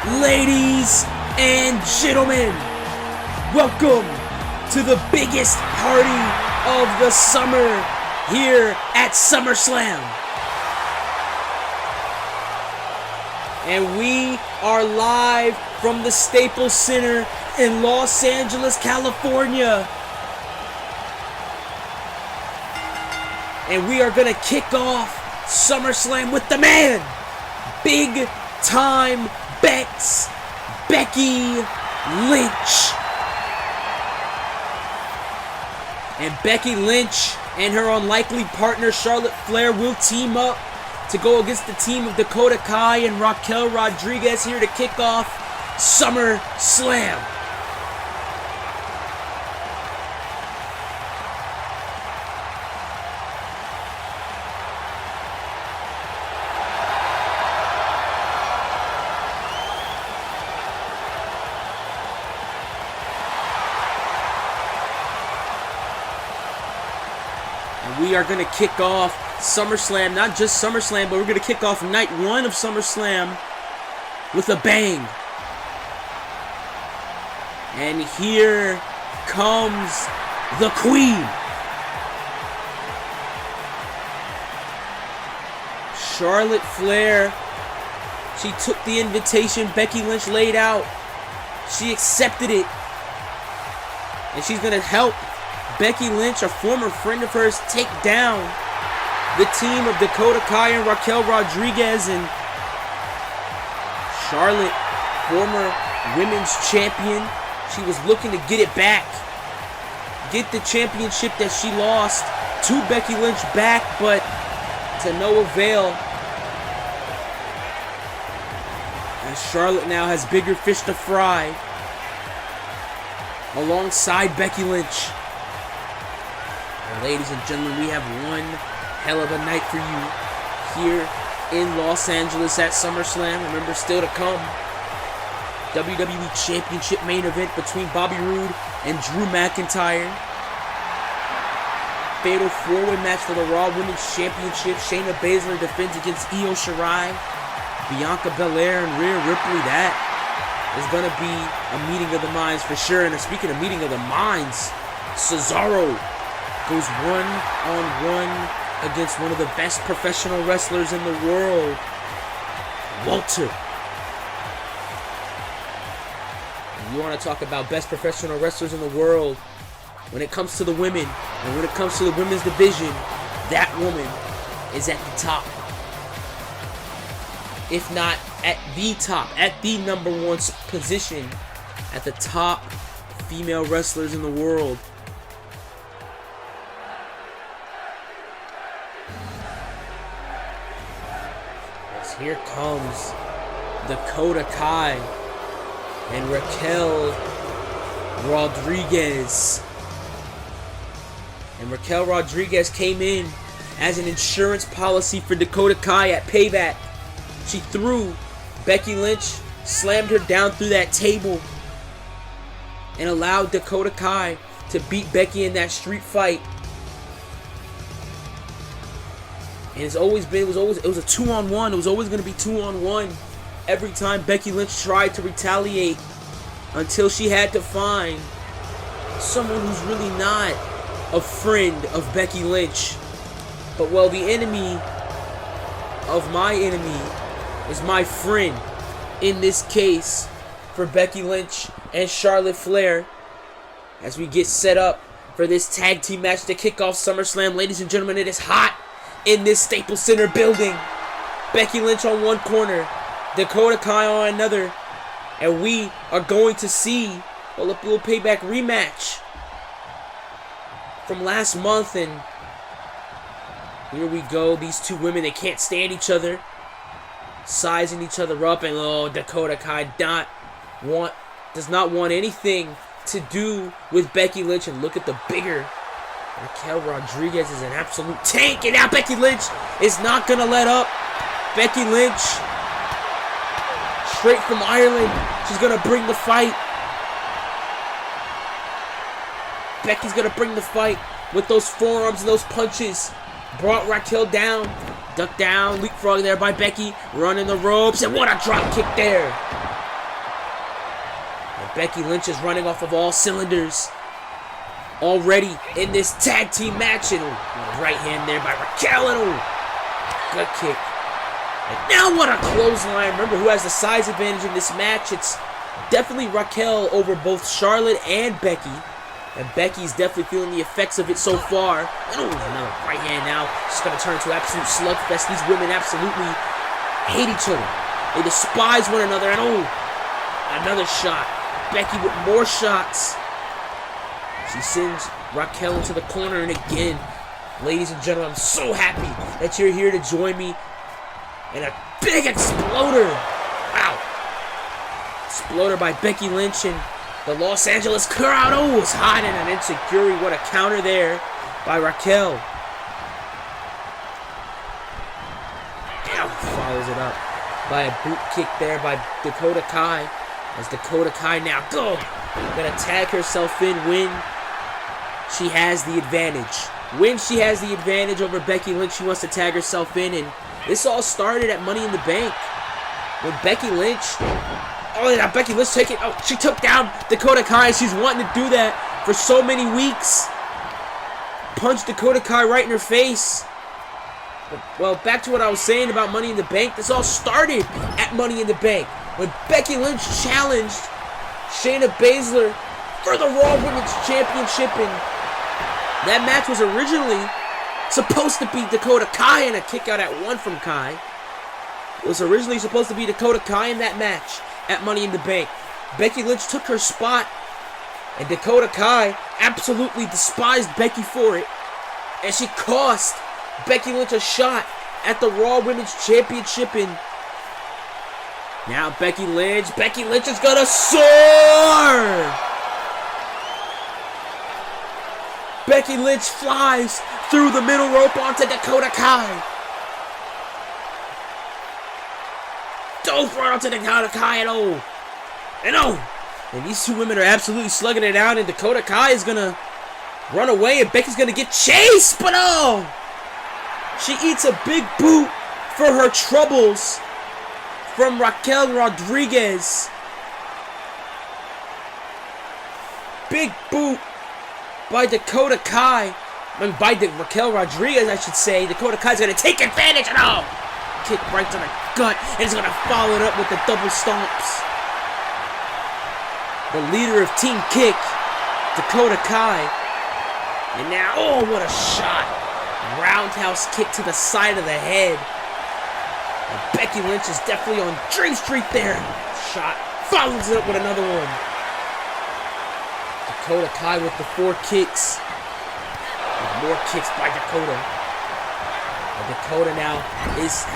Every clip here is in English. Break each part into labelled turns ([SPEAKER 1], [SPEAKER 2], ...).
[SPEAKER 1] Ladies and gentlemen, welcome to the biggest party of the summer here at SummerSlam. And we are live from the Staples Center in Los Angeles, California. And we are going to kick off SummerSlam with the man, big time Becky Lynch. And Becky Lynch and her unlikely partner Charlotte Flair will team up to go against the team of Dakota Kai and Raquel Rodriguez here to kick off SummerSlam. We are going to kick off SummerSlam, not just SummerSlam, but we're going to kick off night one of SummerSlam with a bang. And here comes the Queen. Charlotte Flair, she took the invitation Becky Lynch laid out. She accepted it. And she's going to help Becky Lynch, a former friend of hers, take down the team of Dakota Kai and Raquel Rodriguez. And Charlotte, former women's champion, she was looking to get it back, get the championship that she lost to Becky Lynch back, but to no avail, as Charlotte now has bigger fish to fry alongside Becky Lynch. Ladies and gentlemen, we have one hell of a night for you here in Los Angeles at SummerSlam. Remember, still to come, WWE Championship main event between Bobby Roode and Drew McIntyre. Fatal four-way match for the Raw Women's Championship. Shayna Baszler defends against Io Shirai, Bianca Belair, and Rhea Ripley. That is going to be a meeting of the minds for sure. And speaking of meeting of the minds, Cesaro goes one-on-one against one of the best professional wrestlers in the world, Walter. And you want to talk about best professional wrestlers in the world, when it comes to the women, and when it comes to the women's division, that woman is at the top. If not at the top, at the number one position, at the top female wrestlers in the world. Here comes Dakota Kai and Raquel Rodriguez. And Raquel Rodriguez came in as an insurance policy for Dakota Kai at Payback. She threw Becky Lynch, slammed her down through that table, and allowed Dakota Kai to beat Becky in that street fight. And it was a 2-on-1. It was always going to be 2-on-1 every time Becky Lynch tried to retaliate, until she had to find someone who's really not a friend of Becky Lynch. But well, the enemy of my enemy is my friend in this case for Becky Lynch and Charlotte Flair, as we get set up for this tag team match to kick off SummerSlam. Ladies and gentlemen, it is hot in this Staples Center building. Becky Lynch on one corner, Dakota Kai on another, and we are going to see a little Payback rematch from last month. And here we go. These two women, they can't stand each other, sizing each other up, and Dakota Kai does not want anything to do with Becky Lynch. And look at the bigger Raquel Rodriguez is an absolute tank, and now Becky Lynch is not going to let up. Becky Lynch, straight from Ireland, she's going to bring the fight. Becky's going to bring the fight with those forearms and those punches. Brought Raquel down, ducked down, leapfrog there by Becky, running the ropes, and what a drop kick there. Becky Lynch is running off of all cylinders already in this tag team match. And right hand there by Raquel. And good kick. And now what a clothesline. Remember who has the size advantage in this match. It's definitely Raquel over both Charlotte and Becky. And Becky's definitely feeling the effects of it so far. And another right hand now. Just going to turn into an absolute slugfest. These women absolutely hate each other. They despise one another. And another shot. Becky with more shots. She sends Raquel into the corner. And again, ladies and gentlemen, I'm so happy that you're here to join me. And a big exploder. Wow. Exploder by Becky Lynch and the Los Angeles crowd. It's hot and an insecurity. What a counter there by Raquel. Now follows it up by a boot kick there by Dakota Kai. As Dakota Kai now gonna tag herself in when she has the advantage. When she has the advantage over Becky Lynch, she wants to tag herself in. And this all started at Money in the Bank when Becky Lynch. Now Becky Lynch taking. She took down Dakota Kai. She's wanting to do that for so many weeks. Punched Dakota Kai right in her face. Well, back to what I was saying about Money in the Bank. This all started at Money in the Bank when Becky Lynch challenged Shayna Baszler for the Raw Women's Championship. And that match was originally supposed to be Dakota Kai and a kick out at 1 from Kai. It was originally supposed to be Dakota Kai in that match at Money in the Bank. Becky Lynch took her spot, and Dakota Kai absolutely despised Becky for it. And she cost Becky Lynch a shot at the Raw Women's Championship. And now Becky Lynch is gonna soar! Becky Lynch flies through the middle rope onto Dakota Kai. Dove right onto Dakota Kai and these two women are absolutely slugging it out, and Dakota Kai is gonna run away, and Becky's gonna get chased, but she eats a big boot for her troubles from Raquel Rodriguez. Big boot by Dakota Kai. By Raquel Rodriguez, I should say. Dakota Kai's gonna take advantage and kick right to the gut, and he's gonna follow it up with the double stomps. The leader of Team Kick, Dakota Kai. And now, what a shot. Roundhouse kick to the side of the head. And Becky Lynch is definitely on Dream Street there. Shot, follows it up with another one. Dakota Kai with the 4 kicks. And more kicks by Dakota. And Dakota now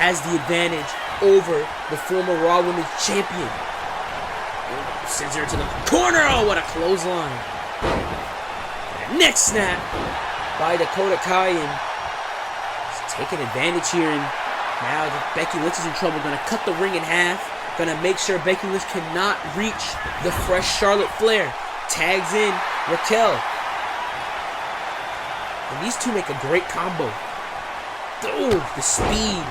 [SPEAKER 1] has the advantage over the former Raw Women's Champion. Sends her to the corner. What a clothesline. And next snap by Dakota Kai, and he's taking advantage here. And now Becky Lynch is in trouble. Gonna cut the ring in half. Gonna make sure Becky Lynch cannot reach the fresh Charlotte Flair. Tags in Raquel. And these two make a great combo. The speed.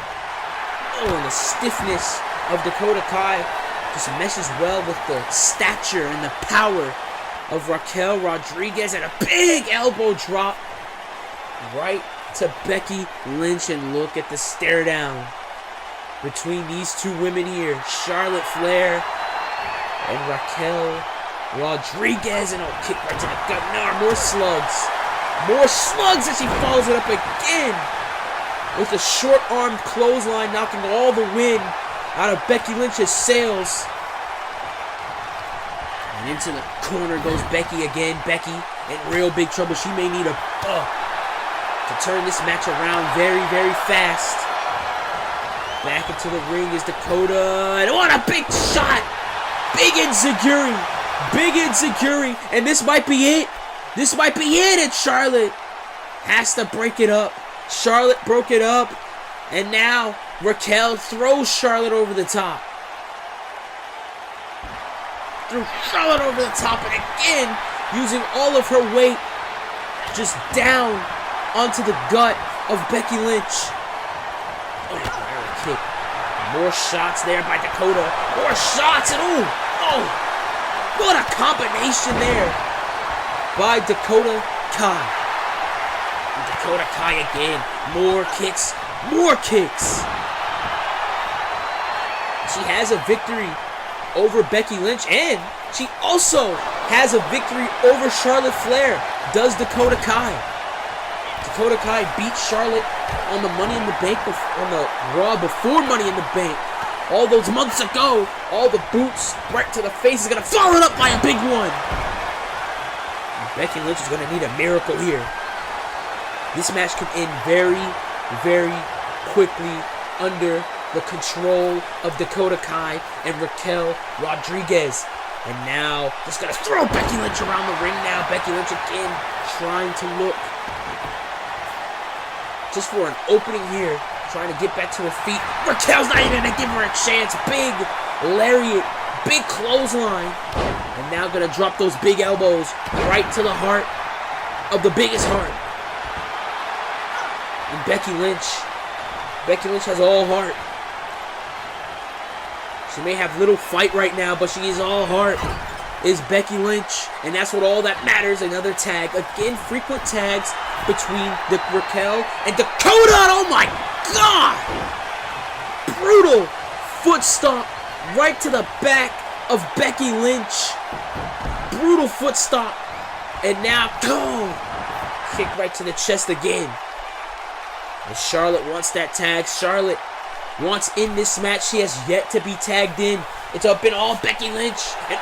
[SPEAKER 1] And the stiffness of Dakota Kai just meshes well with the stature and the power of Raquel Rodriguez. And a big elbow drop right to Becky Lynch. And look at the stare down between these two women here. Charlotte Flair and Raquel Rodriguez. And kick right to the gut. Now more slugs. More slugs as she follows it up again with a short-armed clothesline, knocking all the wind out of Becky Lynch's sails. And into the corner goes Becky again. Becky in real big trouble. She may need to turn this match around very, very fast. Back into the ring is Dakota. And what a big shot! Big enziguri. Big enziguri. And this might be it. This might be it. And Charlotte has to break it up. Charlotte broke it up. And now Raquel throws Charlotte over the top. Threw Charlotte over the top. And again, using all of her weight just down onto the gut of Becky Lynch. Kick. More shots there by Dakota. More shots. And What a combination there by Dakota Kai. And Dakota Kai again. More kicks. More kicks. She has a victory over Becky Lynch, and she also has a victory over Charlotte Flair. Does Dakota Kai. Dakota Kai beat Charlotte on the Money in the Bank, on the Raw before Money in the Bank. All those months ago, all the boots right to the face is going to follow it up by a big one. And Becky Lynch is going to need a miracle here. This match could end very, very quickly under the control of Dakota Kai and Raquel Rodriguez. And now, just gonna throw Becky Lynch around the ring now. Becky Lynch again trying to look just for an opening here. Trying to get back to her feet. Raquel's not even gonna give her a chance. Big lariat, big clothesline. And now gonna drop those big elbows right to the heart of the biggest heart. And Becky Lynch has all heart. She may have little fight right now, but she is all heart. Is Becky Lynch, and that's what all that matters. Another tag. Again, frequent tags between Raquel and Dakota. Oh my God! Brutal foot stomp right to the back of Becky Lynch. Brutal foot stomp. And now, boom! Kick right to the chest again. And Charlotte wants that tag. Charlotte wants in this match. She has yet to be tagged in. It's been all Becky Lynch. And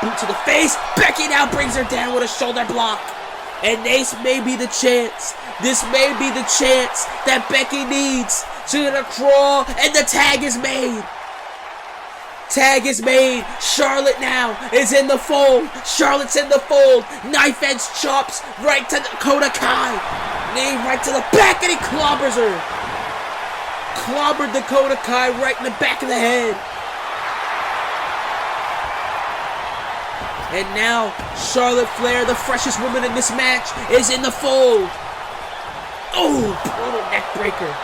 [SPEAKER 1] boot to the face. Becky now brings her down with a shoulder block. And this may be the chance. This may be the chance that Becky needs. She's gonna crawl, and the tag is made. Tag is made. Charlotte now is in the fold. Charlotte's in the fold. Knife edge chops right to Dakota Kai. Knee right to the back, and he clobbers her. Clobbered Dakota Kai right in the back of the head. And now, Charlotte Flair, the freshest woman in this match, is in the fold. Oh, brutal neck breaker.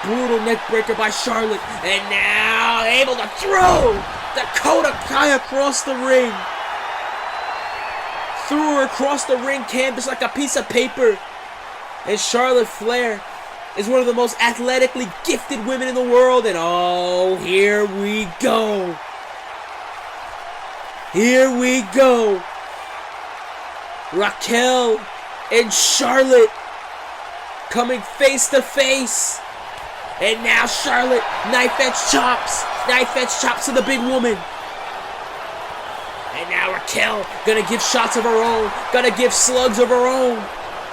[SPEAKER 1] Brutal neck breaker by Charlotte. And now, able to throw Dakota Kai across the ring. Threw her across the ring canvas like a piece of paper. And Charlotte Flair is one of the most athletically gifted women in the world. And oh, here we go. Here we go. Raquel and Charlotte coming face to face. And now Charlotte, knife edge chops. Knife edge chops to the big woman. And now Raquel gonna give shots of her own. Gonna give slugs of her own.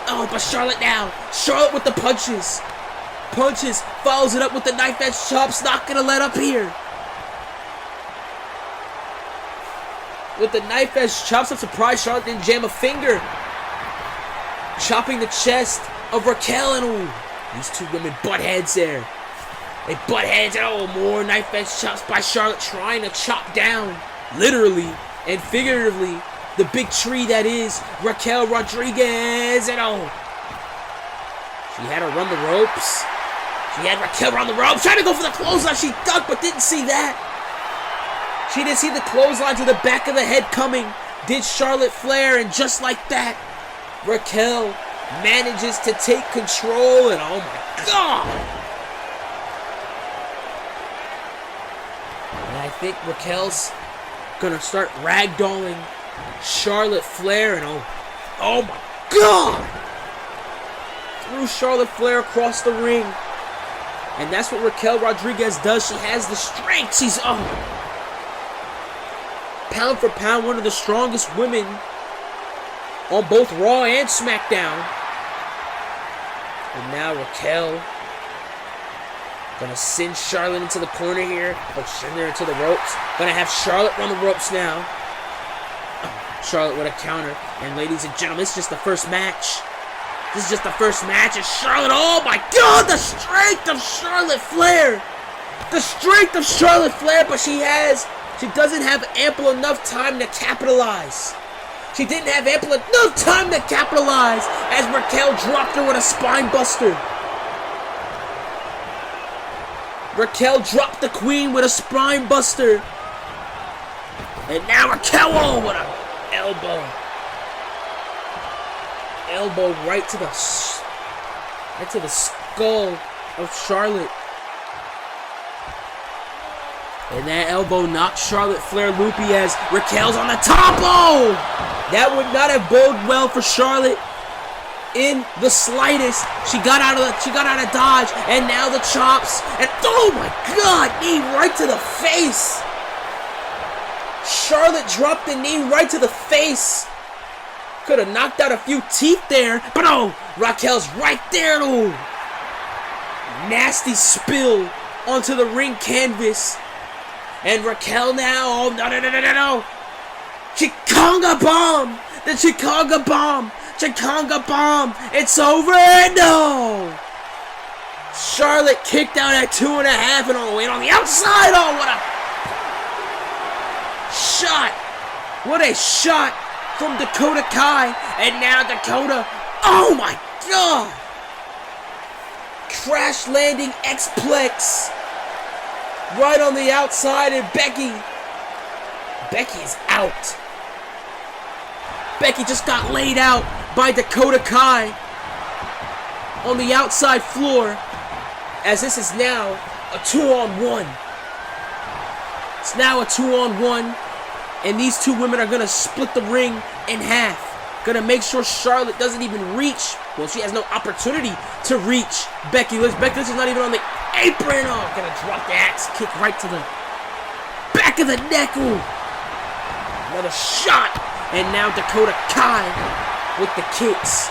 [SPEAKER 1] Oh, but Charlotte now. Charlotte with the punches. Punches. Follows it up with the knife edge chops. Not gonna let up here. With the knife edge chops, I'm surprised Charlotte didn't jam a finger. Chopping the chest of Raquel, and ooh, these two women butt heads there. They butt heads, and oh, more knife edge chops by Charlotte, trying to chop down, literally and figuratively, the big tree that is Raquel Rodriguez, and oh, she had her run the ropes. She had Raquel run the ropes, trying to go for the clothesline. She ducked, but didn't see that. She didn't see the clothesline to the back of the head coming. Did Charlotte Flair, and just like that, Raquel manages to take control, and oh my God! And I think Raquel's gonna start ragdolling Charlotte Flair, and oh my God! Threw Charlotte Flair across the ring. And that's what Raquel Rodriguez does. She has the strength. She's pound for pound, one of the strongest women on both Raw and SmackDown. And now Raquel gonna send Charlotte into the corner here. Send her into the ropes. Gonna have Charlotte run the ropes now. Charlotte with a counter. And ladies and gentlemen, it's just the first match. This is just the first match. And Charlotte, oh my God, the strength of Charlotte Flair. The strength of Charlotte Flair, but she doesn't have ample enough time to capitalize. She didn't have ample enough time to capitalize as Raquel dropped her with a spine buster. Raquel dropped the queen with a spine buster. And now Raquel, oh, what a elbow. Elbow right to the skull of Charlotte. And that elbow knocked Charlotte Flair loopy as Raquel's on the top. Oh! That would not have boded well for Charlotte in the slightest. She got out of dodge, and now the chops. And oh my God, knee right to the face. Charlotte dropped the knee right to the face. Could have knocked out a few teeth there, but oh, Raquel's right there. Oh, nasty spill onto the ring canvas. And Raquel now, oh, no. Chikonga bomb! The Chikonga bomb! Chikonga bomb! It's over, no! Charlotte kicked out at 2.5 and on the outside. Oh, what a shot! What a shot from Dakota Kai. And now Dakota, oh my God! Crash landing X-Plex. Right on the outside, and Becky is out. Becky just got laid out by Dakota Kai on the outside floor, as this is now a 2-on-1. It's now a 2-on-1, and these two women are going to split the ring in half. Going to make sure Charlotte doesn't even reach. Well, she has no opportunity to reach Becky Lynch. Becky Lynch is not even on the apron. Oh, gonna drop the axe kick right to the back of the neck. Ooh. Another shot. And now Dakota Kai with the kicks.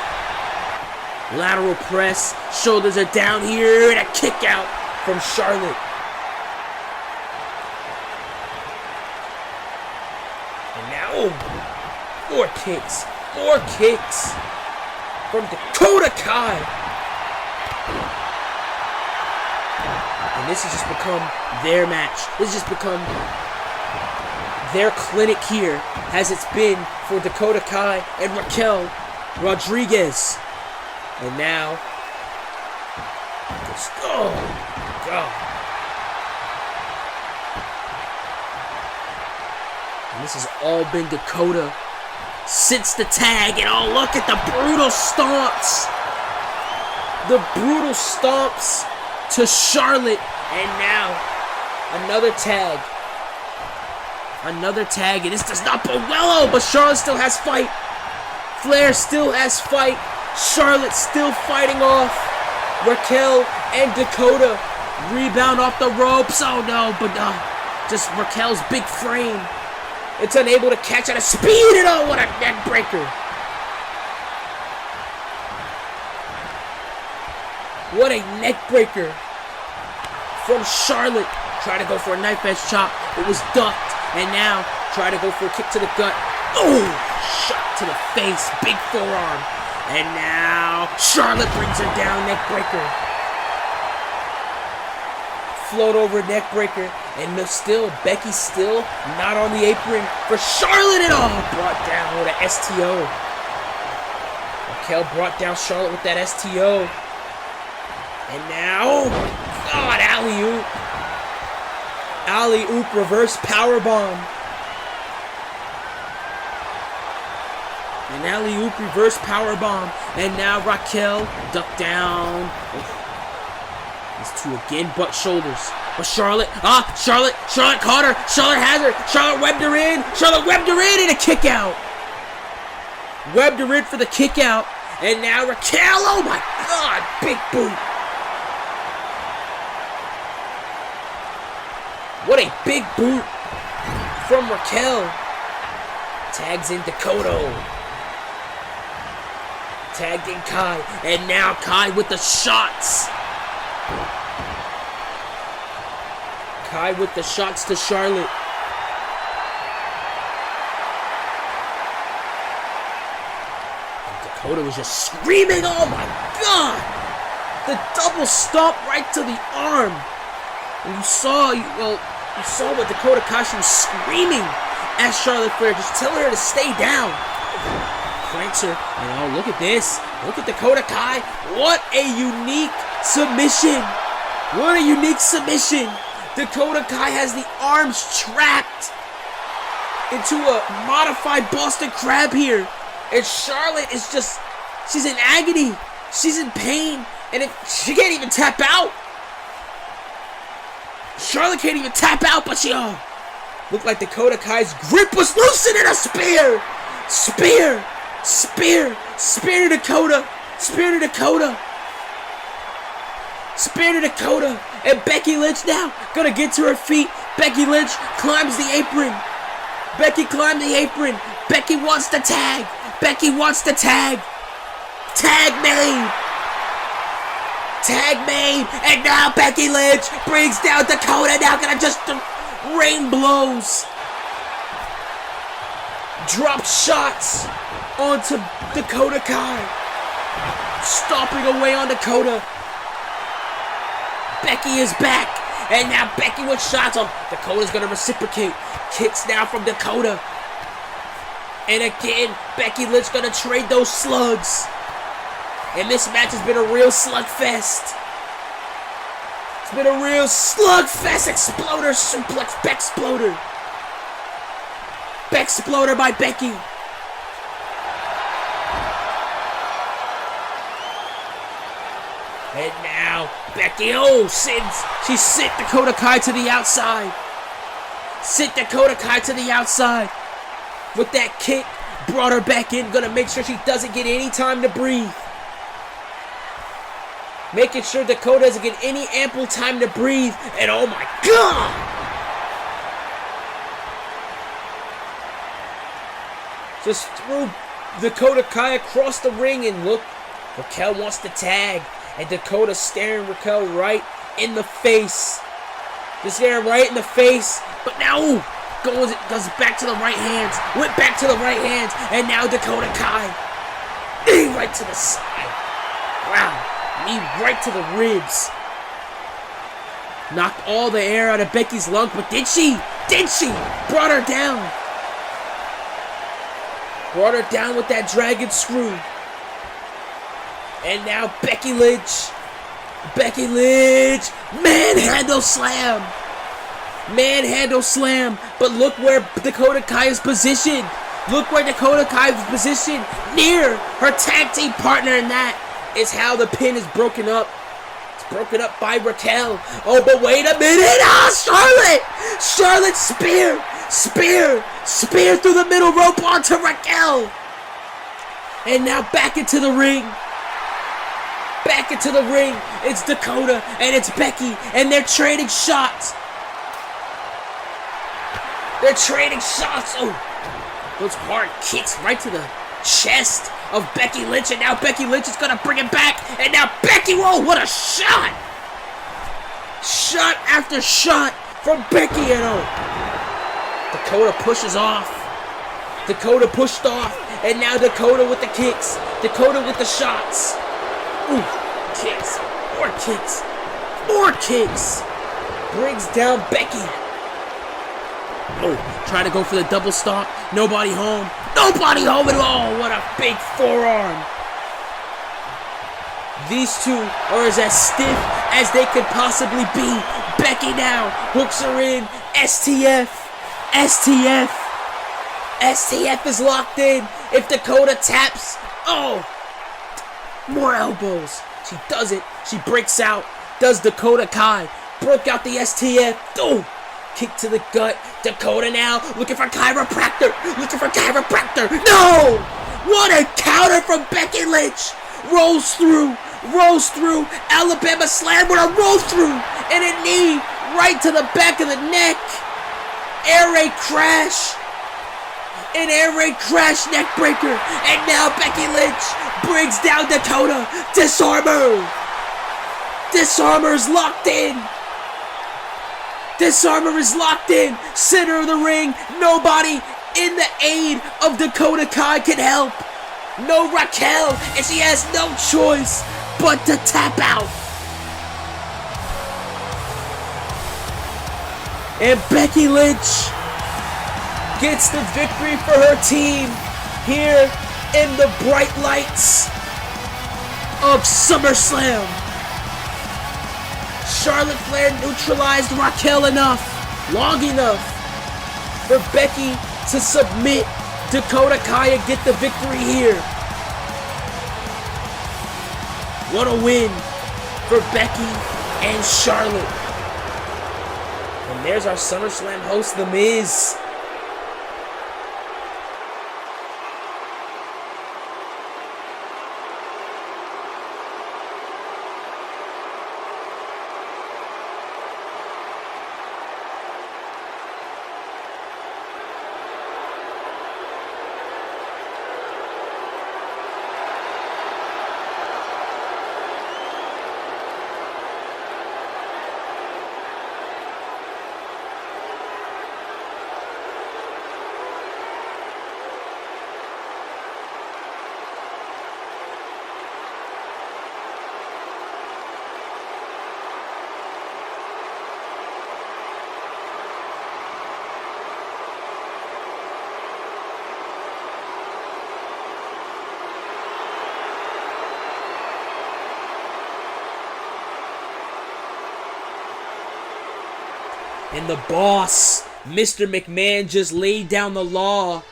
[SPEAKER 1] Lateral press. Shoulders are down here. And a kick out from Charlotte. And now, oh, more kicks. More kicks from Dakota Kai. And this has just become their match. This has just become their clinic here, as it's been for Dakota Kai and Raquel Rodriguez. And now, oh God. And this has all been Dakota since the tag. And oh, look at the brutal stomps. The brutal stomps to Charlotte. And now, another tag. Another tag. And this does not bode well. Oh, but Charlotte still has fight. Flair still has fight. Charlotte still fighting off Raquel and Dakota. Rebound off the ropes. Oh no, but just Raquel's big frame. It's unable to catch at a speed. And oh, what a neck breaker. What a neck breaker from Charlotte. Try to go for a knife edge chop. It was ducked. And now try to go for a kick to the gut. Oh, shot to the face. Big forearm. And now Charlotte brings her down. Neck breaker. Float over neck breaker. And still, Becky's still not on the apron for Charlotte at all. Brought down with an STO. Raquel brought down Charlotte with that STO. And now, oh my God, alley-oop. Alley-oop reverse powerbomb. An alley-oop reverse powerbomb. And now Raquel ducked down. These two again, butt shoulders. But Charlotte caught her. Charlotte has her. Charlotte webbed her in. Charlotte webbed her in and a kick out. Webbed her in for the kick out. And now Raquel, oh my God, big boot. What a big boot from Raquel. Tags in Dakota. Tagged in Kai. And now Kai with the shots. Kai with the shots to Charlotte. And Dakota was just screaming. Oh my God. The double stomp right to the arm. And you saw what Dakota Kai was screaming at Charlotte Flair, just telling her to stay down. Cranks her, and oh, look at this. Look at Dakota Kai. What a unique submission. What a unique submission. Dakota Kai has the arms trapped. into a modified Boston Crab here. And Charlotte is just, she's in agony. She's in pain. And she can't even tap out. Charlotte can't even tap out, but she, looked like Dakota Kai's grip was loosened in a spear. Spear to Dakota. Spear to Dakota. Spear to Dakota. And Becky Lynch now gonna get to her feet. Becky Lynch climbs the apron. Becky climbed the apron. Becky wants the tag. Becky wants the tag. Tag made. Tag made. And now Becky Lynch brings down Dakota. Now gonna just rain blows. Drop shots onto Dakota Kai. Stomping away on Dakota. Becky is back. And now Becky with shots on. Dakota's going to reciprocate. Kicks now from Dakota. And again, Becky Lynch going to trade those slugs. And this match has been a real slugfest. It's been a real slugfest. Exploder suplex. Bexploder. Bexploder by Becky. And now, Becky, she sent Dakota Kai to the outside. Sent Dakota Kai to the outside. With that kick, brought her back in. Gonna make sure she doesn't get any time to breathe. Making sure Dakota doesn't get any ample time to breathe. And oh my God! Just threw Dakota Kai across the ring, and look, Raquel wants the tag. And Dakota staring Raquel right in the face. Just staring right in the face. But now, goes back to the right hands. Went back to the right hands. And now Dakota Kai. Knee right to the side. Wow. Knee right to the ribs. Knocked all the air out of Becky's lungs. But did she? Did she? Brought her down. Brought her down with that dragon screw. And now Becky Lynch. Becky Lynch. Manhandle slam. Manhandle slam. But look where Dakota Kai is positioned. Look where Dakota Kai is positioned. Near her tag team partner. And that is how the pin is broken up. It's broken up by Raquel. Oh, but wait a minute. Charlotte. Charlotte spear. Spear through the middle rope onto Raquel. And now back into the ring. Back into the ring. It's Dakota and it's Becky. And they're trading shots. They're trading shots. Oh, those hard kicks right to the chest of Becky Lynch. And now Becky Lynch is going to bring it back. And now Becky, whoa, what a shot. Shot after shot from Becky. And Dakota pushes off. Dakota pushed off. And now Dakota with the kicks. Dakota with the shots. Ooh, kicks. More kicks. More kicks. Brings down Becky. Oh, trying to go for the double stomp. Nobody home. Nobody home at all. What a big forearm. These two are as stiff as they could possibly be. Becky now hooks her in. STF. STF is locked in. If Dakota taps, more elbows. She does it. She breaks out. Does Dakota Kai. Broke out the STF. Kick to the gut. Dakota now looking for chiropractor. No! What a counter from Becky Lynch. Rolls through. Alabama slam with a roll through. And a knee right to the back of the neck. Air raid crash. An air raid crash neck breaker. And now Becky Lynch brings down Dakota. Disarmer. Disarmer is locked in. Center of the ring. Nobody in the aid of Dakota Kai can help. No Raquel. And she has no choice but to tap out. And Becky Lynch gets the victory for her team here in the bright lights of SummerSlam. Charlotte Flair neutralized Raquel long enough for Becky to submit Dakota Kai and get the victory here. What a win for Becky and Charlotte. And there's our SummerSlam host, The Miz. And the boss, Mr. McMahon, just laid down the law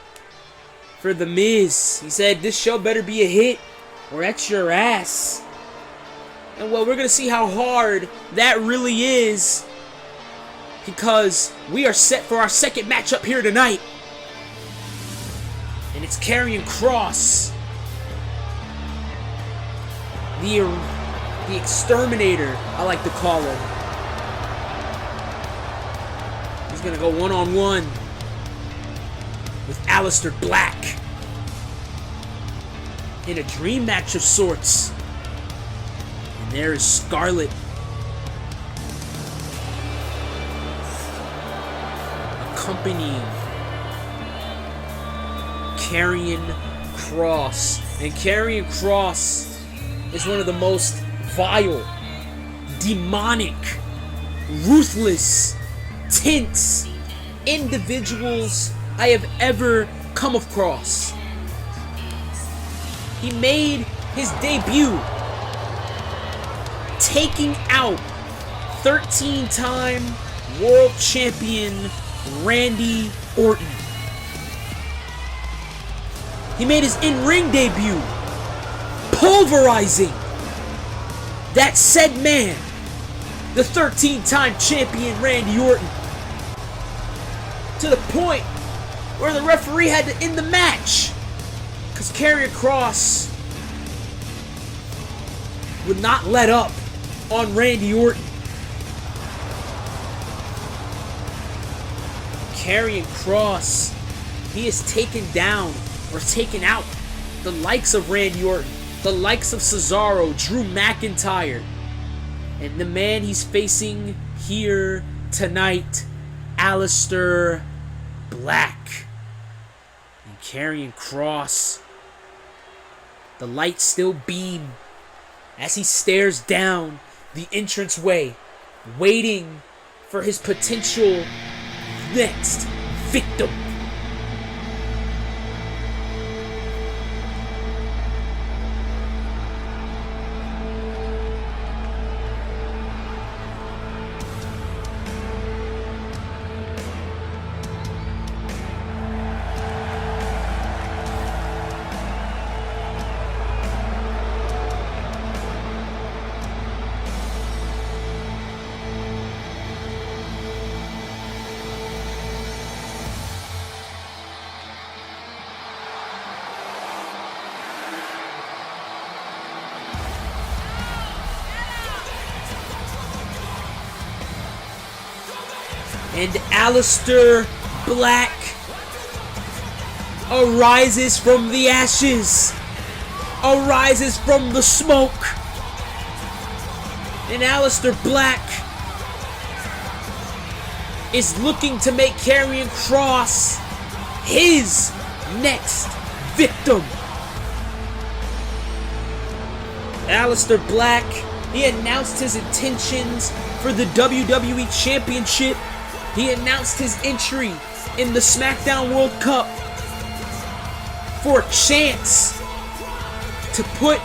[SPEAKER 1] for The Miz. He said, this show better be a hit or that's your ass. And well, we're going to see how hard that really is, because we are set for our second matchup here tonight. And it's Karrion Kross, the exterminator, I like to call him. He's going to go one-on-one with Aleister Black in a dream match of sorts. And there is Scarlett, accompanying Karrion Kross. And Karrion Kross is one of the most vile, demonic, ruthless, tense individuals I have ever come across. He made his debut taking out 13-time world champion Randy Orton. He made his in-ring debut pulverizing that said man, the 13-time champion Randy Orton, to the point where the referee had to end the match because Karrion Kross would not let up on Randy Orton. Karrion Kross, he has taken down or taken out the likes of Randy Orton, the likes of Cesaro, Drew McIntyre, and the man he's facing here tonight, Aleister Black. And Karrion Kross, the lights still beam as he stares down the entranceway, waiting for his potential next victim. And Aleister Black arises from the ashes, arises from the smoke. And Aleister Black is looking to make Karrion Kross his next victim. Aleister Black, he announced his intentions for the WWE Championship. He announced his entry in the SmackDown World Cup for a chance to put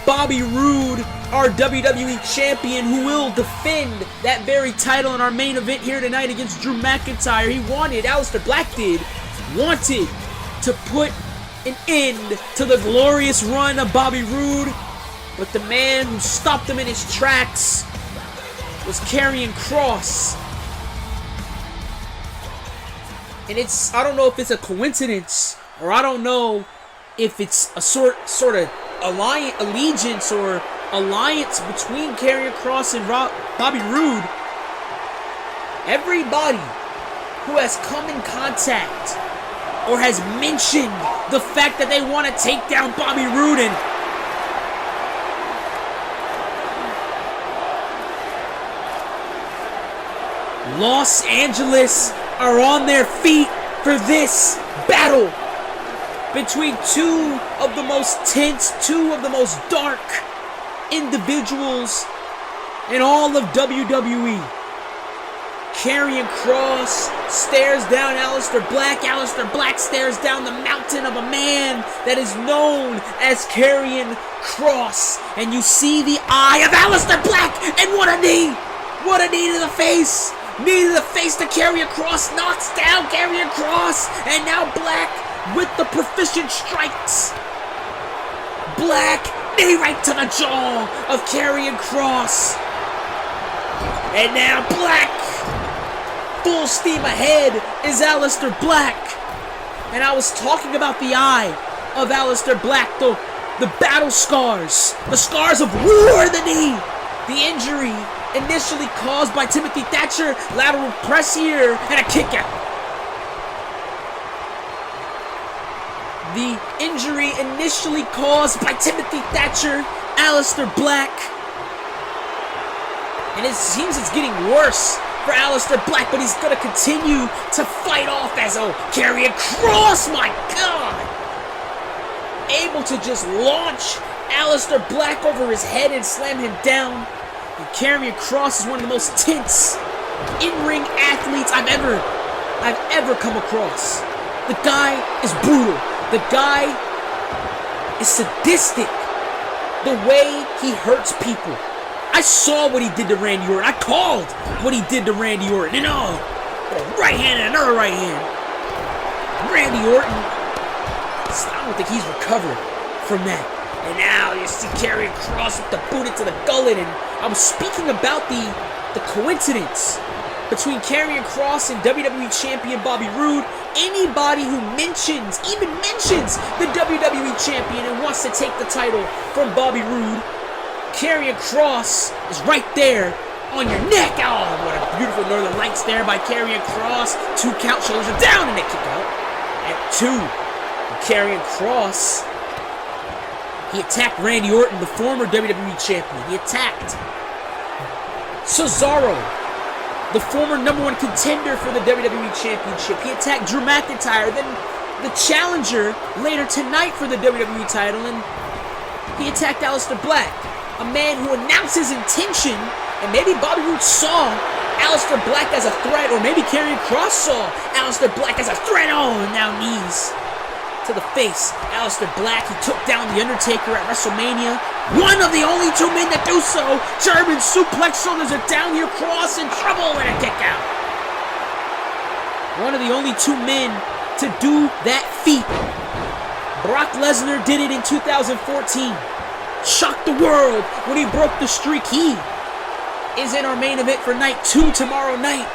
[SPEAKER 1] Bobby Roode, our WWE Champion, who will defend that very title in our main event here tonight against Drew McIntyre. He wanted, Aleister Black did, wanted to put an end to the glorious run of Bobby Roode, but the man who stopped him in his tracks was Karrion Kross. And I don't know if it's a coincidence, or I don't know if it's a sort of allegiance or alliance between Karrion Kross and Bobby Roode. Everybody who has come in contact or has mentioned the fact that they want to take down Bobby Roode, and Los Angeles are on their feet for this battle between two of the most tense, two of the most dark individuals in all of WWE. Karrion Kross stares down Aleister Black. Aleister Black stares down the mountain of a man that is known as Karrion Kross. And you see the eye of Aleister Black, and what a knee! What a knee to the face! Knee to the face to Karrion Kross, knocks down Karrion Kross, and now Black with the proficient strikes. Black, knee right to the jaw of Karrion Kross. And now Black, full steam ahead is Aleister Black. And I was talking about the eye of Aleister Black, the battle scars, the scars of war, the knee, the injury initially caused by Timothy Thatcher, lateral press here, and a kick out. The injury initially caused by Timothy Thatcher, Aleister Black. And it seems it's getting worse for Aleister Black, but he's going to continue to fight off as Karrion Kross, my God! Able to just launch Aleister Black over his head and slam him down. And Karrion Kross is one of the most tense in-ring athletes I've ever come across. The guy is brutal. The guy is sadistic. The way he hurts people. I saw what he did to Randy Orton. I called what he did to Randy Orton. And a right hand and another right hand. Randy Orton, I don't think he's recovered from that. And now you see Karrion Kross with the boot into the gullet. And I was speaking about the coincidence between Karrion Kross and WWE Champion Bobby Roode. Anybody who even mentions the WWE Champion and wants to take the title from Bobby Roode, Karrion Kross is right there on your neck. Oh, what a beautiful Northern Lights there by Karrion Kross. 2 count, shoulders are down, and a kick out. At 2, Karrion Kross, he attacked Randy Orton, the former WWE Champion. He attacked Cesaro, the former #1 contender for the WWE Championship. He attacked Drew McIntyre, then the challenger later tonight for the WWE title, and he attacked Aleister Black, a man who announced his intention, and maybe Bobby Roode saw Aleister Black as a threat, or maybe Karrion Kross saw Aleister Black as a threat. Oh, and now knees to the face. Aleister Black, he took down The Undertaker at WrestleMania. One of the only 2 men to do so. German suplex, shoulders are down here. Kross in trouble, and a kick out. One of the only 2 men to do that feat. Brock Lesnar did it in 2014. Shocked the world when he broke the streak. He is in our main event for night 2 tomorrow night.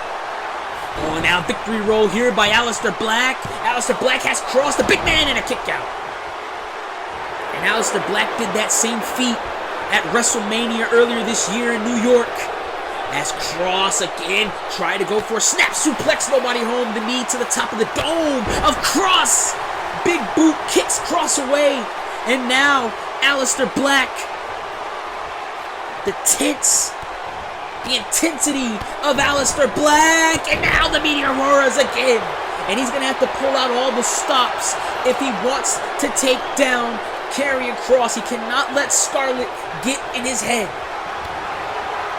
[SPEAKER 1] Oh, now victory roll here by Aleister Black. Aleister Black has Kross, the big man, and a kick out. And Aleister Black did that same feat at WrestleMania earlier this year in New York. As Kross again tried to go for a snap suplex, nobody home. The knee to the top of the dome of Kross. Big boot kicks Kross away. And now Aleister Black, the intensity of Aleister Black, and now the Meteor Auroras again. And he's going to have to pull out all the stops if he wants to take down Karrion Kross. He cannot let Scarlett get in his head.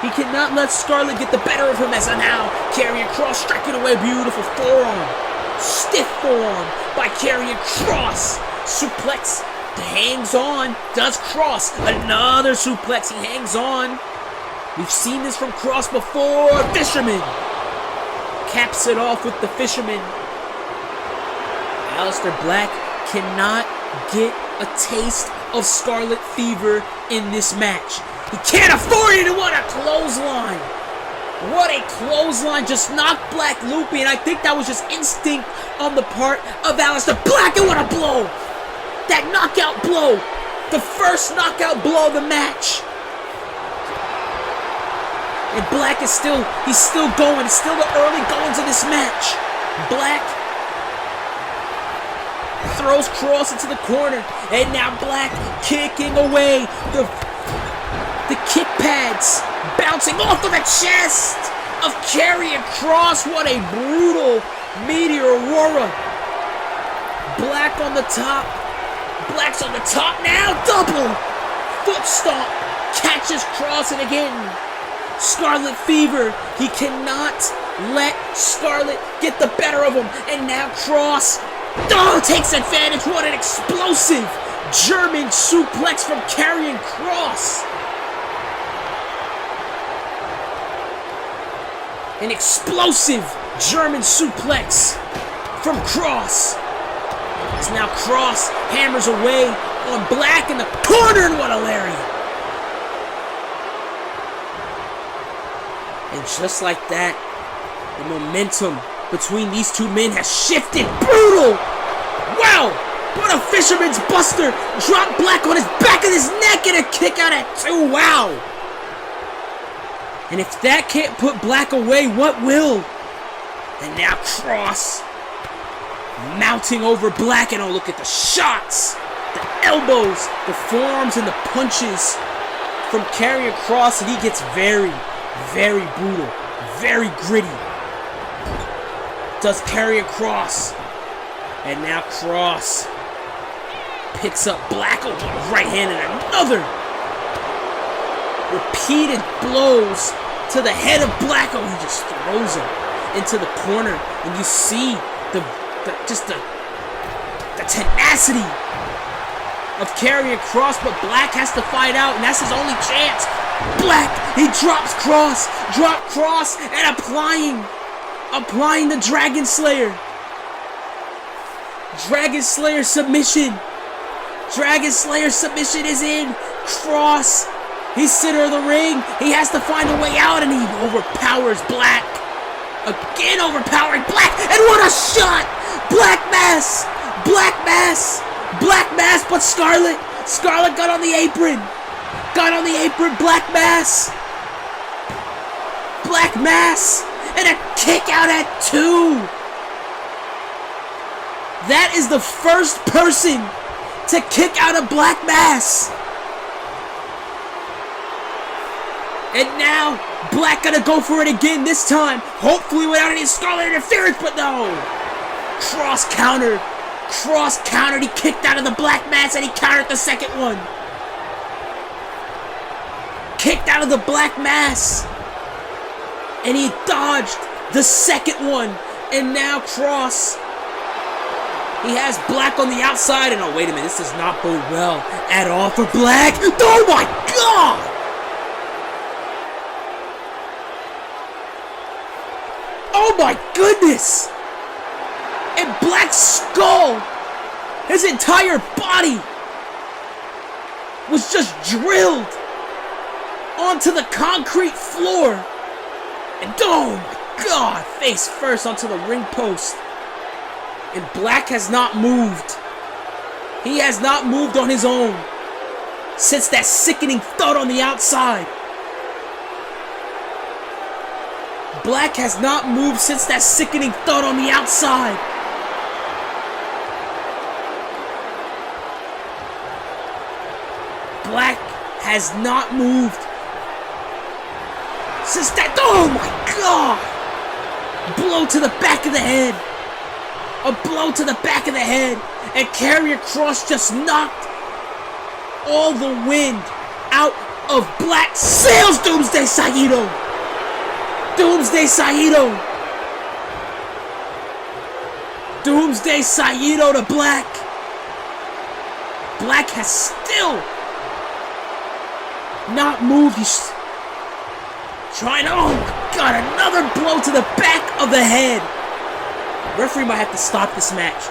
[SPEAKER 1] He cannot let Scarlett get the better of him, as now Karrion Kross striking away. Beautiful forearm. Stiff forearm by Karrion Kross. Suplex. Hangs on. Does Kross. Another suplex. He hangs on. We've seen this from Kross before. Fisherman. Caps it off with the fisherman. Aleister Black cannot get a taste of Scarlet Fever in this match. He can't afford it, and what a clothesline! What a clothesline, just knocked Black loopy, and I think that was just instinct on the part of Aleister Black, and what a blow! That knockout blow! The first knockout blow of the match! And Black is he's still going. It's still the early goings of this match. Black throws Cross into the corner. And now Black kicking away. The kick pads bouncing off of the chest of Karrion Kross. What a brutal Meteor Aurora. Black on the top. Black's on the top now. Double foot stomp. Catches Kross, and again, Scarlet Fever. He cannot let Scarlet get the better of him. And now Kross takes advantage. What an explosive German suplex from Karrion Kross. An explosive German suplex from Kross. As now Kross hammers away on Black in the corner, and what a lariat. And just like that, the momentum between these two men has shifted. Brutal! Wow! What a fisherman's buster! Drop Black on his back of his neck and a kick out at 2. Wow! And if that can't put Black away, what will? And now Kross mounting over Black, and oh, look at the shots, the elbows, the forearms, and the punches from Karrion Kross, and he gets very, very brutal, very gritty. Does Karrion Kross, and now Kross picks up Black over the right hand, and another repeated blows to the head of Black. Oh, he just throws him into the corner, and you see the tenacity of Karrion Kross, but Black has to fight out, and that's his only chance. Black, he drops Kross, and applying the Dragon Slayer. Dragon Slayer submission. Dragon Slayer submission is in. Kross, he's center of the ring. He has to find a way out, and he overpowers Black. Again overpowering Black, and what a shot! Black Mass, but Scarlet got on the apron. Black Mass, and a kick out at 2. That is the first person to kick out a Black Mass. And now, Black gonna go for it again this time. Hopefully without any Scarlet interference, but no. Kross countered. He kicked out of the Black Mass, and he countered the second one. Kicked out of the Black Mass, and he dodged the second one. And now Kross, he has Black on the outside, and oh, wait a minute, this does not bode well at all for Black. Oh my God! Oh my goodness! And Black's skull, his entire body was just drilled onto the concrete floor. And oh my God, face first onto the ring post. And Black has not moved. He has not moved on his own since that sickening thud on the outside. Black has not moved since that sickening thud on the outside. Black has not moved since that. Oh my God! Blow to the back of the head. A blow to the back of the head. And Karrion Kross just knocked all the wind out of Black. Sails Doomsday Saito. Doomsday Saito to Black. Black has still not moved. He's trying to, oh my God, another blow to the back of the head. Referee might have to stop this match.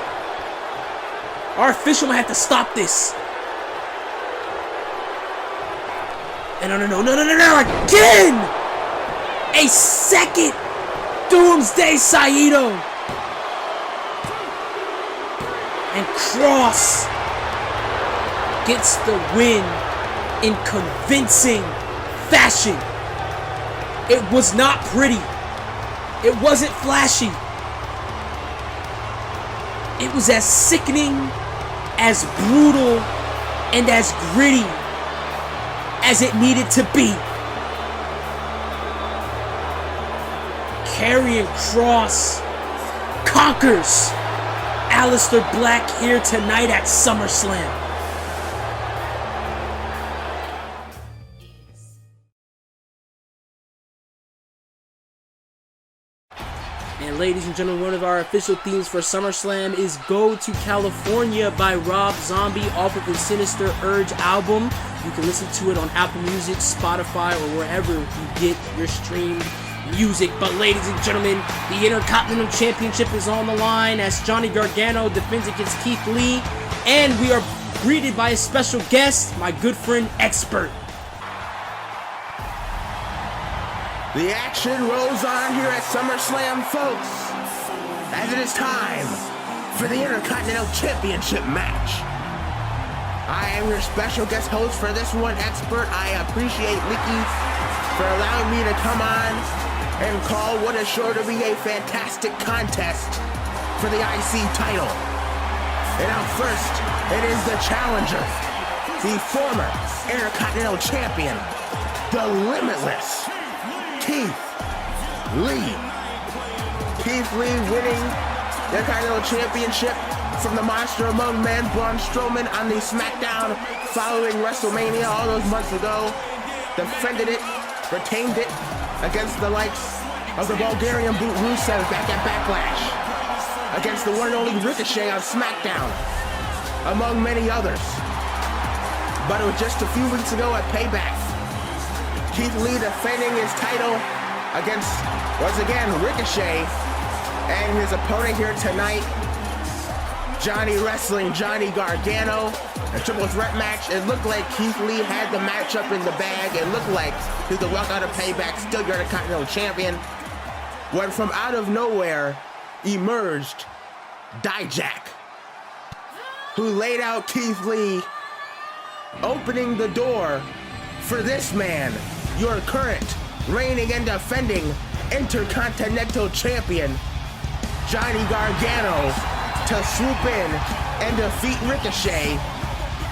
[SPEAKER 1] Our official might have to stop this. And no, again! A second Doomsday Saito. And Cross gets the win in convincing fashion. It was not pretty. It wasn't flashy. It was as sickening, as brutal, and as gritty as it needed to be. Karrion Kross conquers Aleister Black here tonight at SummerSlam. And ladies and gentlemen, one of our official themes for SummerSlam is Go to California by Rob Zombie off of his Sinister Urge album. You can listen to it on Apple Music, Spotify, or wherever you get your streamed music. But ladies and gentlemen, the Intercontinental Championship is on the line as Johnny Gargano defends against Keith Lee. And we are greeted by a special guest, my good friend, Expert.
[SPEAKER 2] The action rolls on here at SummerSlam, folks, as it is time for the Intercontinental Championship match. I am your special guest host for this one, Expert. I appreciate Leakee for allowing me to come on and call what is sure to be a fantastic contest for the IC title. And up first, it is the challenger, the former Intercontinental Champion, the Limitless Keith Lee. Keith Lee winning the Intercontinental Championship from the Monster Among Men, Braun Strowman, on the SmackDown following WrestleMania all those months ago. Defended it, retained it against the likes of the Bulgarian Boot Rusev back at Backlash, against the one and only Ricochet on SmackDown, among many others. But it was just a few weeks ago at Payback, Keith Lee defending his title against, once again, Ricochet, and his opponent here tonight, Johnny Wrestling Johnny Gargano. A triple threat match. It looked like Keith Lee had the matchup in the bag. It looked like he could walk out of Payback, still your Intercontinental Champion, when from out of nowhere emerged Dijak, who laid out Keith Lee, opening the door for this man, your current reigning and defending Intercontinental Champion, Johnny Gargano, to swoop in and defeat Ricochet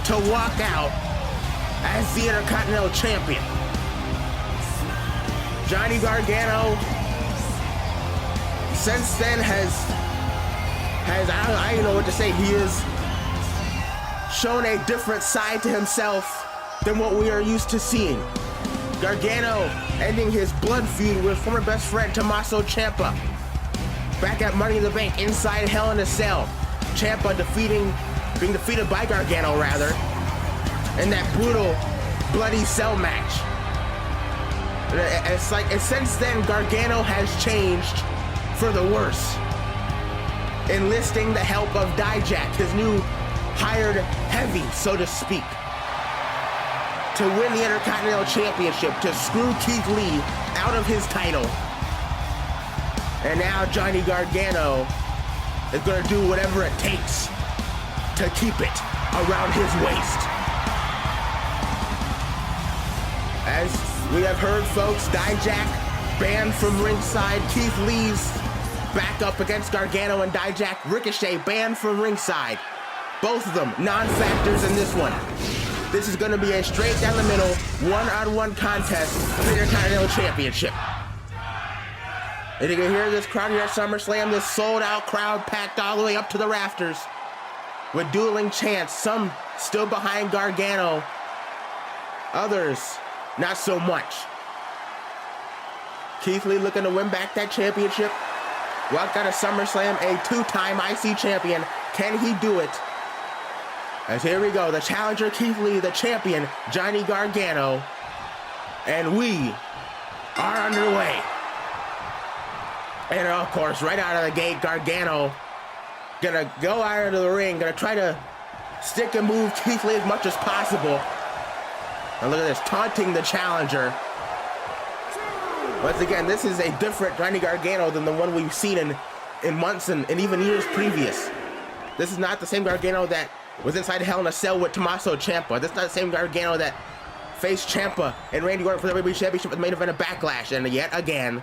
[SPEAKER 2] to walk out as the Intercontinental Champion. Johnny Gargano, since then, has I don't know what to say. He has shown a different side to himself than what we are used to seeing. Gargano ending his blood feud with former best friend Tommaso Ciampa back at Money in the Bank inside Hell in a Cell. Ciampa being defeated by Gargano rather, in that brutal bloody cell match. It's like, and since then Gargano has changed for the worse, enlisting the help of Dijak, his new hired heavy, so to speak, to win the Intercontinental Championship, to screw Keith Lee out of his title. And now Johnny Gargano is going to do whatever it takes to keep it around his waist. As we have heard, folks, Dijak banned from ringside. Keith Lee's back up against Gargano and Dijak. Ricochet banned from ringside. Both of them non-factors in this one. This is going to be a straight down the middle, one-on-one contest for the Intercontinental Championship. And you can hear this crowd here at SummerSlam, this sold-out crowd packed all the way up to the rafters with dueling chants, some still behind Gargano, others not so much. Keith Lee looking to win back that championship. Walked out of SummerSlam a two-time IC champion. Can he do it? As here we go, the challenger Keith Lee, the champion Johnny Gargano, and we are underway. And of course, right out of the gate, Gargano gonna go out of the ring, gonna try to stick and move Keith Lee as much as possible. And look at this, taunting the challenger. Once again, this is a different Johnny Gargano than the one we've seen in months and even years previous. This is not the same Gargano that was inside Hell in a Cell with Tommaso Ciampa. This is not the same Gargano that faced Ciampa and Randy Orton for the WWE Championship at the main event of Backlash. And yet again,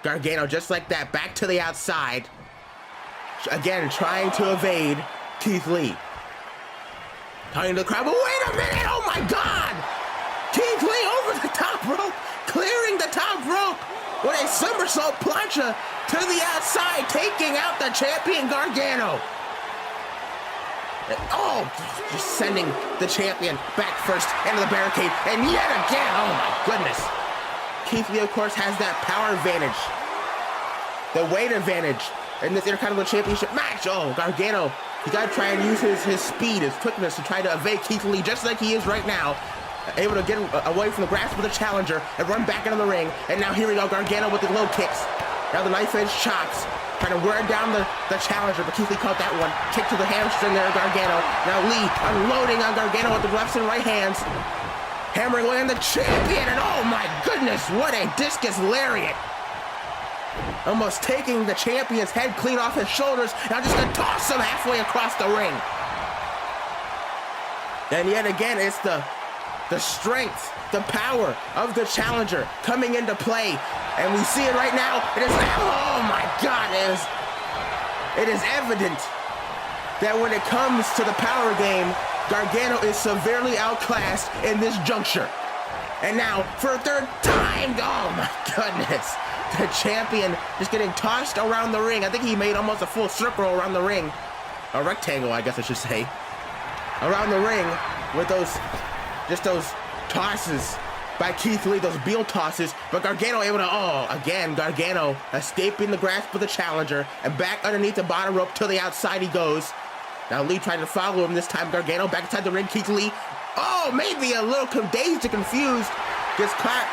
[SPEAKER 2] Gargano, just like that, back to the outside. Again, trying to evade Keith Lee. Telling the crowd, but wait a minute, oh my God! Keith Lee over the top rope, clearing the top rope with a somersault plancha to the outside, taking out the champion Gargano. Oh, just sending the champion back first into the barricade, and yet again, oh my goodness. Keith Lee, of course, has that power advantage, the weight advantage in this Intercontinental Championship match. Oh, Gargano, you gotta try and use his speed, his quickness to try to evade Keith Lee just like he is right now. Able to get away from the grasp of the challenger and run back into the ring. And now here we go, Gargano with the low kicks. Now the knife edge chops, trying to wear down the challenger, but Keith Lee caught that one. Kick to the hamstring there, Gargano. Now Lee unloading on Gargano with the lefts and right hands. Hammering away on the champion, and oh my goodness, what a discus lariat. Almost taking the champion's head clean off his shoulders. Now just gonna toss him halfway across the ring. And yet again, it's the strength, the power of the challenger coming into play. And we see it right now. It is now, oh my God, it is evident that when it comes to the power game, Gargano is severely outclassed in this juncture. And now, for a third time, oh my goodness, the champion just getting tossed around the ring. I think he made almost a full circle around the ring. A rectangle, I guess I should say. Around the ring with those tosses by Keith Lee, those Beal tosses, but Gargano able to, again, Gargano escaping the grasp of the challenger and back underneath the bottom rope to the outside he goes. Now Lee trying to follow him this time, Gargano back inside the ring, Keith Lee, maybe a little dazed and confused, gets caught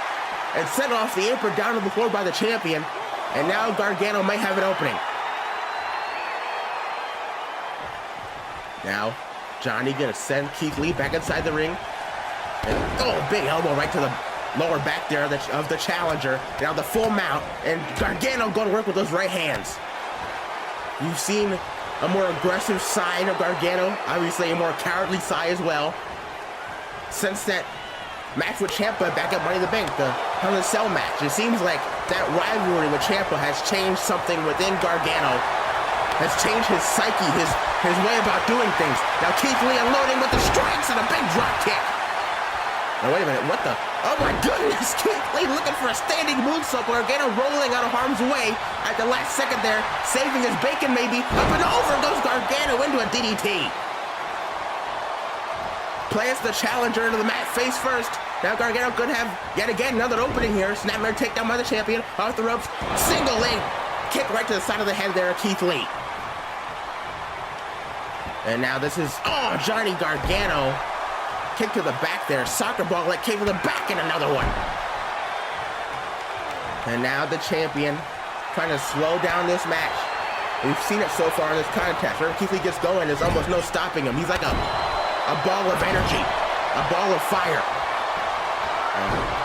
[SPEAKER 2] and sent off the apron down to the floor by the champion, and now Gargano may have an opening. Now, Johnny gonna send Keith Lee back inside the ring. And, big elbow right to the lower back there of the challenger. Now the full mount, and Gargano going to work with those right hands. You've seen a more aggressive side of Gargano, obviously a more cowardly side as well. Since that match with Ciampa back at Money in the Bank, the Hell in a Cell match, it seems like that rivalry with Ciampa has changed something within Gargano, has changed his psyche, his way about doing things. Now Keith Lee unloading with the strikes and a big drop kick. Now wait a minute, what the? Oh my goodness, Keith Lee looking for a standing moonsault, Gargano rolling out of harm's way at the last second there, saving his bacon maybe. Up and over goes Gargano into a DDT. Plants the challenger into the mat face first. Now Gargano could have yet again another opening here. Snapmare takedown by the champion, off the ropes, single leg kick right to the side of the head there of Keith Lee. And now this is, Johnny Gargano. Kick to the back there, soccer ball leg kick to the back, and another one. And now the champion trying to slow down this match. We've seen it so far in this contest. Whenever Keith Lee gets going, there's almost no stopping him. He's like a ball of energy, a ball of fire.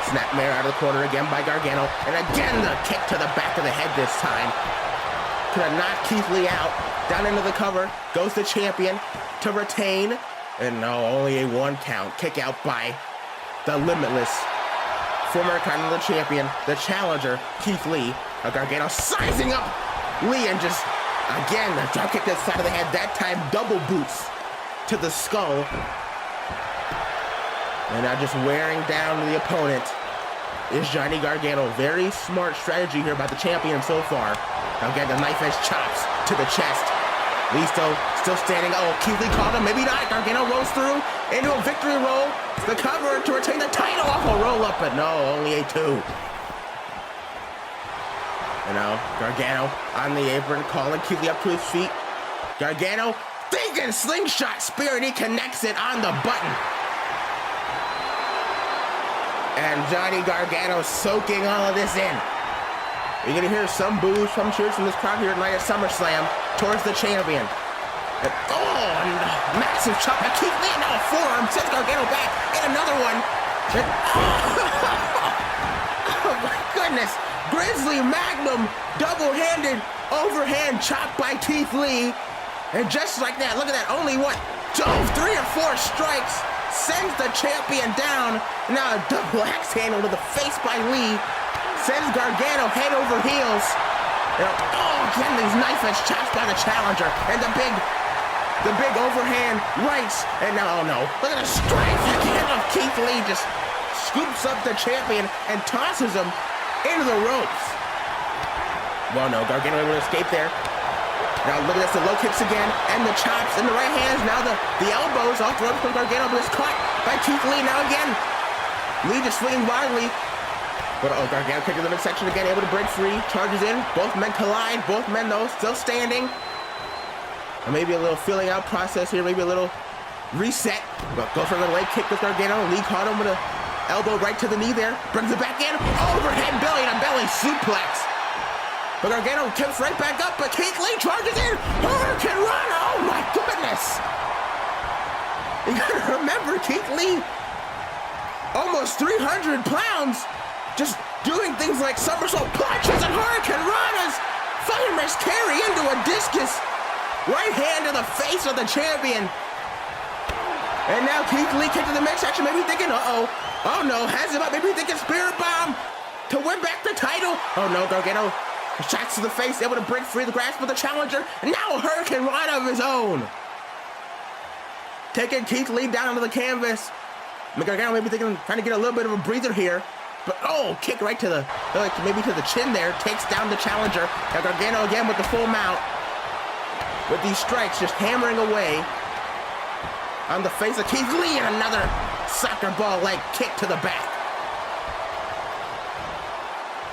[SPEAKER 2] Snapmare out of the corner again by Gargano, and again the kick to the back of the head this time. Could have knocked Keith Lee out. Down into the cover goes the champion to retain. And no, only a 1 count. Kick out by the limitless former Continental Champion, the challenger, Keith Lee. Gargano sizing up Lee and just, again, the drop kick to the side of the head. That time, double boots to the skull. And now just wearing down the opponent is Johnny Gargano. Very smart strategy here by the champion so far. Now again, the knife edge chops to the chest. Lee still standing. Keith Lee caught him. Maybe not. Gargano rolls through into a victory roll. The cover to retain the title off a roll up, but no, only a 2. Gargano on the apron, calling Keith Lee up to his feet. Gargano thinking slingshot spear, and he connects it on the button. And Johnny Gargano soaking all of this in. You're going to hear some boos, some cheers from this crowd here tonight at SummerSlam towards the champion. And massive chop by Keith Lee, and now a forearm sends Gargano back, and another one. Oh my goodness. Grizzly Magnum, double-handed overhand chop by Keith Lee. And just like that, look at that, only what? 3 or 4 strikes, sends the champion down. Now a double axe handle to the face by Lee, sends Gargano head over heels. Again, these knife-edge chops by the challenger, and the big overhand rights. And now, oh no, look at the strength again of Keith Lee, just scoops up the champion and tosses him into the ropes. Well, no, Gargano able to escape there. Now look at this, the low kicks again, and the chops in the right hands. Now the elbows off the ropes from Gargano, but it's caught by Keith Lee. Now again, Lee just swinging wildly. But Gargano kicking the midsection again, able to break free, charges in. Both men collide, both men though still standing. And maybe a little feeling out process here, maybe a little reset. But go for the leg kick with Gargano. Lee caught him with an elbow right to the knee there. Brings it back in, overhead belly and a belly suplex. But Gargano tips right back up, but Keith Lee charges in. Hurricane Run, oh my goodness. You gotta remember, Keith Lee, almost 300 pounds, just doing things like somersault punches and Hurricane Ranas. Fireman's carry into a discus. Right hand to the face of the champion. And now Keith Lee kicked to the midsection, maybe thinking, oh no, has him up, maybe thinking Spirit Bomb to win back the title. Oh no, Gargano. Shots to the face, able to break free the grasp of the challenger, and now a Hurricane Rana of his own. Taking Keith Lee down onto the canvas. Gargano maybe thinking, trying to get a little bit of a breather here, but kick right to maybe to the chin there, takes down the challenger. Now Gargano again with the full mount, with these strikes just hammering away on the face of Keith Lee, and another soccer ball leg kick to the back.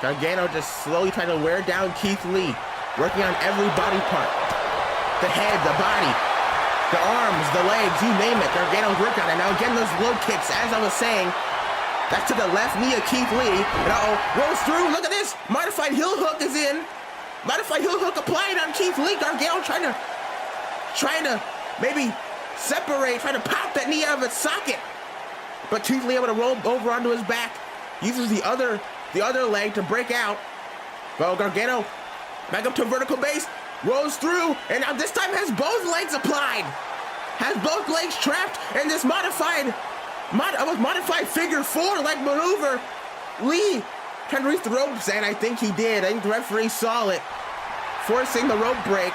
[SPEAKER 2] Gargano just slowly trying to wear down Keith Lee, working on every body part. The head, the body, the arms, the legs, you name it. Gargano's working on it. Now again, those low kicks, as I was saying, that's to the left knee of Keith Lee. And rolls through, look at this. Modified heel hook is in. Modified heel hook applied on Keith Lee. Gargano trying to maybe separate, trying to pop that knee out of its socket. But Keith Lee able to roll over onto his back. Uses the other leg to break out. Well, Gargano back up to vertical base, rolls through, and now this time has both legs applied. Has both legs trapped in this modified figure 4-leg maneuver. Lee trying to reach the ropes, and I think he did. I think the referee saw it, forcing the rope break.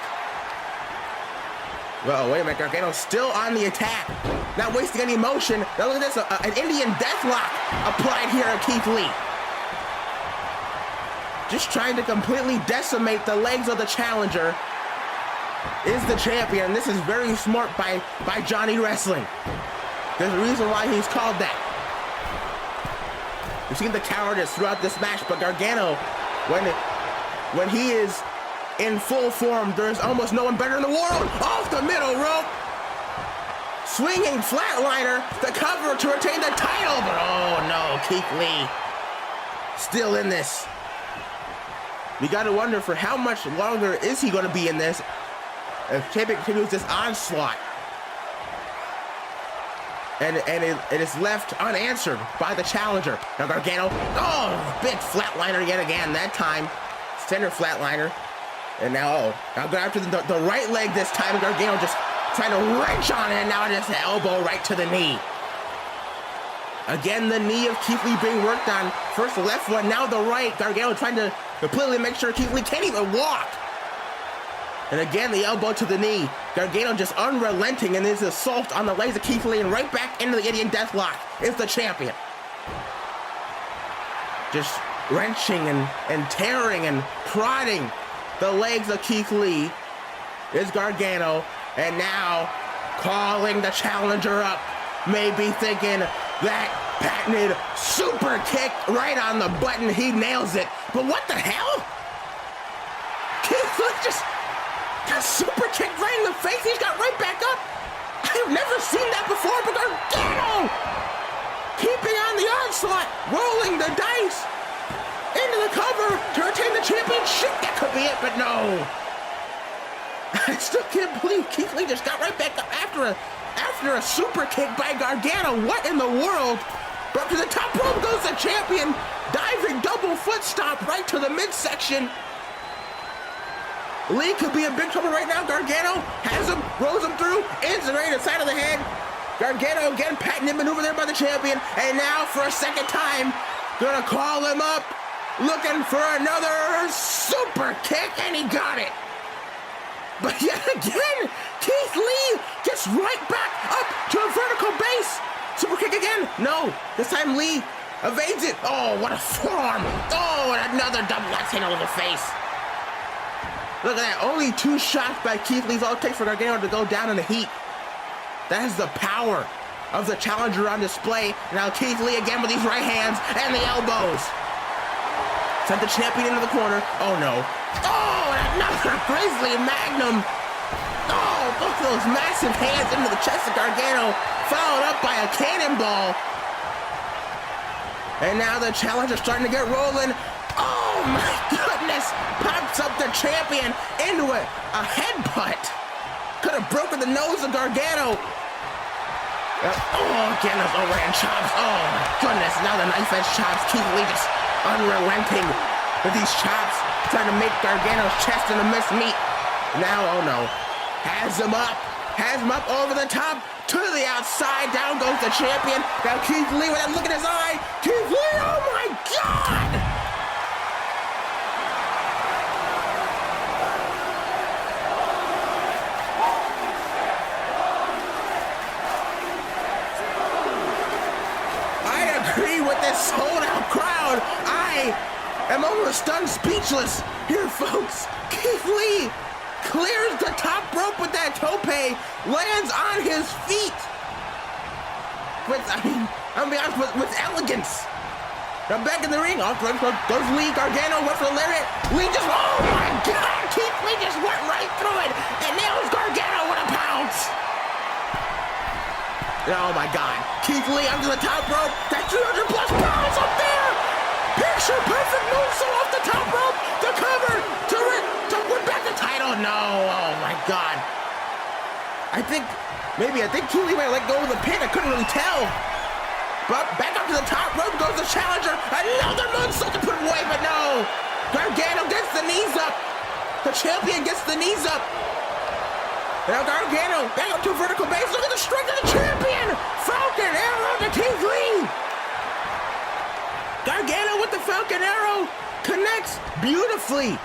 [SPEAKER 2] Well, wait a minute, Gargano's still on the attack. Not wasting any motion. Now look at this, an Indian deathlock applied here at Keith Lee. Just trying to completely decimate the legs of the challenger. Is the champion. This is very smart by Johnny Wrestling. There's a reason why he's called that. We've seen the cowardice throughout this match, but Gargano, when he is in full form, there's almost no one better in the world. Off the middle rope. Swinging flatliner, the cover to retain the title, but oh no, Keith Lee still in this. We got to wonder for how much longer is he going to be in this if champion continues this onslaught. And it is left unanswered by the challenger. Now Gargano, big flatliner yet again, that time center flatliner. And now go after the right leg this time. Gargano just trying to wrench on it, and now just an elbow right to the knee. Again, the knee of Keith Lee being worked on. First the left one, now the right. Gargano trying to completely make sure Keith Lee can't even walk. And again, the elbow to the knee. Gargano just unrelenting in his assault on the legs of Keith Lee, and right back into the Indian Deathlock is the champion. Just wrenching and tearing and prodding the legs of Keith Lee is Gargano. And now calling the challenger up, maybe thinking that patented super kick right on the button. He nails it. But what the hell? Keith Lee just got super kicked right in the face. He's got right back up. I've never seen that before, but Gargano keeping on the onslaught, rolling the dice into the cover to retain the championship. That could be it, but no. I still can't believe Keith Lee just got right back up after a super kick by Gargano. What in the world? But to the top rope goes the champion. Diving double foot stomp right to the midsection. Lee could be in big trouble right now. Gargano has him, rolls him through, right inside of the head. Gargano again patented maneuver there by the champion. And now for a second time, gonna call him up, looking for another super kick, and he got it. But yet again, Keith Lee gets right back up to a vertical base. Super kick again. No, this time Lee evades it. Oh, what a forearm. Oh, and another double axe handle in the face. Look at that. Only 2 shots by Keith Lee's all it takes for Gargano to go down in the heat. That is the power of the challenger on display. Now Keith Lee again with these right hands and the elbows. Sent the champion into the corner. Oh no. Oh, and another Grizzly Magnum. Oh, both of those massive hands into the chest of Gargano, followed up by a cannonball. And now the challenger starting to get rolling. Oh my goodness! Pops up the champion into a headbutt. Could have broken the nose of Gargano. Oh, again, those overhand chops. Oh my goodness, now the knife edge chops. Keith Lee just unrelenting with these chops, trying to make Gargano's chest into miss meat. Now, oh no, has him up over the top, to the outside, down goes the champion. Now Keith Lee with that look in his eye. Keith Lee, oh my God! With this sold-out crowd, I am almost stunned speechless here, folks. Keith Lee clears the top rope with that tope, lands on his feet I'm gonna be honest, with elegance. Now back in the ring, off goes Lee. Gargano went for the lariat. Lee just, oh my God, Keith Lee just went right through it and nails Gargano with a pounce. Oh my God. Keith Lee under the top rope. That 300 plus pounds up there. Picture perfect moonsault off the top rope. The cover to win back the title. No. Oh my God. I think Keith Lee might let go of the pin. I couldn't really tell. But back up to the top rope goes the challenger. Another moonsault to put it away, but no. Gargano gets the knees up. The champion gets the knees up. Now Gargano back up to a vertical base. Look at the strength of the champion. Falcon Arrow to Keith Lee. Gargano with the Falcon Arrow connects beautifully.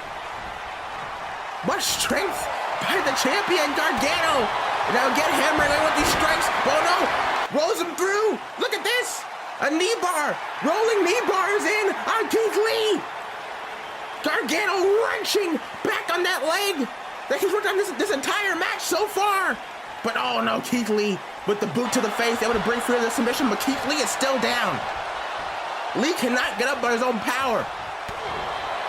[SPEAKER 2] Much strength by the champion Gargano. Now get hammering in with these strikes. Oh no, rolls him through. Look at this. A knee bar. Rolling knee bar is in on Keith Lee. Gargano wrenching back on that leg that he's worked on this entire match so far. But oh no, Keith Lee with the boot to the face, able to bring through the submission, but Keith Lee is still down. Lee cannot get up by his own power.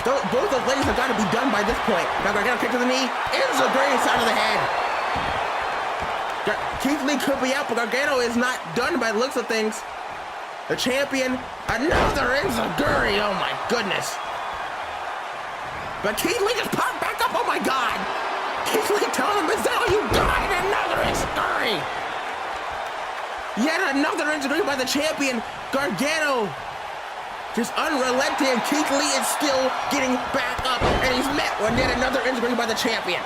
[SPEAKER 2] Both those ladies have got to be done by this point. Now Gargano kick to the knee, ends the great side of the head. Keith Lee could be out, but Gargano is not done by the looks of things. The champion, another enziguri, oh my goodness. But Keith Lee just popped back up, oh my God. Keith Lee telling him, is that all you got? Another enziguri. Yet another enziguri by the champion. Gargano just unrelenting. Keith Lee is still getting back up, and he's met with yet another enziguri by the champion.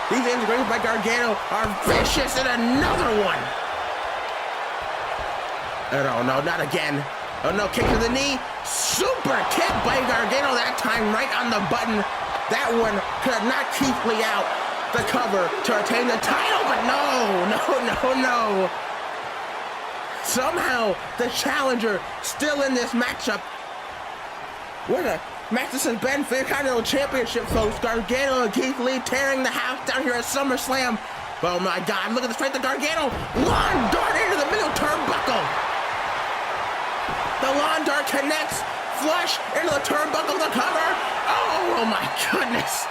[SPEAKER 2] These enziguris by Gargano are vicious, and another one. Oh no, not again. Oh no, kick to the knee. Super kick by Gargano, that time right on the button. That one could knock Keith Lee out. The cover to retain the title, but no. Somehow, the challenger still in this matchup. What a match this has been for the Continental Championship, folks. Gargano and Keith Lee tearing the house down here at SummerSlam. Oh my God, look at the strength of Gargano. Lawn dart into the middle turnbuckle. The lawn dart connects, flush into the turnbuckle, the cover. Oh my goodness.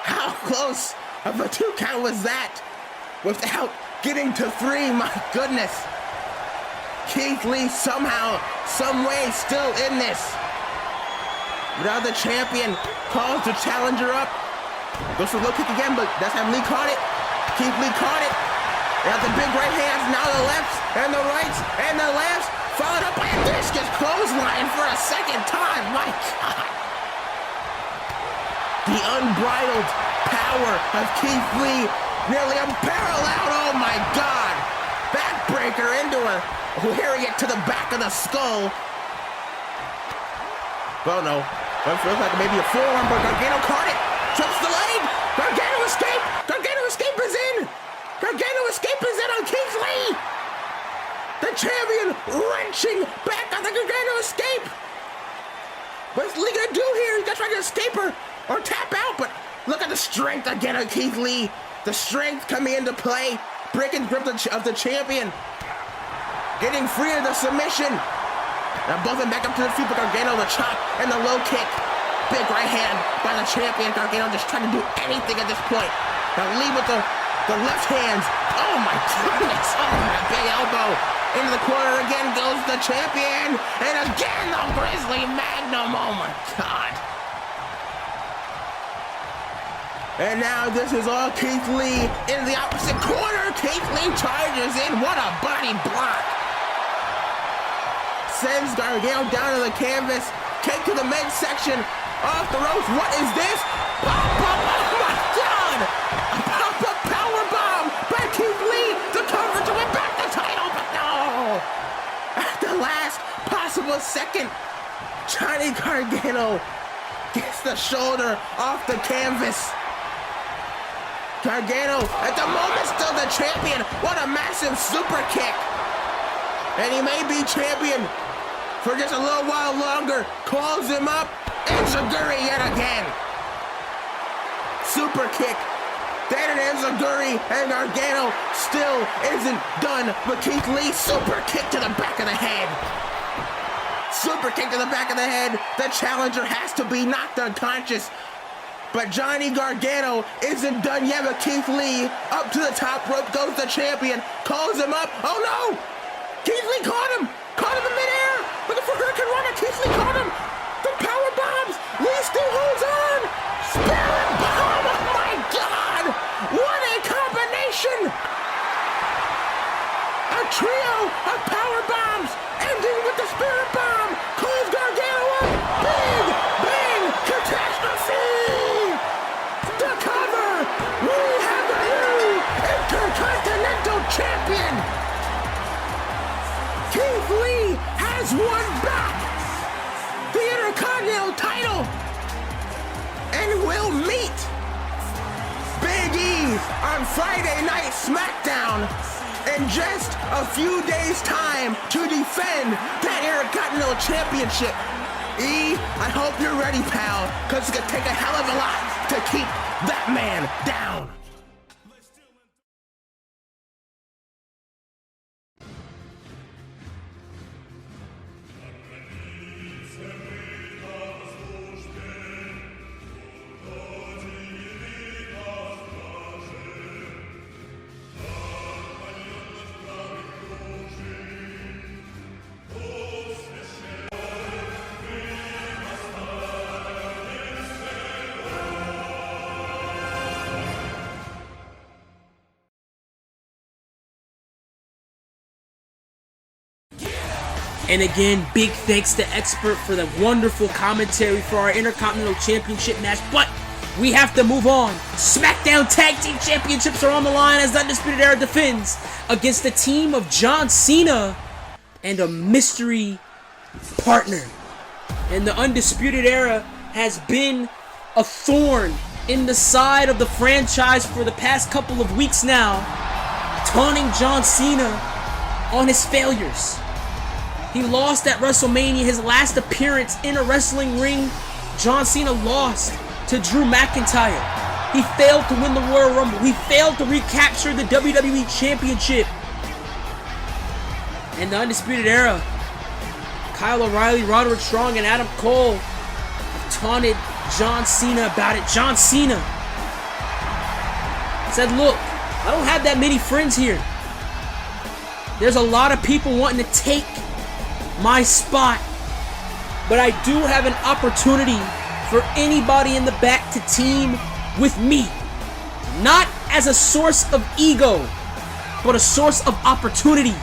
[SPEAKER 2] How close of a 2 count was that without getting to 3? My goodness. Keith Lee somehow, some way still in this. Now the champion calls the challenger up. Goes for the low kick again, but that's how Lee caught it. Keith Lee caught it. Now the big right hands, now the lefts, and the rights, and the lefts. Followed up by a discus clothesline for a second time. My God. The unbridled power of Keith Lee. Nearly unparalleled. Oh my God. Backbreaker into a lariat to the back of the skull. Oh no. It feels like maybe a forearm, but Gargano caught it. Trips the leg. Gargano escape. Gargano escape is in. Gargano escape is in on Keith Lee. The champion wrenching back on the Gargano escape. What's Lee gonna do here? He's gonna try to escape or tap out, but look at the strength again of Keith Lee. The strength coming into play. Breaking grip of the champion. Getting free of the submission. Now both of them back up to the feet, but Gargano the chop and the low kick. Big right hand by the champion. Gargano just trying to do anything at this point. Now Lee with the left hands. Oh my goodness. Oh my big elbow. Into the corner again goes the champion. And again the Grizzly Magnum. Oh my God. And now this is all Keith Lee in the opposite corner. Keith Lee charges in. What a body block. Sends Gargano down to the canvas. Kick to the midsection. Off the ropes. What is this? Pop-up. Oh my God. A pop-up powerbomb by Keith Lee. The cover to win back the title. But no. At the last possible second, Johnny Gargano gets the shoulder off the canvas. Gargano, at the moment, still the champion. What a massive super kick. And he may be champion for just a little while longer. Calls him up. Enziguri yet again. Super kick. Then an Enziguri, and Gargano still isn't done. But Keith Lee, super kick to the back of the head. Super kick to the back of the head. The challenger has to be knocked unconscious. But Johnny Gargano isn't done yet with Keith Lee. Up to the top rope goes the champion. Calls him up. Oh no! Keith Lee caught him! Caught him in midair! Looking for Hurricane Rana. Keith Lee caught him! The power bombs! Lee still holds on! Spirit bomb! Oh my God! What a combination! A trio of power bombs ending with the spirit bomb! Calls Gargano up! Big bang catastrophe! The cover! We have a new Intercontinental Champion! Keith Lee has won back the Intercontinental title and will meet Big E on Friday Night SmackDown in just a few days' time to defend that Intercontinental Championship. E, I hope you're ready, pal, because it's going to take a hell of a lot to keep that man down.
[SPEAKER 1] And again, big thanks to Expert for the wonderful commentary for our Intercontinental Championship match. But we have to move on. SmackDown Tag Team Championships are on the line as the Undisputed Era defends against the team of John Cena and a mystery partner. And the Undisputed Era has been a thorn in the side of the franchise for the past couple of weeks now, taunting John Cena on his failures. He lost at WrestleMania, his last appearance in a wrestling ring. John Cena lost to Drew McIntyre. He failed to win the Royal Rumble. He failed to recapture the WWE Championship. And the Undisputed Era, Kyle O'Reilly, Roderick Strong, and Adam Cole have taunted John Cena about it. John Cena said, look, I don't have that many friends here. There's a lot of people wanting to take my spot, but I do have an opportunity for anybody in the back to team with me. Not as a source of ego, but a source of opportunity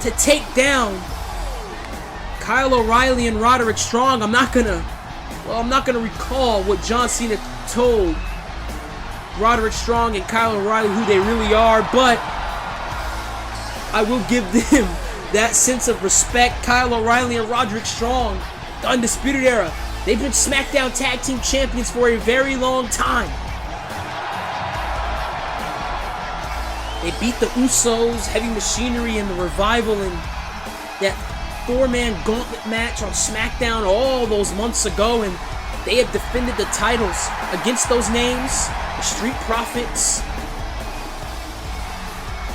[SPEAKER 1] to take down Kyle O'Reilly and Roderick Strong. I'm not gonna recall what John Cena told Roderick Strong and Kyle O'Reilly who they really are, but I will give them that sense of respect. Kyle O'Reilly and Roderick Strong, the Undisputed Era, they've been SmackDown Tag Team Champions for a very long time. They beat the Usos, Heavy Machinery, and the Revival in that 4-man gauntlet match on SmackDown all those months ago, and they have defended the titles against those names, the Street Profits,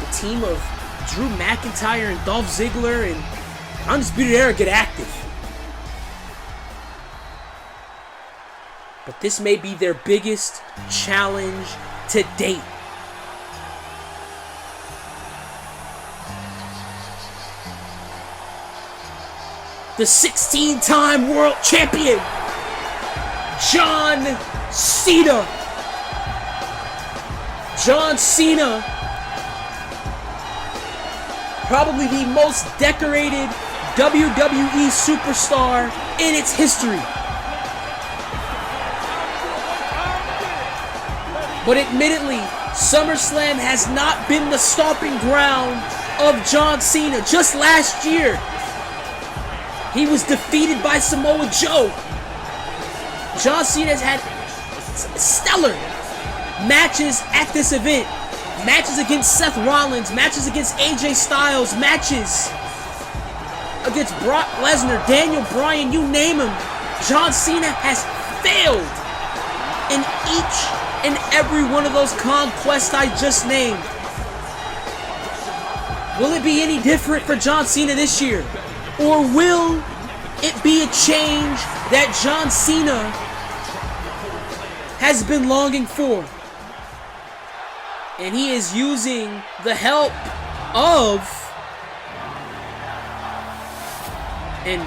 [SPEAKER 1] the team of Drew McIntyre and Dolph Ziggler, and Undisputed Era get active. But this may be their biggest challenge to date. The 16-time world champion, John Cena. John Cena, probably the most decorated WWE superstar in its history. But admittedly, SummerSlam has not been the stomping ground of John Cena. Just last year, he was defeated by Samoa Joe. John Cena has had stellar matches at this event. Matches against Seth Rollins, matches against AJ Styles, matches against Brock Lesnar, Daniel Bryan, you name him. John Cena has failed in each and every one of those conquests I just named. Will it be any different for John Cena this year? Or will it be a change that John Cena has been longing for? And he is using the help of, and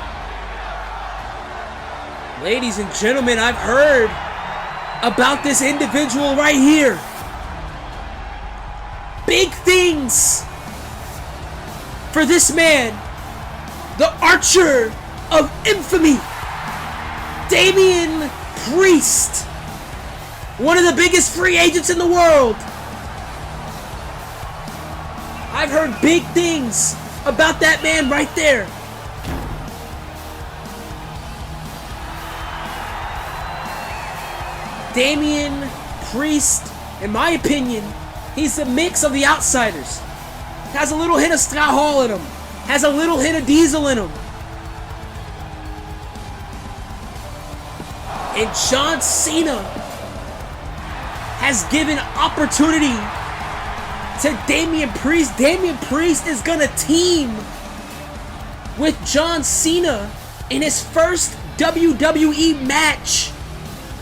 [SPEAKER 1] ladies and gentlemen, I've heard about this individual right here. Big things for this man, the Archer of Infamy, Damian Priest, one of the biggest free agents in the world. I've heard big things about that man right there. Damian Priest, in my opinion, he's a mix of the outsiders. Has a little hint of Scott Hall in him. Has a little hint of Diesel in him. And John Cena has given opportunity to Damian Priest. Damian Priest is gonna team with John Cena in his first WWE match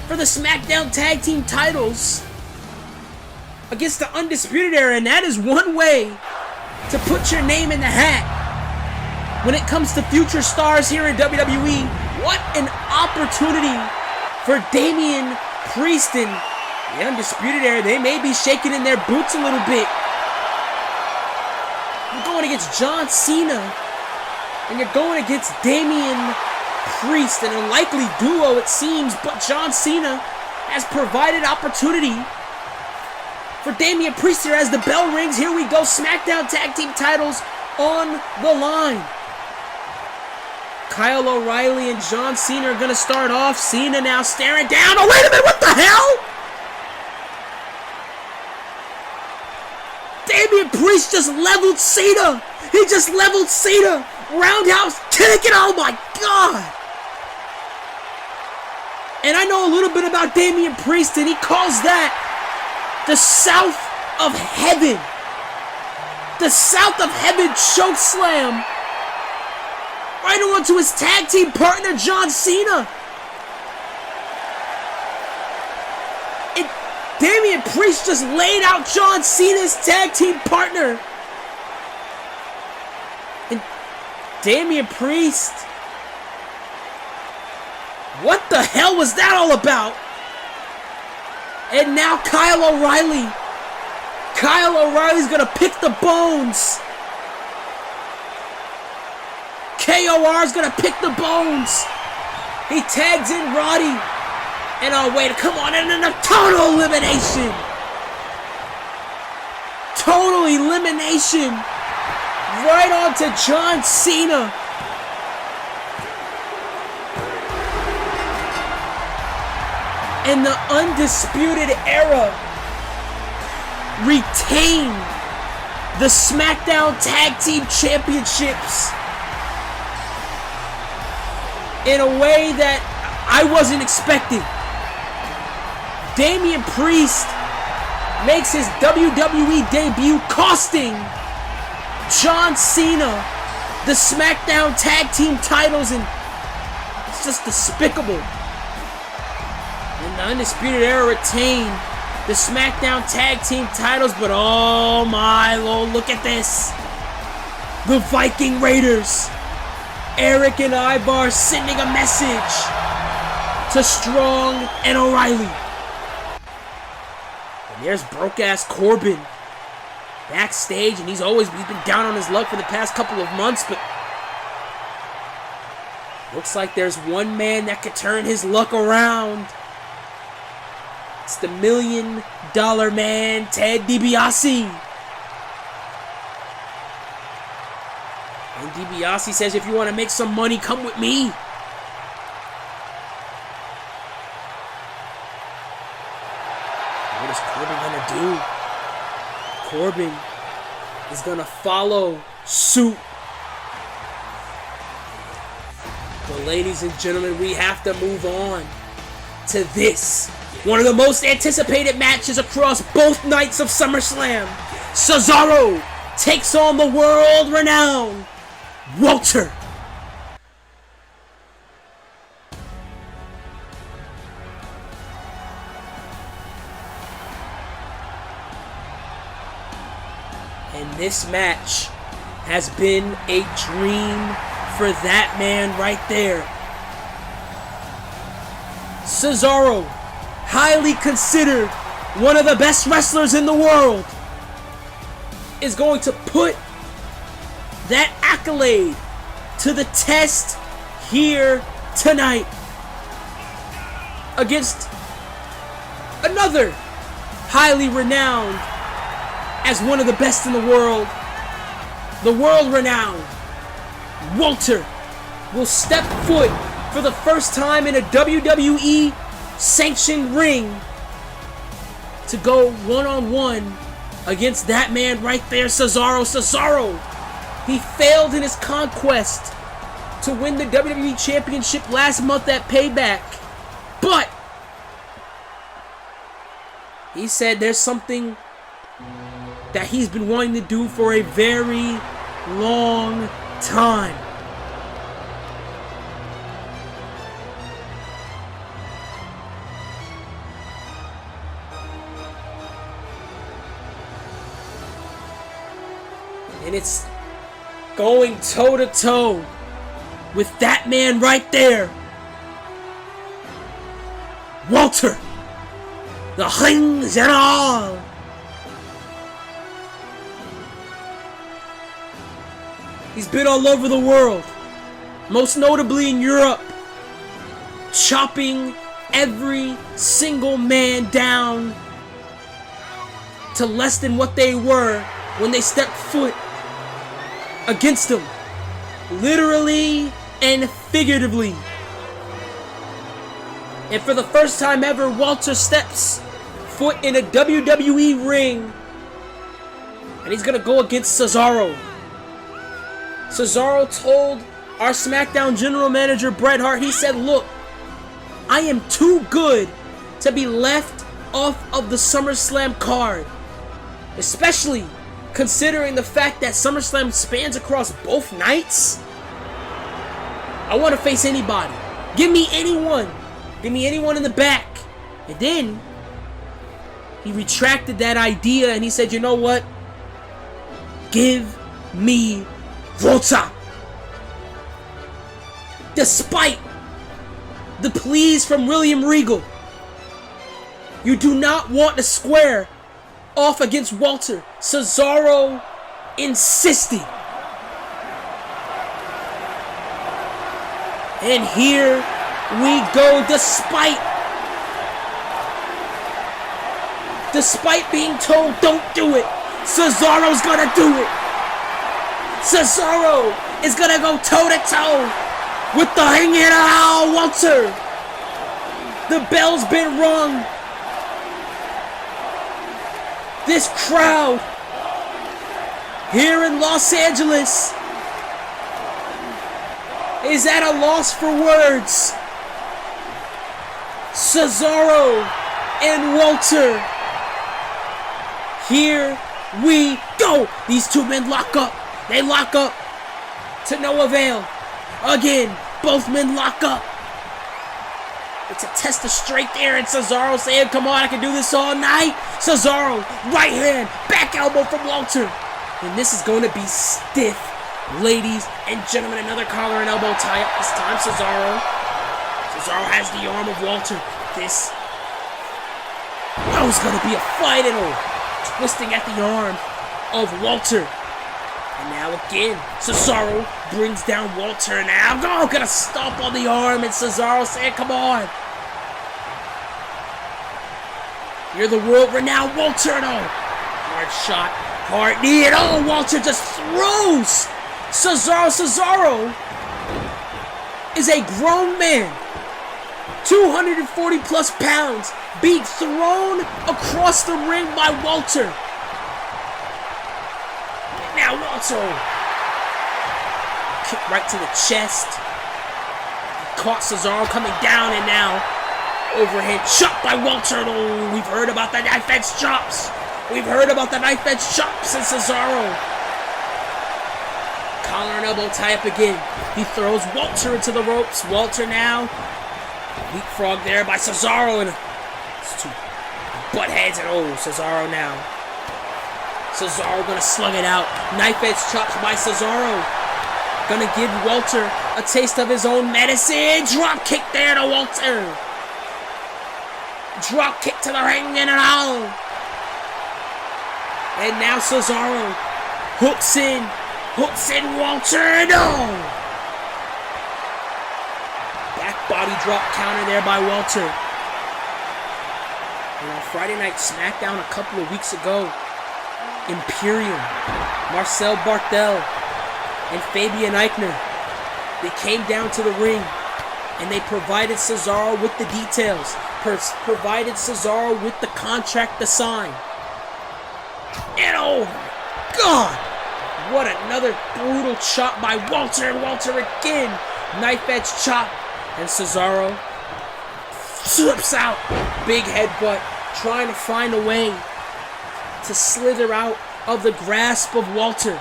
[SPEAKER 1] for the SmackDown Tag Team titles against the Undisputed Era, and that is one way to put your name in the hat when it comes to future stars here in WWE. What an opportunity for Damian Priest and the Undisputed Era. They may be shaking in their boots a little bit. You're going against John Cena, and you're going against Damian Priest, an unlikely duo it seems, but John Cena has provided opportunity for Damian Priest here as the bell rings. Here we go, SmackDown Tag Team titles on the line. Kyle O'Reilly and John Cena are going to start off. Cena now staring down. Oh, wait a minute, what the hell? Damian Priest just leveled Cena. He just leveled Cena. Roundhouse kick, and oh my God. And I know a little bit about Damian Priest, and he calls that the South of Heaven. The South of Heaven choke slam. Right on to his tag team partner, John Cena. And Damian Priest just laid out John Cena's tag team partner. And Damian Priest, what the hell was that all about? And now Kyle O'Reilly. Kyle O'Reilly's gonna pick the bones. KOR's gonna pick the bones. He tags in Roddy. And oh wait, come on, and a total elimination. Total elimination. Right on to John Cena. And the Undisputed Era retain the SmackDown Tag Team Championships in a way that I wasn't expecting. Damian Priest makes his WWE debut, costing John Cena the SmackDown Tag Team titles, and it's just despicable. And the Undisputed Era retain the SmackDown Tag Team titles, but oh my lord, look at this. The Viking Raiders, Eric and Ivar, sending a message to Strong and O'Reilly. And there's broke-ass Corbin backstage, and he's been down on his luck for the past couple of months, but looks like there's one man that could turn his luck around. It's the $1 Million Man, Ted DiBiase. And DiBiase says, if you want to make some money, come with me. What is Corbin gonna do? Corbin is gonna follow suit. But ladies and gentlemen, we have to move on to this. One of the most anticipated matches across both nights of SummerSlam. Cesaro takes on the world-renowned Walter. And this match has been a dream for that man right there. Cesaro, highly considered one of the best wrestlers in the world, is going to put that accolade to the test here tonight against another highly renowned as one of the best in the world. The world-renowned Walter will step foot for the first time in a WWE sanctioned ring to go one-on-one against that man right there, Cesaro. Cesaro, he failed in his conquest to win the WWE Championship last month at Payback, but he said there's something that he's been wanting to do for a very long time. And it's going toe-to-toe with that man right there, Walter, the Rings and all. He's been all over the world, most notably in Europe, chopping every single man down to less than what they were when they stepped foot against him, literally and figuratively. And for the first time ever, Walter steps foot in a WWE ring, and he's gonna go against Cesaro. Cesaro told our SmackDown general manager Bret Hart, he said, look, I am too good to be left off of the SummerSlam card, especially considering the fact that SummerSlam spans across both nights. I want to face anybody. Give me anyone. Give me anyone in the back. And then he retracted that idea and he said, you know what? Give me Walter. Despite the pleas from William Regal, You do not want to square off against Walter. Cesaro insisting. And here we go, despite being told don't do it, Cesaro's gonna do it. Cesaro is gonna go toe-to-toe with the Hanging Out Walter. The bell's been rung. This crowd here in Los Angeles is at a loss for words. Cesaro and Walter. Here we go. These two men lock up. They lock up to no avail. Again, both men lock up. It's a test of strength there, and Cesaro saying, come on, I can do this all night. Cesaro, right hand, back elbow from Walter. And this is going to be stiff. Ladies and gentlemen, another collar and elbow tie-up. This time, Cesaro has the arm of Walter. This is going to be a fight, and twisting at the arm of Walter. And now again, Cesaro brings down Walter. Now, gonna stomp on the arm, and Cesaro saying, come on. You're the world-renowned Walter. Hard shot, hard knee, and Walter just throws Cesaro is a grown man, 240 plus pounds, being thrown across the ring by Walter. Now Walter, kick right to the chest. He caught Cesaro coming down, and now overhead chop by Walter. We've heard about the knife edge chops. We've heard about the knife edge chops and Cesaro. Collar and elbow tie up again. He throws Walter into the ropes. Walter now leapfrog there by Cesaro, and it's two butt heads, and Cesaro now. Cesaro gonna slug it out. Knife edge chops by Cesaro. Gonna give Walter a taste of his own medicine. Drop kick there to Walter. Drop kick to the ring and all. And now Cesaro hooks in Walter. No. Back body drop counter there by Walter. And on Friday Night SmackDown a couple of weeks ago, Imperium, Marcel Barthel, and Fabian Eichner, they came down to the ring and they provided Cesaro with the details, provided Cesaro with the contract to sign. And oh my God, what another brutal chop by Walter, and Walter again, knife edge chop, and Cesaro slips out, big headbutt, trying to find a way to slither out of the grasp of Walter.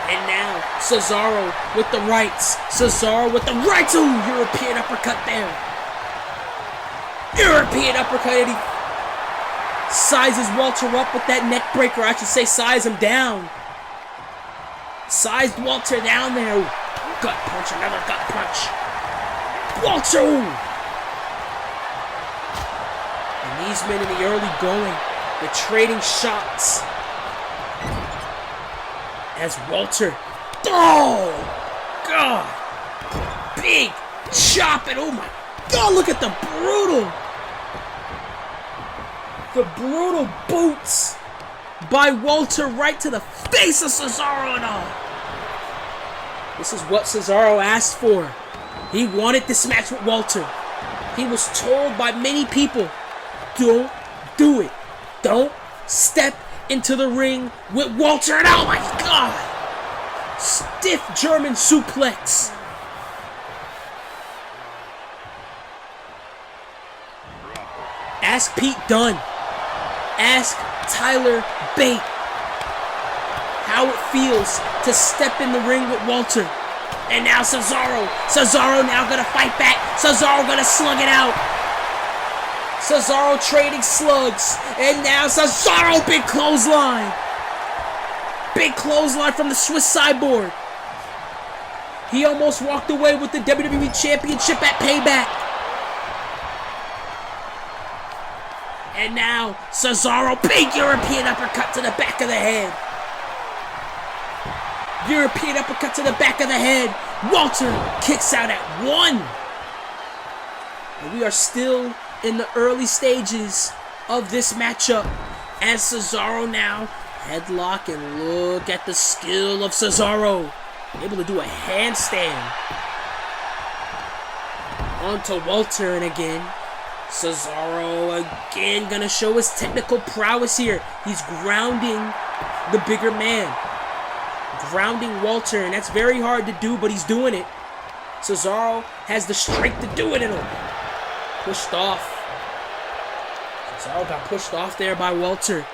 [SPEAKER 1] And now Cesaro with the rights. Ooh, European uppercut there. European uppercut, and he sizes Walter up with that neck breaker. I should say size him down. Sized Walter down there. Ooh, gut punch, another gut punch. Walter! Ooh. And these men in the early going, they're trading shots. As Walter, oh God, big chop, and oh my God, look at the brutal boots by Walter right to the face of Cesaro, and all. This is what Cesaro asked for. He wanted this match with Walter. He was told by many people, don't do it. Don't step into the ring with Walter, and oh my God! Stiff German suplex. Ask Pete Dunne. Ask Tyler Bate how it feels to step in the ring with Walter. And now Cesaro now gonna fight back. Cesaro gonna slug it out. Cesaro trading slugs. And now Cesaro, big clothesline. Big clothesline from the Swiss Cyborg. He almost walked away with the WWE Championship at Payback. And now Cesaro, big European uppercut to the back of the head. European uppercut to the back of the head. Walter kicks out at 1. And we are still in the early stages of this matchup as Cesaro now headlock, and look at the skill of Cesaro. Able to do a handstand onto Walter, and again Cesaro again gonna show his technical prowess here. He's grounding the bigger man, grounding Walter, and that's very hard to do, but he's doing it. Cesaro has the strength to do it in him. Pushed off. Cesaro got pushed off there by Walter.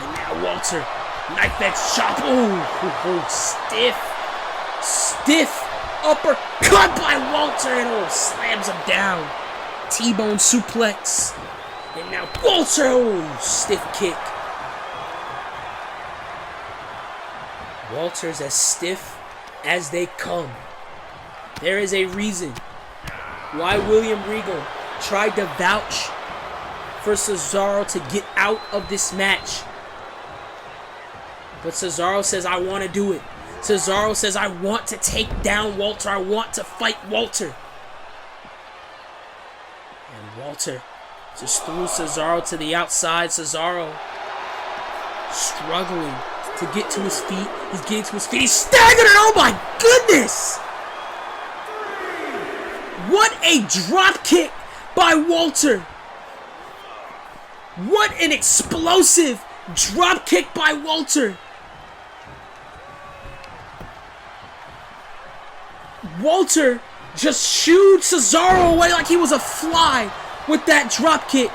[SPEAKER 1] And now Walter, knife edge chop. Oh, stiff uppercut by Walter, and slams him down. T-bone suplex. And now Walter, stiff kick. Walter's as stiff as they come. There is a reason why William Regal tried to vouch for Cesaro to get out of this match. But Cesaro says, I want to do it. Cesaro says, I want to take down Walter. I want to fight Walter. And Walter just threw Cesaro to the outside. Cesaro struggling to get to his feet. He's getting to his feet. He's staggered, and oh my goodness! What a drop kick by Walter. What an explosive drop kick by Walter. Walter just shooed Cesaro away like he was a fly with that drop kick.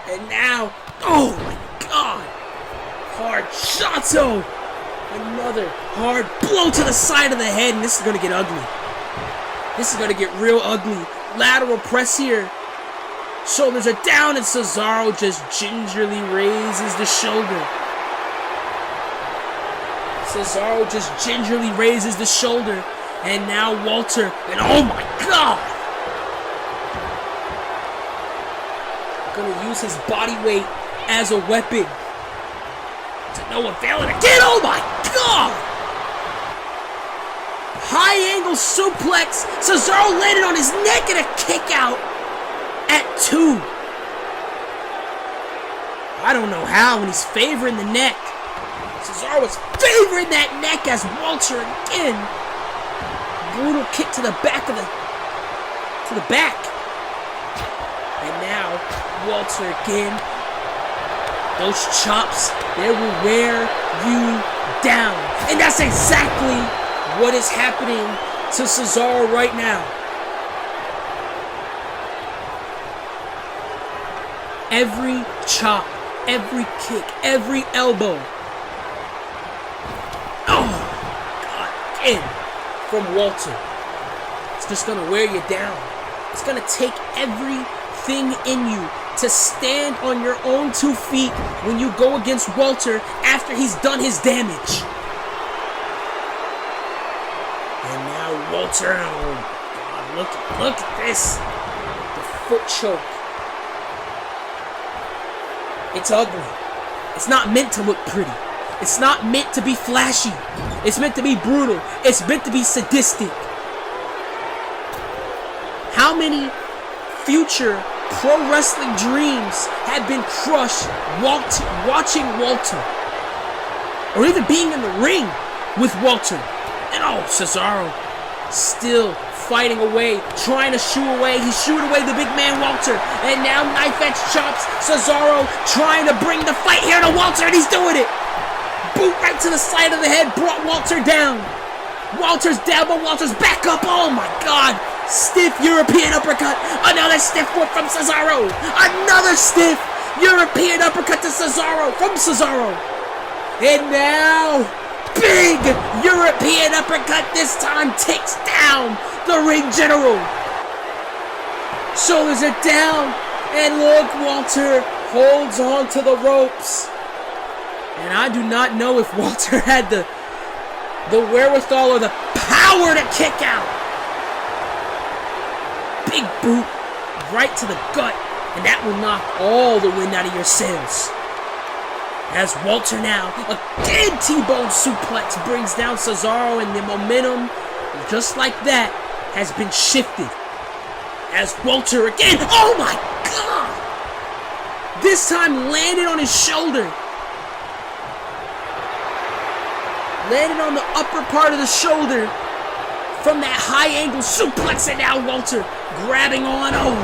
[SPEAKER 1] And now, oh my God, hard shotto. Another hard blow to the side of the head, and this is going to get ugly. This is going to get real ugly. Lateral press here. Shoulders are down, and Cesaro just gingerly raises the shoulder. Cesaro just gingerly raises the shoulder. And now Walter, and oh my God! Gonna use his body weight as a weapon. To no avail, and again, oh my God! High angle suplex. Cesaro landed on his neck, and a kick out at 2. I don't know how when he's favoring the neck. Cesaro was favoring that neck as Walter again. Brutal kick to the back. And now Walter again. Those chops, they will wear you down. And that's exactly what is happening to Cesaro right now. Every chop, every kick, every elbow. Oh, God, again, from Walter. It's just going to wear you down. It's going to take everything in you to stand on your own 2 feet when you go against Walter after he's done his damage. And now Walter, oh God, look at this. The foot choke. It's ugly. It's not meant to look pretty. It's not meant to be flashy. It's meant to be brutal. It's meant to be sadistic. How many future pro wrestling dreams have been crushed watching Walter? Or even being in the ring with Walter. And Cesaro still fighting away, trying to shoo away. He's shooing away the big man Walter. And now knife edge chops. Cesaro trying to bring the fight here to Walter, and he's doing it. Boot right to the side of the head brought Walter down. Walter's down, but Walter's back up. Oh my God. Stiff European uppercut. Another stiff one from Cesaro. Another stiff European uppercut to Cesaro from Cesaro. And now, big European uppercut this time takes down the ring general. Shoulders are down. And look, Walter holds on to the ropes. And I do not know if Walter had the wherewithal or the power to kick out. big boot right to the gut, and that will knock all the wind out of your sails. As Walter now, again T-bone suplex brings down Cesaro, and the momentum, just like that, has been shifted. As Walter again, oh my God! This time landed on his shoulder. Landed on the upper part of the shoulder from that high angle suplex, and now Walter grabbing on. Oh,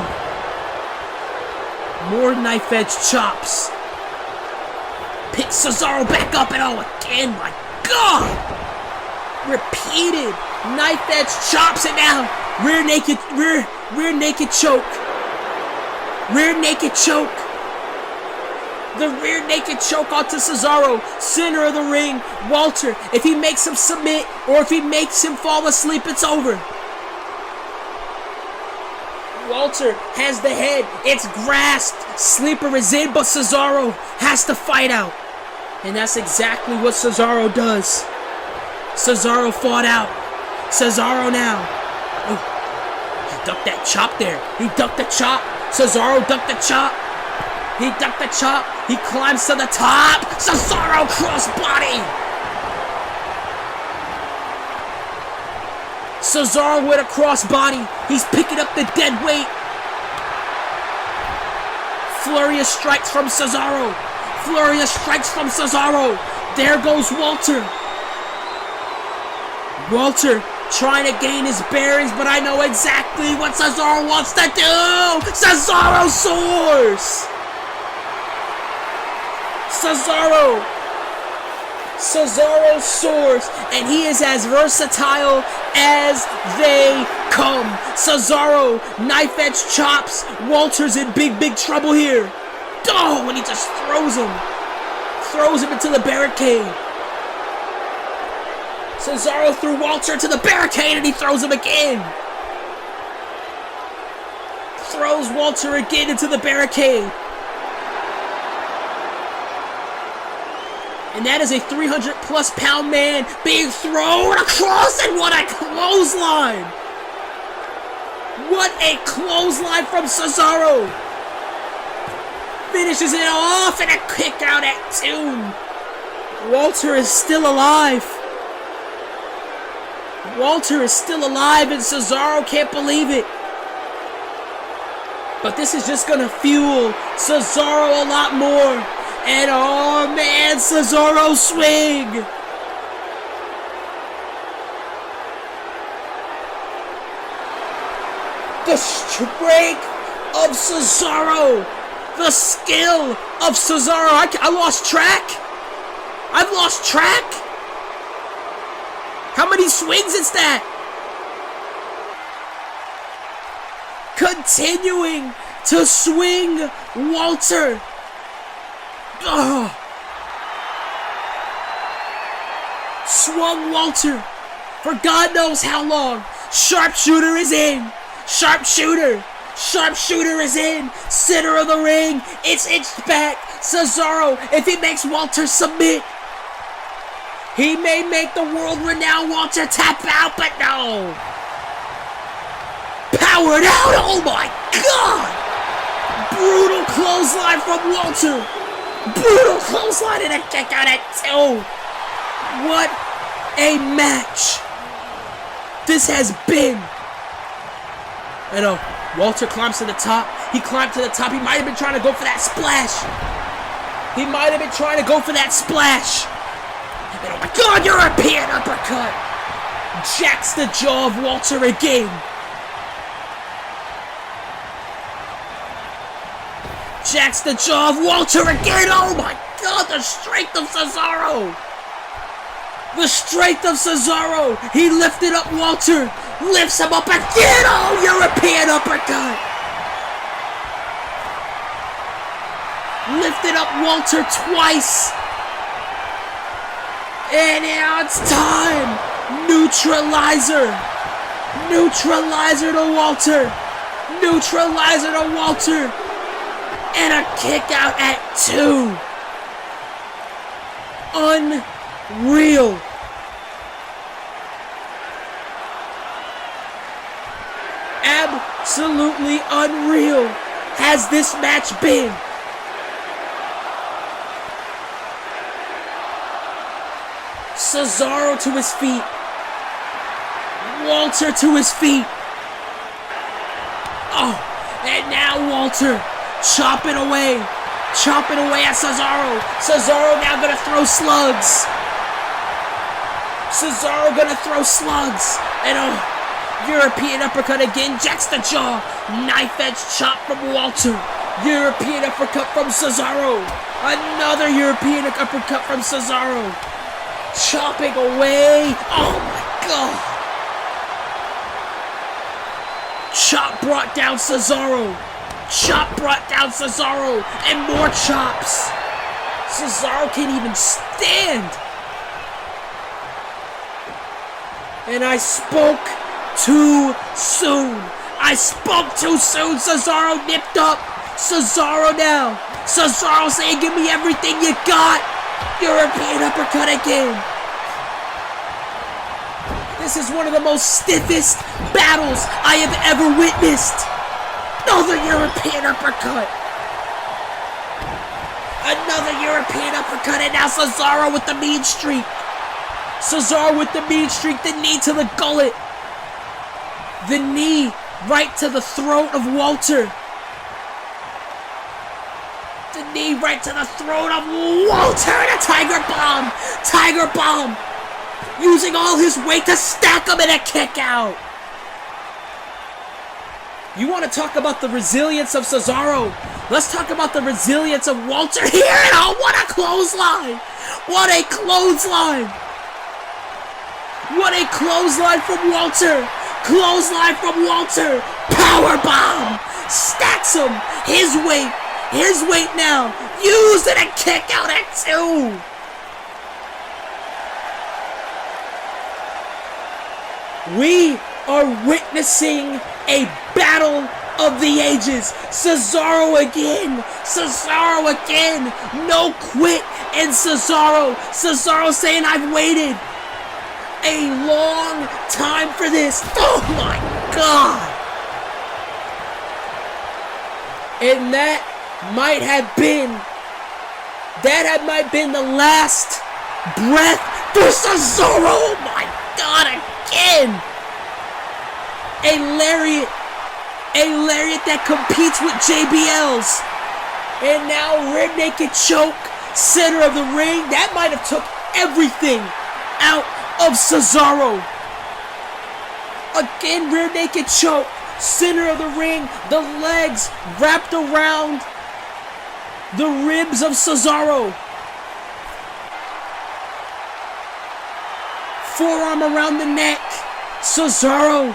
[SPEAKER 1] more knife edge chops. Picks Cesaro back up, and oh, again, my God! Repeated knife edge chops, and now rear naked choke. Rear naked choke. The rear naked choke onto Cesaro, center of the ring. Walter, if he makes him submit or if he makes him fall asleep, it's over. Walter has the head. It's grasped. Sleeper is in, but Cesaro has to fight out. And that's exactly what Cesaro does. Cesaro fought out. Cesaro now. Oh, he ducked that chop there. He ducked the chop. Cesaro ducked the chop. He ducked the chop. He climbs to the top. Cesaro crossbody. Cesaro with a crossbody. He's picking up the dead weight. Flurry of strikes from Cesaro. Flurry of strikes from Cesaro. There goes Walter. Walter trying to gain his bearings, but I know exactly what Cesaro wants to do. Cesaro soars. Cesaro soars, and he is as versatile as they come. Cesaro, knife edge chops. Walter's in big trouble here. Oh, and he just throws him into the barricade. Cesaro threw Walter to the barricade, and he throws him again. Throws Walter again into the barricade. And that is a 300-plus pound man being thrown across, and what a clothesline! What a clothesline from Cesaro! Finishes it off, and a kick out at 2. Walter is still alive. Walter is still alive, and Cesaro can't believe it. But this is just gonna fuel Cesaro a lot more. And oh man, Cesaro swing! The strength of Cesaro! The skill of Cesaro! I lost track! I've lost track! How many swings is that? Continuing to swing Walter! Oh. Swung Walter for God knows how long. Sharpshooter is in. Sharpshooter is in. Center of the ring. It's inched back. Cesaro, if he makes Walter submit, he may make the world-renowned Walter tap out, but no. Powered out. Oh my God. Brutal clothesline from Walter. Brutal clothesline and a kick out at 2. What a match this has been. I know. Walter climbs to the top. He climbed to the top. He might have been trying to go for that splash. And oh my God, European uppercut. Jacks the jaw of Walter again. Jacks the jaw of Walter again. Oh my God, the strength of Cesaro. The strength of Cesaro. He lifted up Walter. Lifts him up again. Oh, European uppercut. Lifted up Walter twice. And now it's time. Neutralizer. Neutralizer to Walter. Neutralizer to Walter. And a kick out at 2. Absolutely unreal has this match been. Cesaro to his feet. Walter to his feet. Oh, and now Walter chopping away at Cesaro. Cesaro now gonna throw slugs. Cesaro gonna throw slugs. And a European uppercut again, jacks the jaw. Knife edge chop from Walter. European uppercut from Cesaro. Another European uppercut from Cesaro. Chopping away. Oh my God. Chop brought down Cesaro. Chop brought down Cesaro. And more chops. Cesaro can't even stand. And I spoke too soon. I spoke too soon. Cesaro nipped up. Cesaro now. Cesaro saying, give me everything you got. European uppercut again. This is one of the most stiffest battles I have ever witnessed. Another European uppercut. Another European uppercut, and now Cesaro with the mean streak. Cesaro with the mean streak, the knee to the gullet. The knee right to the throat of Walter. The knee right to the throat of Walter, and a Tiger Bomb. Tiger Bomb. Using all his weight to stack him in a kick out. You want to talk about the resilience of Cesaro? Let's talk about the resilience of Walter here. And oh, what a clothesline. What a clothesline. What a clothesline from Walter. Clothesline from Walter. Power bomb. Stacks him. His weight. His weight now. Used in a kick out at 2. We are witnessing a battle of the ages. Cesaro again. Cesaro again. No quit in Cesaro. Cesaro saying, I've waited a long time for this. Oh my God. And that might have been the last breath for Cesaro. Oh my God, again. A lariat that competes with JBL's. And now rear naked choke, center of the ring. That might have took everything out of Cesaro. Again, rear naked choke, center of the ring. The legs wrapped around the ribs of Cesaro. Forearm around the neck. Cesaro.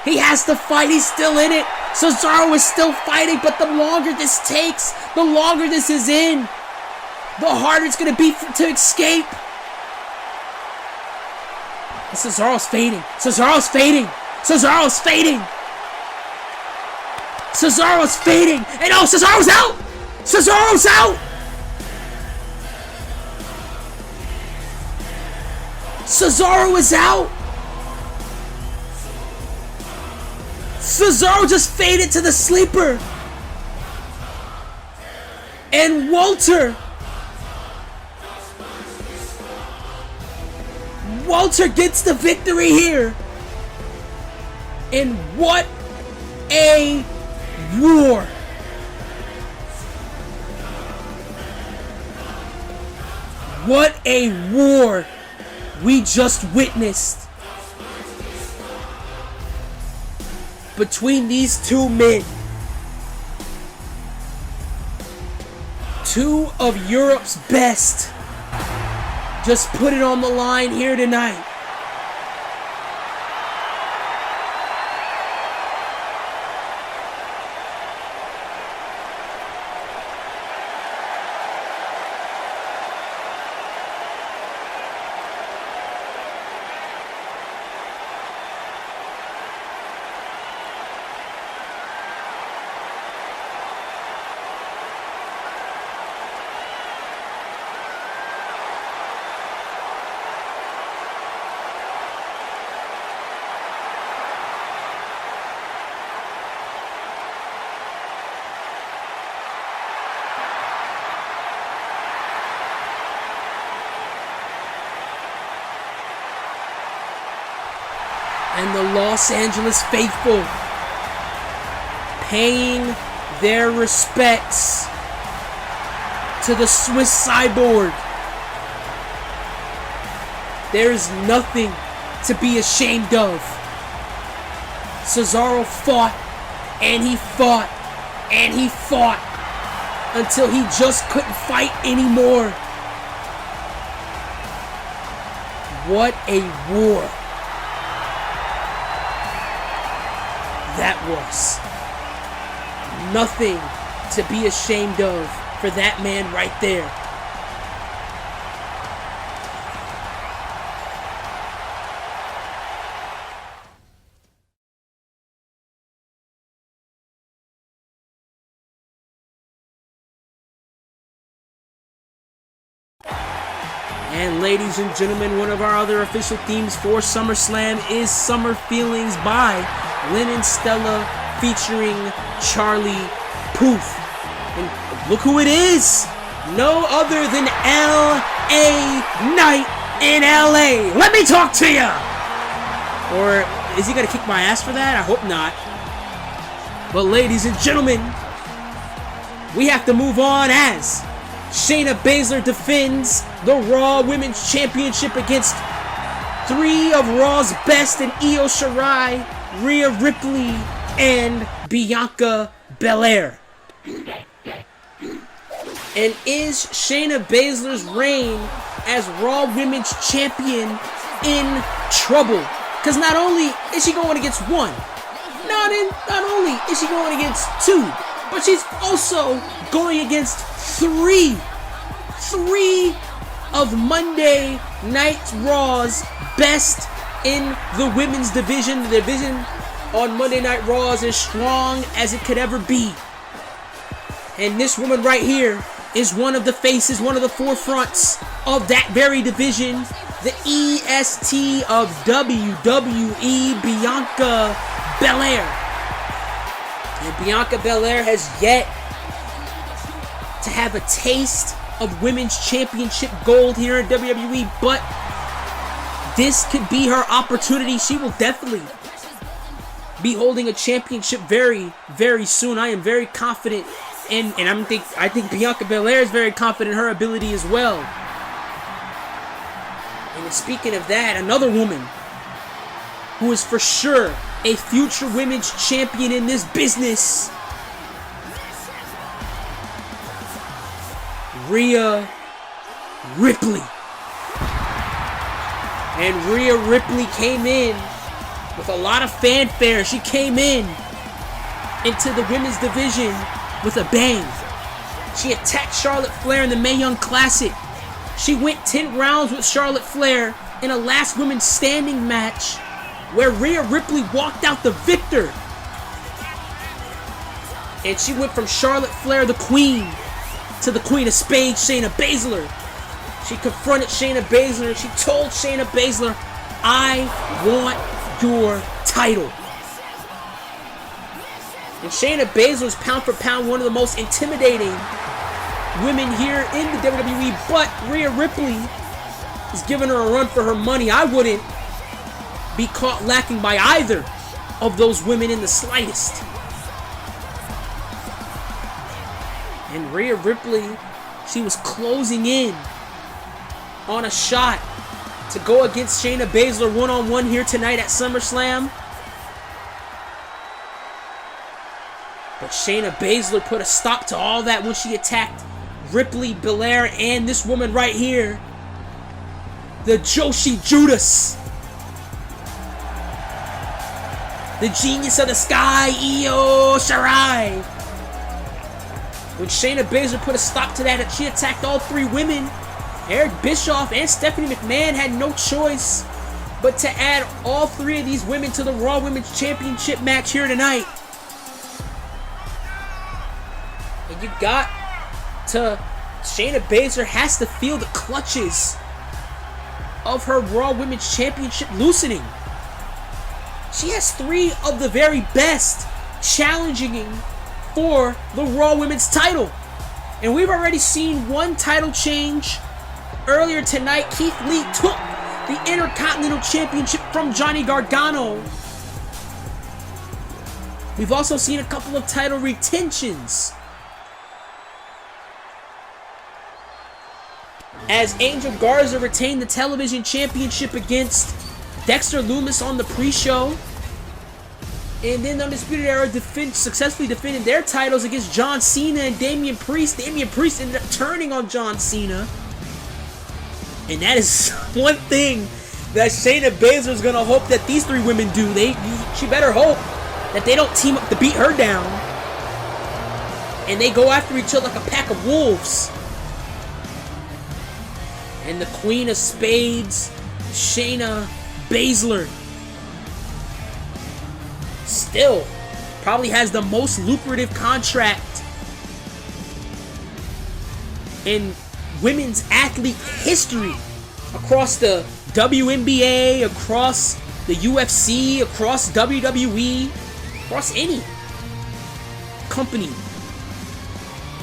[SPEAKER 1] He has to fight. He's still in it. Cesaro is still fighting, but the longer this takes, the longer this is in, the harder it's going to be to escape. And Cesaro's fading. Cesaro's fading. Cesaro's fading. Cesaro's fading. And oh, Cesaro's out. Cesaro's out. Cesaro is out. Cesaro just faded to the sleeper. And Walter gets the victory here. And what a war. What a war we just witnessed between these two men. Two of Europe's best just put it on the line here tonight. and the Los Angeles faithful paying their respects to the Swiss Cyborg. There's nothing to be ashamed of. Cesaro fought, and he fought, and he fought until he just couldn't fight anymore. What a war that was. Nothing to be ashamed of for that man right there. And ladies and gentlemen, one of our other official themes for SummerSlam is Summer Feelings by Lynn and Stella featuring Charlie Puth. And look who it is! No other than L.A. Knight in L.A. Let me talk to ya! Or is he gonna kick my ass for that? I hope not. But ladies and gentlemen, we have to move on as Shayna Baszler defends the Raw Women's Championship against three of Raw's best in Io Shirai, Rhea Ripley, and Bianca Belair. And is Shayna Baszler's reign as Raw Women's Champion in trouble? Because not only is she going against one, not only is she going against two, but she's also going against three of Monday Night Raw's best in the women's division. The division on Monday Night Raw is as strong as it could ever be. And this woman right here is one of the faces, one of the forefronts of that very division. The EST of WWE, Bianca Belair. And Bianca Belair has yet to have a taste of Women's Championship gold here in WWE, but this could be her opportunity. She will definitely be holding a championship very, very soon. I am very confident, and I think Bianca Belair is very confident in her ability as well. And speaking of that, another woman who is for sure a future women's champion in this business, Rhea Ripley. And Rhea Ripley came in with a lot of fanfare. She came into the women's division with a bang. She attacked Charlotte Flair in the Mae Young Classic. She went 10 rounds with Charlotte Flair in a last women's standing match where Rhea Ripley walked out the victor. And she went from Charlotte Flair, the queen, to the Queen of Spades, Shayna Baszler. She confronted Shayna Baszler and she told Shayna Baszler, I want your title. And Shayna Baszler is pound for pound one of the most intimidating women here in the WWE, but Rhea Ripley is giving her a run for her money. I wouldn't be caught lacking by either of those women in the slightest. And Rhea Ripley, she was closing in on a shot to go against Shayna Baszler one-on-one here tonight at SummerSlam. But Shayna Baszler put a stop to all that when she attacked Ripley, Belair, and this woman right here, the Joshi Judas, the genius of the sky, Io Shirai. When Shayna Baszler put a stop to that, she attacked all three women. Eric Bischoff and Stephanie McMahon had no choice but to add all three of these women to the Raw Women's Championship match here tonight. And you got to... Shayna Baszler has to feel the clutches of her Raw Women's Championship loosening. She has three of the very best challenging for the Raw Women's title. And we've already seen one title change earlier tonight. Keith Lee took the Intercontinental Championship from Johnny Gargano. We've also seen a couple of title retentions, as Angel Garza retained the television championship against Dexter Lumis on the pre-show. And then the Undisputed Era successfully defended their titles against John Cena and Damian Priest. Damian Priest ended up turning on John Cena. And that is one thing that Shayna Baszler is going to hope that these three women do. She better hope that they don't team up to beat her down. And they go after each other like a pack of wolves. And the Queen of Spades, Shayna Baszler, still probably has the most lucrative contract in women's athlete history across the WNBA, across the UFC, across WWE, across any company.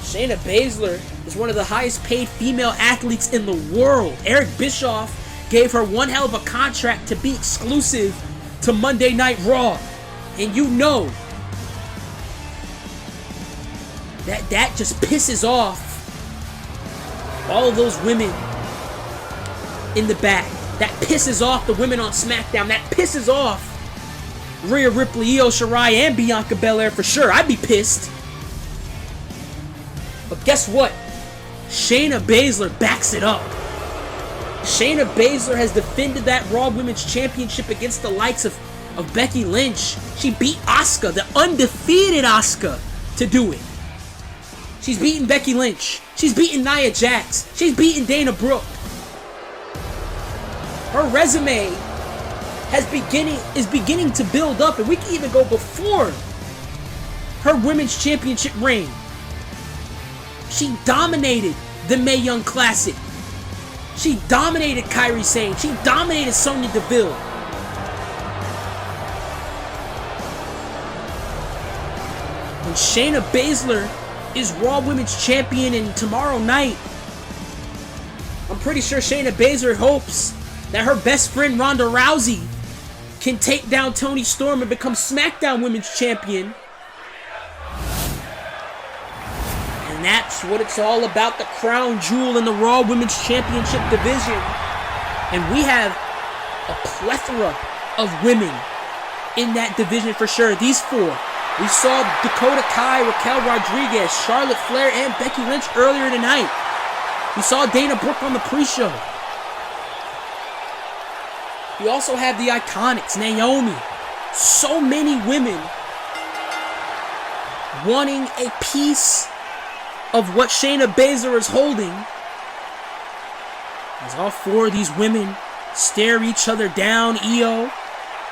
[SPEAKER 1] Shayna Baszler is one of the highest paid female athletes in the world. Eric Bischoff gave her one hell of a contract to be exclusive to Monday Night Raw. And you know that just pisses off all of those women in the back. That pisses off the women on SmackDown. That pisses off Rhea Ripley, Io Shirai, and Bianca Belair for sure. I'd be pissed. But guess what? Shayna Baszler backs it up. Shayna Baszler has defended that Raw Women's Championship against the likes of Becky Lynch. She beat Asuka, the undefeated Asuka, to do it. She's beaten Becky Lynch. She's beaten Nia Jax. She's beaten Dana Brooke. Her resume is beginning to build up, and we can even go before her Women's Championship reign. She dominated the Mae Young Classic. She dominated Kairi Sane. She dominated Sonya Deville. And Shayna Baszler is Raw Women's Champion, and tomorrow night, I'm pretty sure Shayna Baszler hopes that her best friend Ronda Rousey can take down Toni Storm and become SmackDown Women's Champion. And that's what it's all about, the crown jewel in the Raw Women's Championship division. And we have a plethora of women in that division for sure. These four. We saw Dakota Kai, Raquel Rodriguez, Charlotte Flair, and Becky Lynch earlier tonight. We saw Dana Brooke on the pre-show. We also have the Iconics, Naomi. So many women wanting a piece of what Shayna Baszler is holding, as all four of these women stare each other down. Io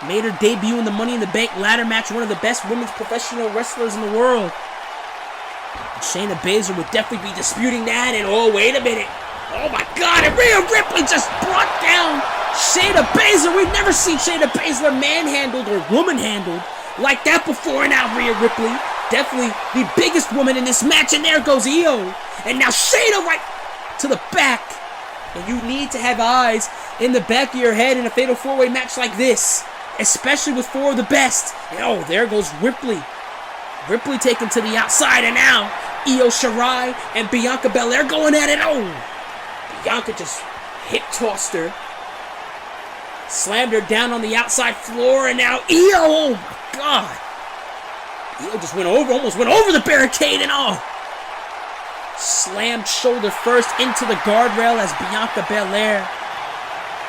[SPEAKER 1] made her debut in the Money in the Bank ladder match, one of the best women's professional wrestlers in the world. And Shayna Baszler would definitely be disputing that, and oh, wait a minute. Oh my God, and Rhea Ripley just brought down Shayna Baszler. We've never seen Shayna Baszler manhandled or woman-handled like that before. And now Rhea Ripley, definitely the biggest woman in this match, and there goes Io. And now Shayna right to the back. And you need to have eyes in the back of your head in a fatal four-way match like this, especially with four of the best. And oh, there goes Ripley. Ripley taken to the outside, and now Io Shirai and Bianca Belair going at it. Oh, Bianca just hip-tossed her, slammed her down on the outside floor, and now Io, oh my God. Io just almost went over the barricade, and oh, slammed shoulder first into the guardrail as Bianca Belair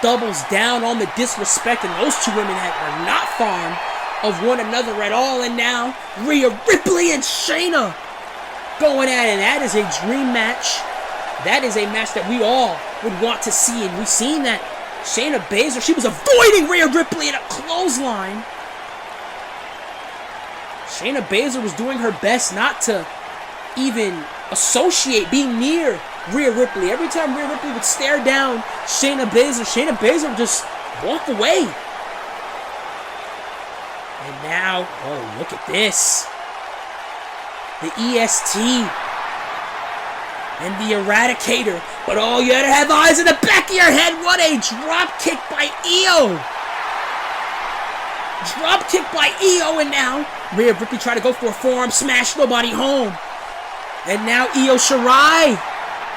[SPEAKER 1] doubles down on the disrespect, and those two women are not fond of one another at all. And now Rhea Ripley and Shayna going at it. That is a dream match. That is a match that we all would want to see, and we've seen that. Shayna Baszler, she was avoiding Rhea Ripley in a clothesline. Shayna Baszler was doing her best not to even associate being near Rhea Ripley. Every time Rhea Ripley would stare down Shayna Baszler would just walk away. And now, oh, look at this. The EST. and the Eradicator. But oh, you gotta have eyes in the back of your head. What a drop kick by Io. Drop kick by Io, and now Rhea Ripley tried to go for a forearm smash. Nobody home. And now Io Shirai.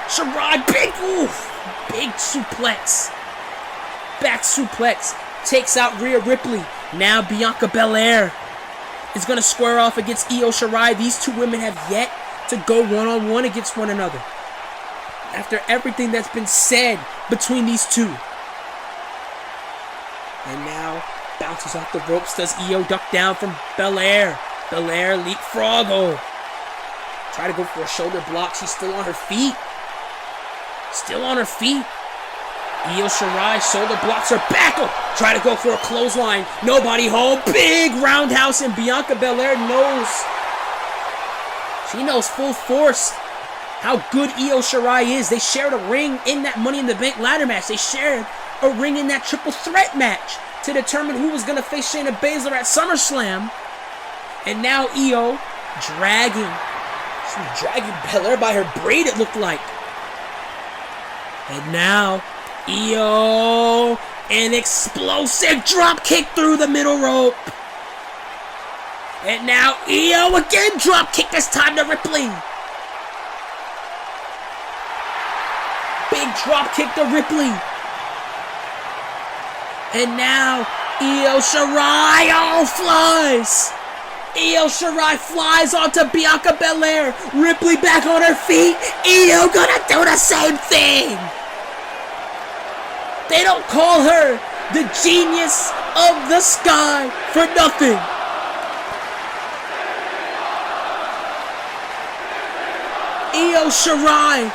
[SPEAKER 1] Shirai, big suplex. Back suplex. Takes out Rhea Ripley. Now Bianca Belair is going to square off against Io Shirai. These two women have yet to go one-on-one against one another. After everything that's been said between these two. And now bounces off the ropes. Does Io duck down from Belair? Belair leapfrog. Try to go for a shoulder block. She's still on her feet. Still on her feet. Io Shirai shoulder blocks her back. Try to go for a clothesline. Nobody home. Big roundhouse, and Bianca Belair knows. She knows full force how good Io Shirai is. They shared a ring in that Money in the Bank ladder match. They shared a ring in that triple threat match to determine who was going to face Shayna Baszler at SummerSlam. And now Io dragging Belair by her braid, it looked like. And now Io, an explosive drop kick through the middle rope. And now Io again, drop kick, this time to Ripley. Big drop kick to Ripley. And now Io Shirai flies. Io Shirai flies onto Bianca Belair. Ripley back on her feet. Io gonna do the same thing. They don't call her the genius of the sky for nothing. Io Shirai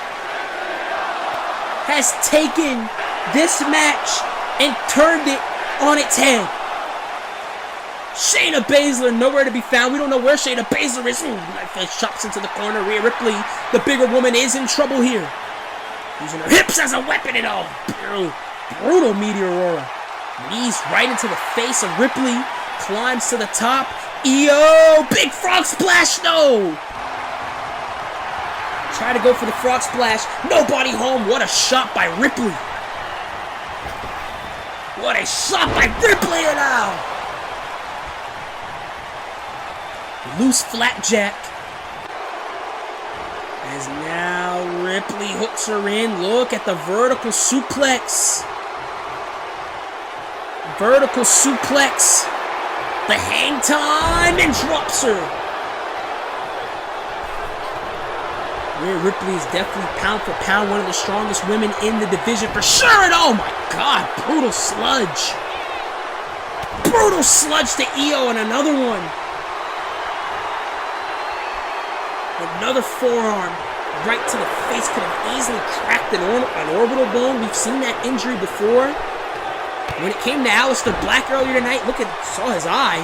[SPEAKER 1] has taken this match and turned it on its head. Shayna Baszler nowhere to be found. We don't know where Shayna Baszler is. Knife chops into the corner. Rhea Ripley, the bigger woman, is in trouble here. Using her hips as a weapon and all. Brutal Meteor. Knees right into the face of Ripley. Climbs to the top. Io, big frog splash, no! Try to go for the frog splash. Nobody home. What a shot by Ripley. What a shot by Ripley now! Loose flapjack. As now Ripley hooks her in. Look at the vertical suplex. Vertical suplex. The hang time, and drops her. Rhea Ripley is definitely pound for pound one of the strongest women in the division for sure. And oh my God, brutal sludge. Brutal sludge to Io, and another one. Another forearm right to the face. Could have easily cracked an orbital bone. We've seen that injury before. When it came to Aleister Black earlier tonight, saw his eye.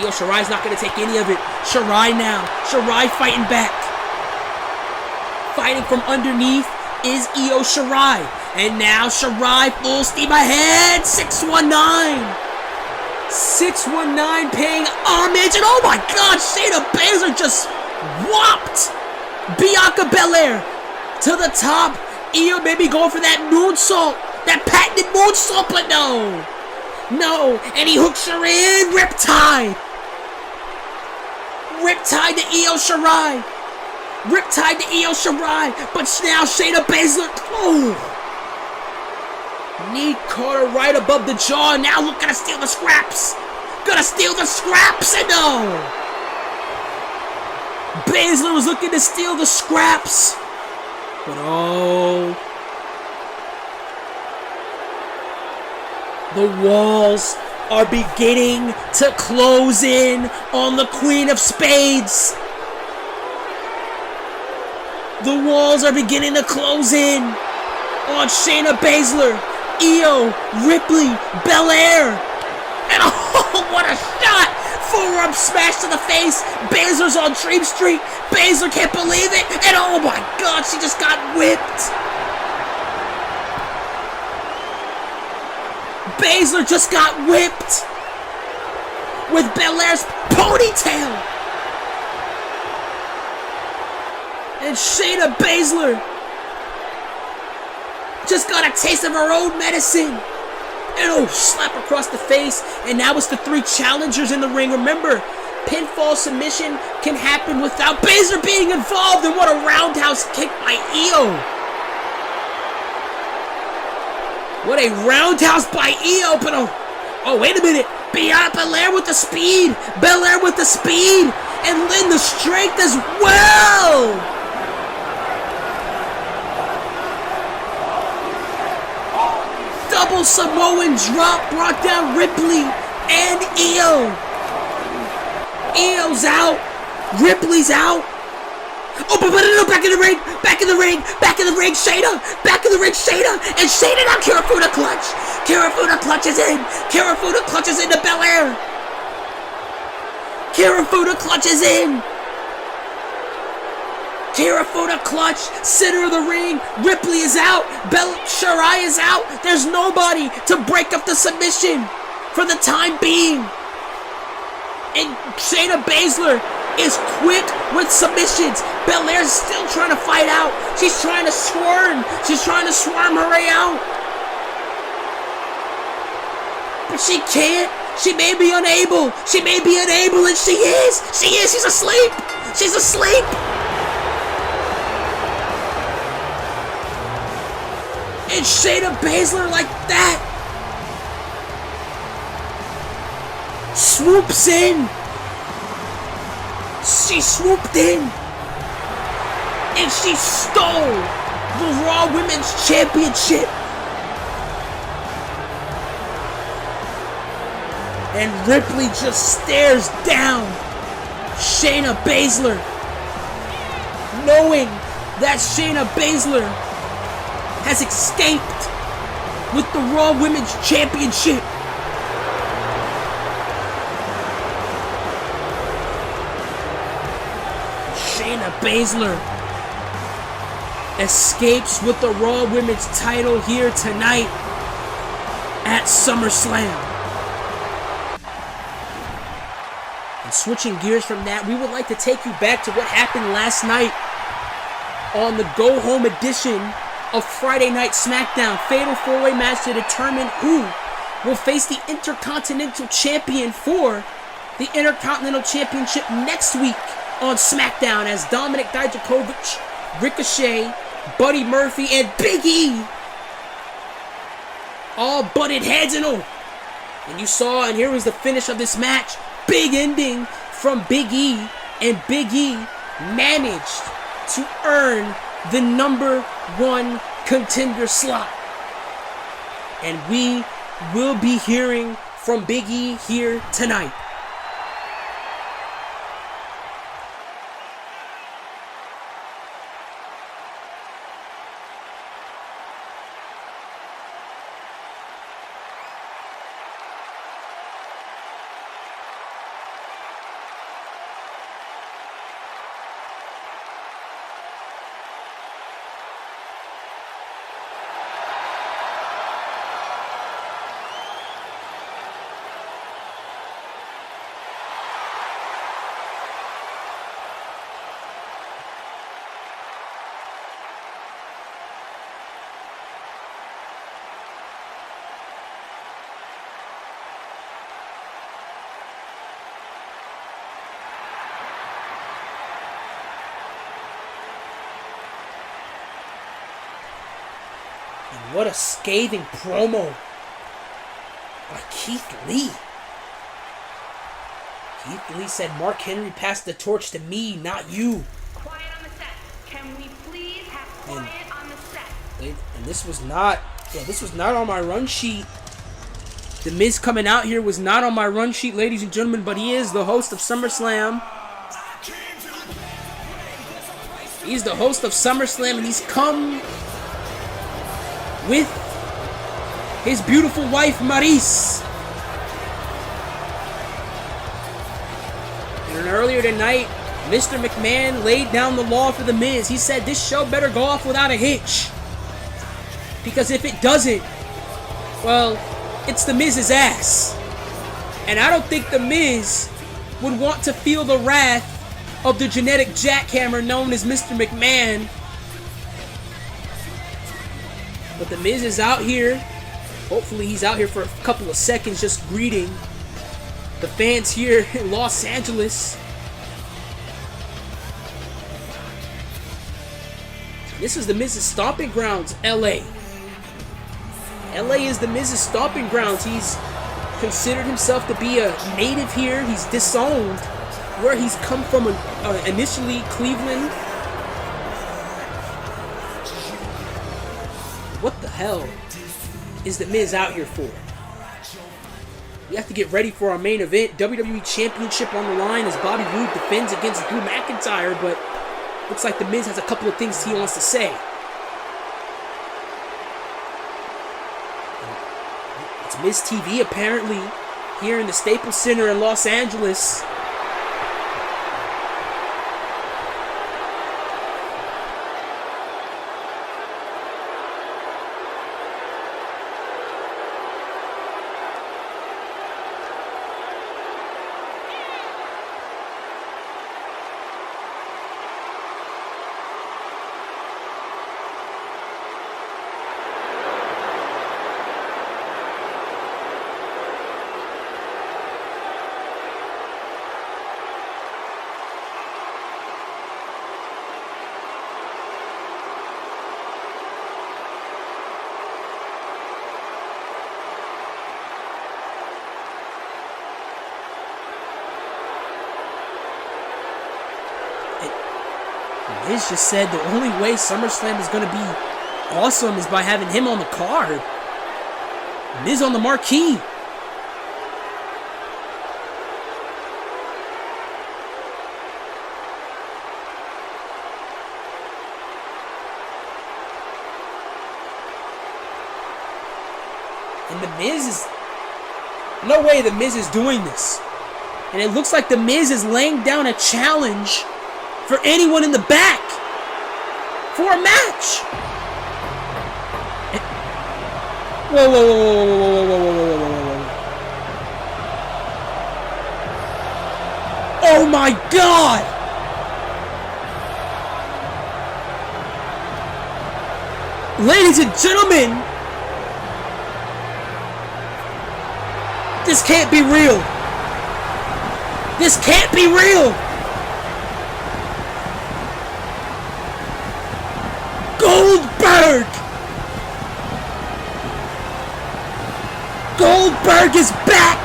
[SPEAKER 1] Io Shirai's not going to take any of it. Shirai now. Shirai fighting back. Fighting from underneath is Io Shirai. And now Shirai full steam ahead. 619. 619 paying homage. And oh my God, Shayna Baszler just whopped Bianca Belair to the top. Io maybe going for that moonsault. That patented moonsault, but no. No, and he hooks her in. Riptide. Riptide to Io Shirai. Riptide to Io Shirai. But now Shayna Baszler. Oh. Knee caught her right above the jaw. Now look, gonna steal the scraps. Gonna steal the scraps, and no. Baszler was looking to steal the scraps. But oh. The walls are beginning to close in on the Queen of Spades. The walls are beginning to close in on Shayna Baszler, Io, Ripley, Belair. And oh, what a shot! Forearm smash to the face. Baszler's on Dream Street. Baszler can't believe it. And oh my God, she just got whipped. Baszler just got whipped with Belair's ponytail. And Shayna Baszler just got a taste of her own medicine. And oh, slap across the face. And now it's the 3 challengers in the ring. Remember, pinfall submission can happen without Baszler being involved. And what a roundhouse kick by Io. What a roundhouse by Io. But oh, wait a minute. Belair with the speed. Belair with the speed. And Lynn the strength as well. Double Samoan drop brought down Ripley and Io. Io's out. Ripley's out. Oh, but no, back in the ring. Back in the ring. Back in the ring. Shayna. Back in the ring. Shayna. And Shayna now Kirifuda clutch. Kirifuda clutches in. Kirifuda clutches into Belair. Kirifuda clutches in. Kirifuda clutch, center of the ring. Ripley is out. Shirai is out. There's nobody to break up the submission for the time being. And Shayna Baszler is quick with submissions. Belair's still trying to fight out. She's trying to squirm. She's trying to swarm her way out. But she can't. She may be unable. She may be unable, and she is. She is. She's asleep. She's asleep. And Shayna Baszler like that swoops in. She swooped in. And she stole the Raw Women's Championship. And Ripley just stares down Shayna Baszler, knowing that Shayna Baszler has escaped with the Raw Women's Championship. Shayna Baszler escapes with the Raw Women's title here tonight at SummerSlam. And switching gears from that, we would like to take you back to what happened last night on the Go Home edition of Friday Night SmackDown. Fatal 4-way match to determine who will face the Intercontinental Champion for the Intercontinental Championship next week on SmackDown, as Dominic Dijakovic, Ricochet, Buddy Murphy, and Big E all butted heads and all. And you saw, and here was the finish of this match. Big ending from Big E, and Big E managed to earn the number 1 contender slot. And we will be hearing from Big E here tonight. And what a scathing promo by Keith Lee. Keith Lee said, "Mark Henry passed the torch to me, not you."
[SPEAKER 3] Quiet on the set. Can we please have quiet on the set?
[SPEAKER 1] And this was not on my run sheet. The Miz coming out here was not on my run sheet, ladies and gentlemen, but he is the host of SummerSlam. He's the host of SummerSlam, and he's come with his beautiful wife, Maryse. And earlier tonight, Mr. McMahon laid down the law for The Miz. He said this show better go off without a hitch. Because if it doesn't, well, it's The Miz's ass. And I don't think The Miz would want to feel the wrath of the genetic jackhammer known as Mr. McMahon. But The Miz is out here. Hopefully he's out here for a couple of seconds just greeting the fans here in Los Angeles. This is The Miz's stomping grounds, LA. LA is The Miz's stomping grounds. He's considered himself to be a native here. He's disowned where he's come from, initially Cleveland. What the hell is The Miz out here for? We have to get ready for our main event. WWE Championship on the line as Bobby Roode defends against Drew McIntyre, but looks like The Miz has a couple of things he wants to say. It's Miz TV apparently here in the Staples Center in Los Angeles. Miz just said the only way SummerSlam is going to be awesome is by having him on the card. Miz on the marquee. And The Miz is... No way The Miz is doing this. And it looks like The Miz is laying down a challenge for anyone in the back for a match. Whoa, whoa, whoa, whoa, whoa, whoa, whoa, whoa, whoa, whoa. Oh my God! Ladies and gentlemen, this can't be real. This can't be real. Goldberg! Goldberg is back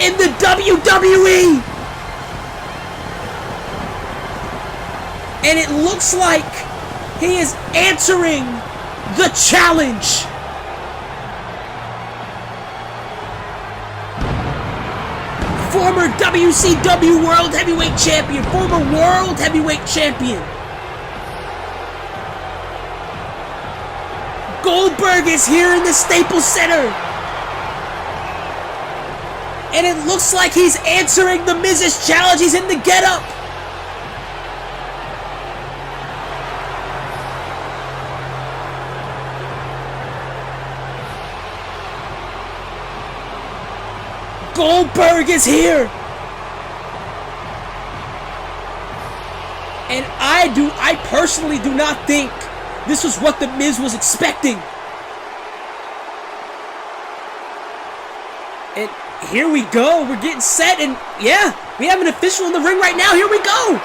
[SPEAKER 1] in the WWE! And it looks like he is answering the challenge. Former WCW World Heavyweight Champion, former World Heavyweight Champion. Goldberg is here in the Staples Center. And it looks like he's answering the Miz's challenge. He's in the getup. Goldberg is here. And I personally do not think this was what the Miz was expecting. And here we go. We're getting set. And yeah, we have an official in the ring right now. Here we go.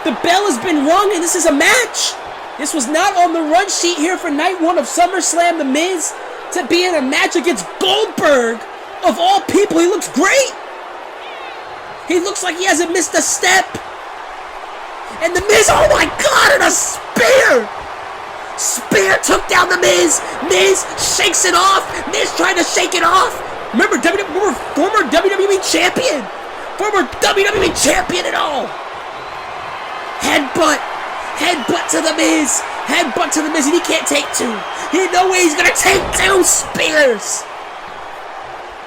[SPEAKER 1] The bell has been rung and this is a match. This was not on the run sheet here for night one of SummerSlam. The Miz to be in a match against Goldberg. Of all people, he looks great. He looks like he hasn't missed a step. And the Miz, oh my God, and a spear! Spear took down the Miz. Miz shakes it off. Miz trying to shake it off. Remember, former WWE champion. Former WWE champion and all. Headbutt. Headbutt to the Miz. Headbutt to the Miz, and he can't take two. He no way he's gonna take two spears.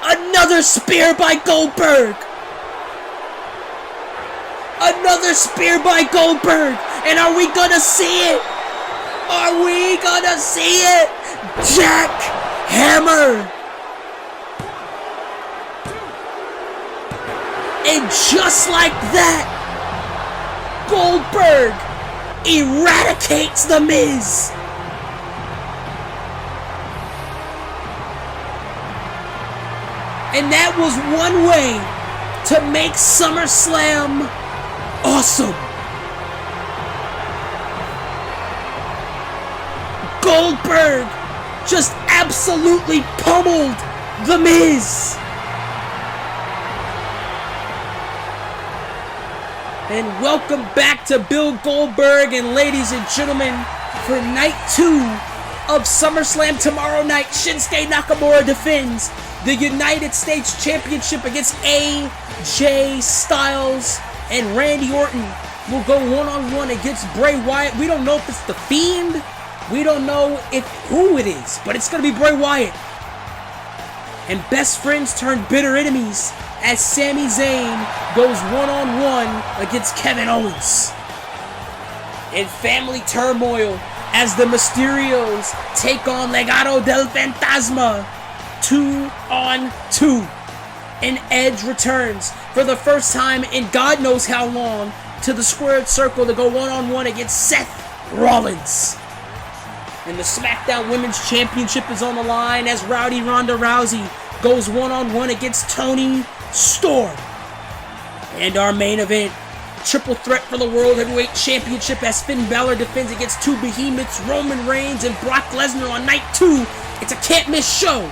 [SPEAKER 1] Another spear by Goldberg. Another spear by Goldberg. And are we gonna see it? Are we gonna see it? Jack Hammer. And just like that, Goldberg eradicates The Miz. And that was one way to make SummerSlam awesome. Goldberg just absolutely pummeled The Miz. And welcome back to Bill Goldberg, and ladies and gentlemen, for night 2 of SummerSlam tomorrow night, Shinsuke Nakamura defends the United States Championship against AJ Styles, and Randy Orton will go one-on-one against Bray Wyatt. We don't know if it's The Fiend. We don't know who it is, but it's going to be Bray Wyatt. And best friends turn bitter enemies as Sami Zayn goes one-on-one against Kevin Owens. And family turmoil as the Mysterios take on Legado del Fantasma 2-on-2. And Edge returns for the first time in God knows how long to the squared circle to go one-on-one against Seth Rollins. And the SmackDown Women's Championship is on the line as Rowdy Ronda Rousey goes one-on-one against Toni Storm. And our main event, triple threat for the World Heavyweight Championship as Finn Balor defends against two behemoths, Roman Reigns and Brock Lesnar on night 2. It's a can't-miss show.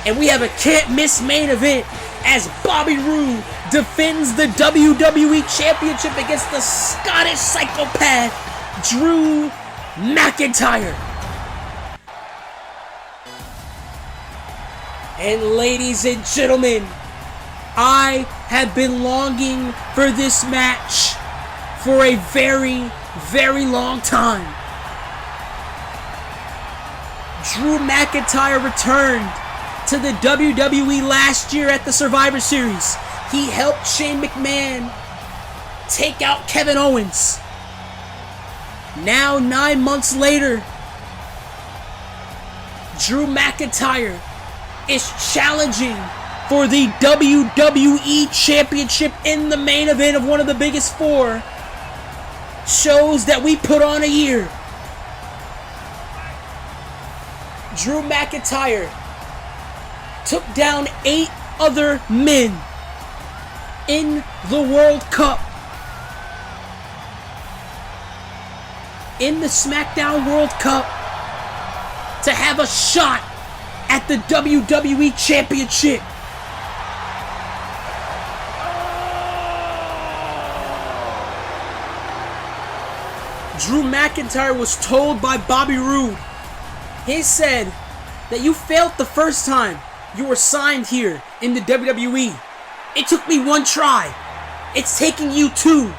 [SPEAKER 1] And we have a can't-miss main event as Bobby Roode defends the WWE Championship against the Scottish psychopath, Drew McIntyre. And ladies and gentlemen, I have been longing for this match for a very, very long time. Drew McIntyre returned to the WWE last year at the Survivor Series. He helped Shane McMahon take out Kevin Owens. Now, 9 months later, Drew McIntyre is challenging for the WWE Championship in the main event of one of the biggest 4 shows that we put on a year. Drew McIntyre took down 8 other men in the World Cup. In the SmackDown World Cup to have a shot at the WWE Championship. Drew McIntyre was told by Bobby Roode, he said that you failed the first time you were signed here in the WWE. It took me 1 try. It's taking you 2.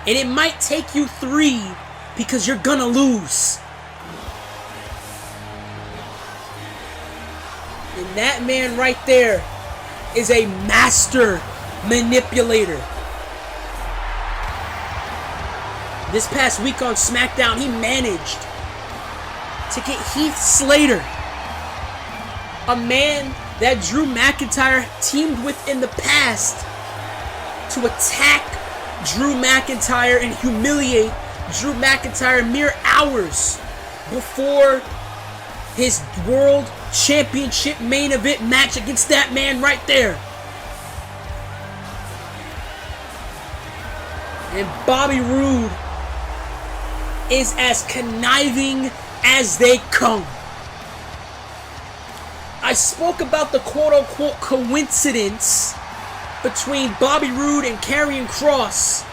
[SPEAKER 1] And it might take you 3 because you're gonna lose. And that man right there is a master manipulator. This past week on SmackDown, he managed to get Heath Slater, a man that Drew McIntyre teamed with in the past, to attack Drew McIntyre and humiliate Drew McIntyre mere hours before his World Championship main event match against that man right there. And Bobby Roode is as conniving as they come. I spoke about the quote-unquote coincidence between Bobby Roode and Karrion Kross.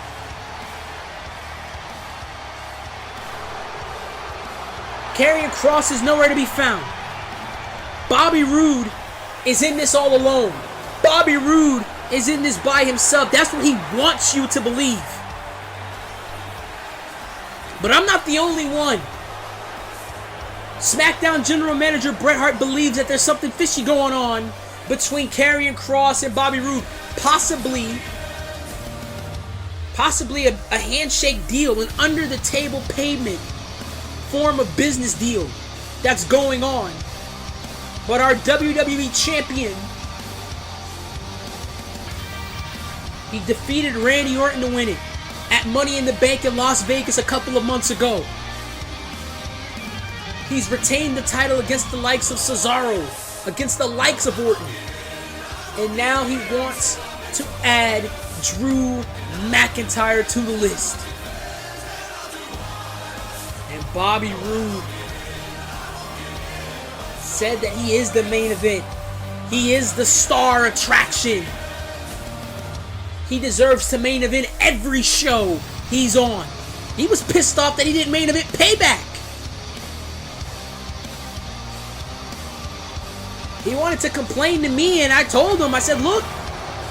[SPEAKER 1] Karrion Kross is nowhere to be found. Bobby Roode is in this all alone. Bobby Roode is in this by himself. That's what he wants you to believe. But I'm not the only one. SmackDown General Manager Bret Hart believes that there's something fishy going on between Karrion Kross and Bobby Roode. Possibly a handshake deal, an under-the-table payment form of business deal that's going on. But our WWE Champion He defeated Randy Orton to win it at Money in the Bank in Las Vegas a couple of months ago. He's retained the title against the likes of Cesaro, against the likes of Orton. And now he wants to add Drew McIntyre to the list. And Bobby Roode said that he is the main event. He is the star attraction. He deserves to main event every show he's on. He was pissed off that he didn't main event Payback. He wanted to complain to me, and I told him, I said, look,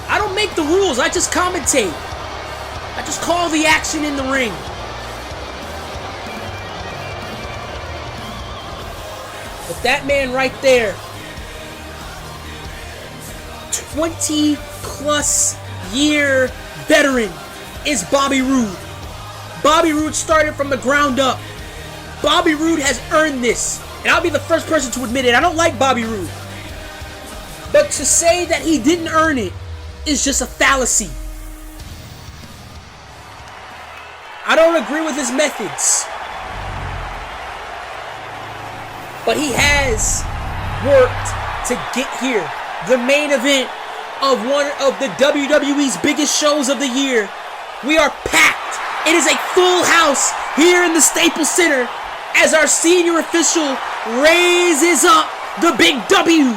[SPEAKER 1] I don't make the rules, I just commentate. I just call the action in the ring. But that man right there, 20 plus year veteran, is Bobby Roode. Bobby Roode started from the ground up. Bobby Roode has earned this. And I'll be the first person to admit it. I don't like Bobby Roode. But to say that he didn't earn it is just a fallacy. I don't agree with his methods. But he has worked to get here. The main event of one of the WWE's biggest shows of the year. We are packed. It is a full house here in the Staples Center as our senior official raises up the big W.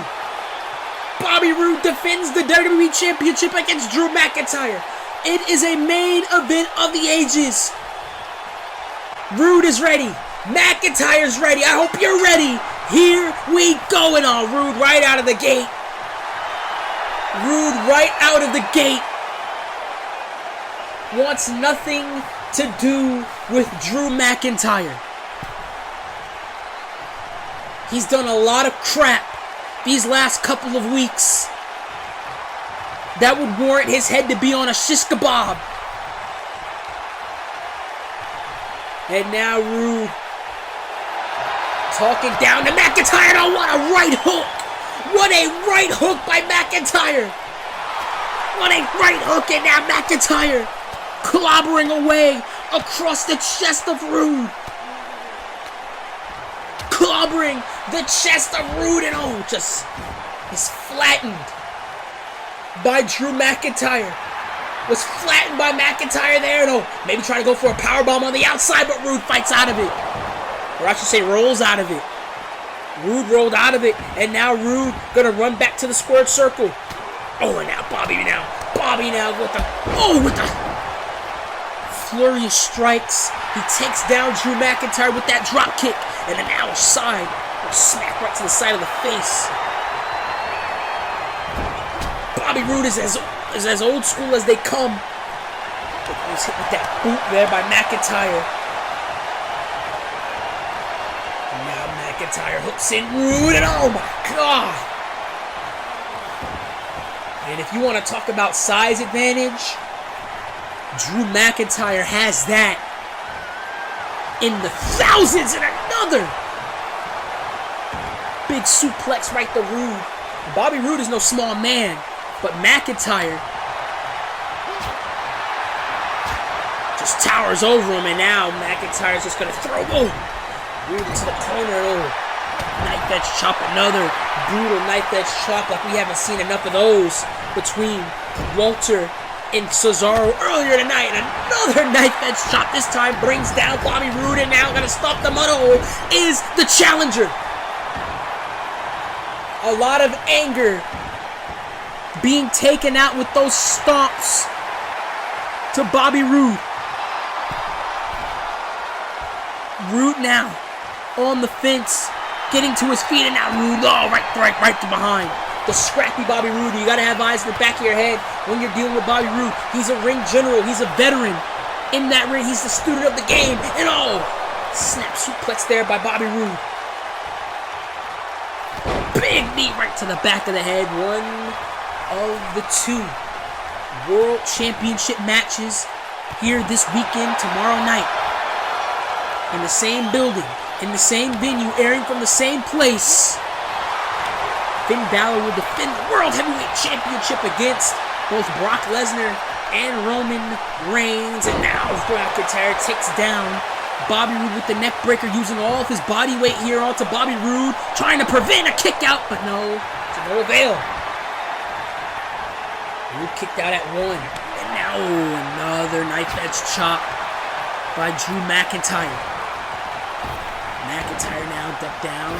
[SPEAKER 1] Bobby Roode defends the WWE Championship against Drew McIntyre. It is a main event of the ages. Roode is ready. McIntyre's ready. I hope you're ready. Here we go. And all Roode right out of the gate. Roode right out of the gate wants nothing to do with Drew McIntyre. He's done a lot of crap these last couple of weeks that would warrant his head to be on a shish kebab. And now Roode talking down to McIntyre. Oh, what a right hook! What a right hook by McIntyre! What a right hook, and now McIntyre clobbering away across the chest of Roode. Clobbering the chest of Roode, and oh, just is flattened by Drew McIntyre. Was flattened by McIntyre there, and oh, maybe trying to go for a powerbomb on the outside, but Roode fights out of it. Or I should say rolls out of it. Roode rolled out of it, and now Roode gonna run back to the squared circle. Oh, and now Bobby now with the flurry of strikes. He takes down Drew McIntyre with that drop kick, and then now a side, a smack right to the side of the face. Bobby Roode is as old school as they come. But he was hit with that boot there by McIntyre. McIntyre hooks in Roode, and oh my God! And if you want to talk about size advantage, Drew McIntyre has that in the thousands, and another big suplex right to Roode. Bobby Roode is no small man, but McIntyre just towers over him, and now McIntyre's just going to throw Roode into the corner. Oh, knife edge chop, another brutal knife edge chop like we haven't seen enough of those between Walter and Cesaro earlier tonight. And another knife edge chop, this time brings down Bobby Roode, and now gonna stop the mud hole is the challenger. A lot of anger being taken out with those stomps to Bobby Roode. Roode now on the fence, getting to his feet, and now Roode, oh, right to behind. The scrappy Bobby Roode. You gotta have eyes in the back of your head when you're dealing with Bobby Roode. He's a ring general. He's a veteran in that ring. He's the student of the game. And oh, snap suplex there by Bobby Roode. Big knee right to the back of the head. One of the two World Championship matches here this weekend, tomorrow night. In the same building, in the same venue, airing from the same place. Finn Balor will defend the World Heavyweight Championship against both Brock Lesnar and Roman Reigns. And now McIntyre takes down Bobby Roode with the neck breaker, using all of his body weight here onto Bobby Roode, trying to prevent a kick out, but no, to no avail. Roode kicked out at 1. And now another knife edge chop by Drew McIntyre. McIntyre now ducked down.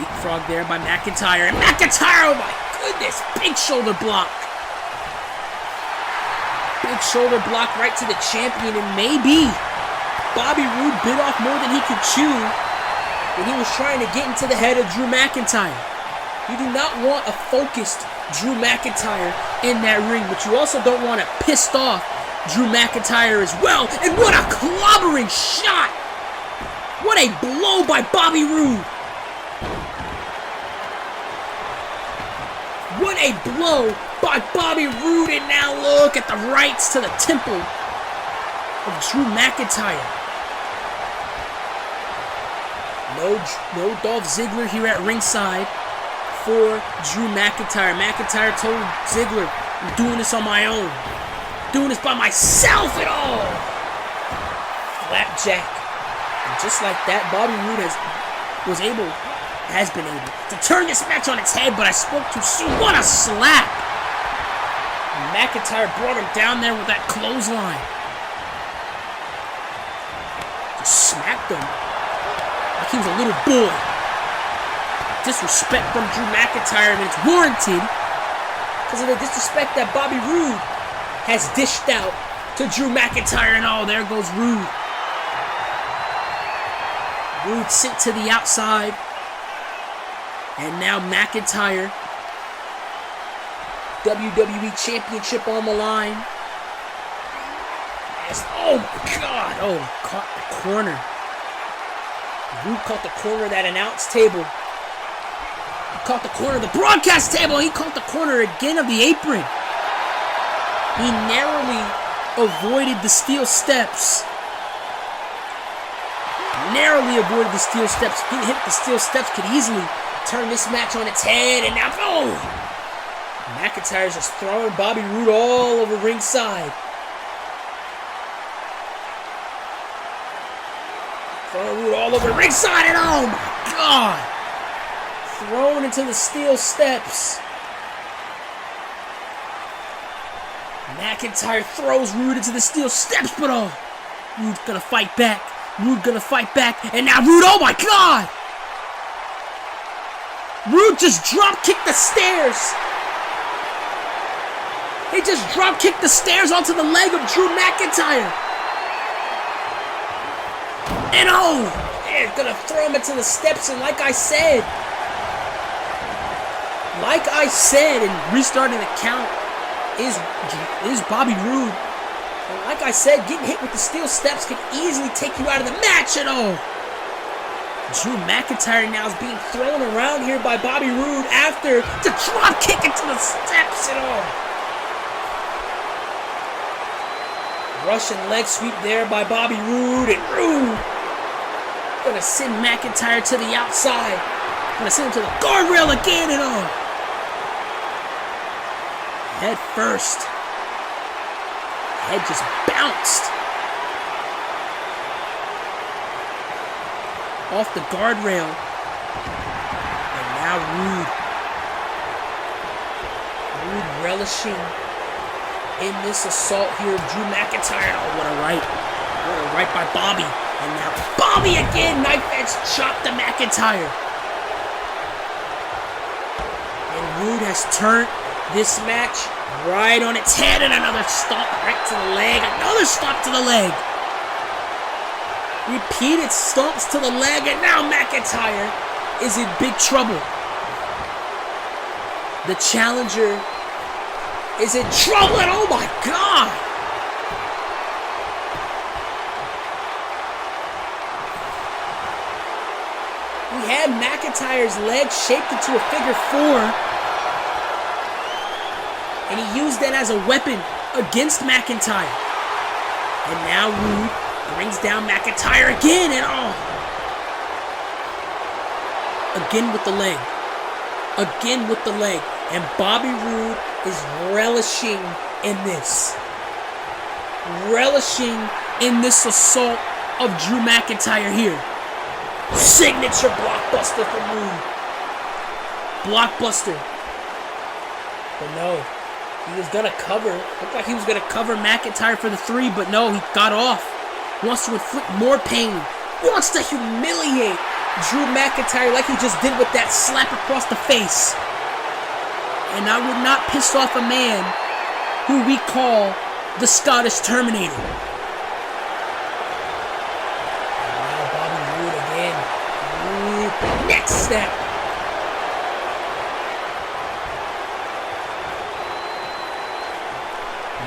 [SPEAKER 1] Leapfrog there by McIntyre. And McIntyre, oh my goodness, big shoulder block. Big shoulder block right to the champion, and maybe Bobby Roode bit off more than he could chew when he was trying to get into the head of Drew McIntyre. You do not want a focused Drew McIntyre in that ring, but you also don't want a pissed off Drew McIntyre as well. And what a clobbering shot! What a blow by Bobby Roode! What a blow by Bobby Roode, and now look at the rights to the temple of Drew McIntyre. No Dolph Ziggler here at ringside for Drew McIntyre. McIntyre told Ziggler, I'm doing this on my own. Doing this by myself at all. Flapjack. And just like that, Bobby Roode has been able to turn this match on its head, but I spoke too soon. What a slap. McIntyre brought him down there with that clothesline. Just smacked him like he was a little boy. Disrespect from Drew McIntyre, and it's warranted because of the disrespect that Bobby Roode has dished out to Drew McIntyre. And oh, there goes Roode. Roode sent to the outside, and now McIntyre, WWE Championship on the line. Oh my God! Oh, caught the corner. Roode caught the corner of that announce table. He caught the corner of the broadcast table. He caught the corner again of the apron. He narrowly avoided the steel steps. Narrowly avoided the steel steps. Getting hit the steel steps could easily turn this match on its head. And now, oh! McIntyre's just throwing Bobby Roode all over ringside. Throwing Roode all over ringside, and oh my God! Thrown into the steel steps. McIntyre throws Roode into the steel steps, but oh, Roode's gonna fight back. Roode gonna fight back, and now Roode, oh my God! Roode just drop kicked the stairs. He just drop kicked the stairs onto the leg of Drew McIntyre. And oh, they're gonna throw him into the steps, and like I said, and restarting the count is Bobby Roode. And like I said, getting hit with the steel steps could easily take you out of the match at all. Drew McIntyre now is being thrown around here by Bobby Roode after the drop kick into the steps and all. Russian leg sweep there by Bobby Roode, and Roode gonna send McIntyre to the outside. Gonna send him to the guardrail again and all. Head first. Head just bounced off the guardrail. And now Roode relishing in this assault here of Drew McIntyre. Oh, what a right. What a right by Bobby. And now Bobby again. Knife edge chop to McIntyre. And Roode has turned this match right on its head, and another stomp right to the leg. Another stomp to the leg. Repeated stomps to the leg, and now McIntyre is in big trouble. The challenger is in trouble, and oh my God! We had McIntyre's leg shaped into a figure 4. And he used that as a weapon against McIntyre. And now Roode brings down McIntyre again, and oh! Again with the leg. Again with the leg. And Bobby Roode is relishing in this. Relishing in this assault of Drew McIntyre here. Signature blockbuster from Roode. Blockbuster. But no. He was going to cover. Looked like he was going to cover McIntyre for the 3, but no, he got off. Wants to inflict more pain. Wants to humiliate Drew McIntyre like he just did with that slap across the face. And I would not piss off a man who we call the Scottish Terminator. And now Bobby Roode again. Roode. Next snap.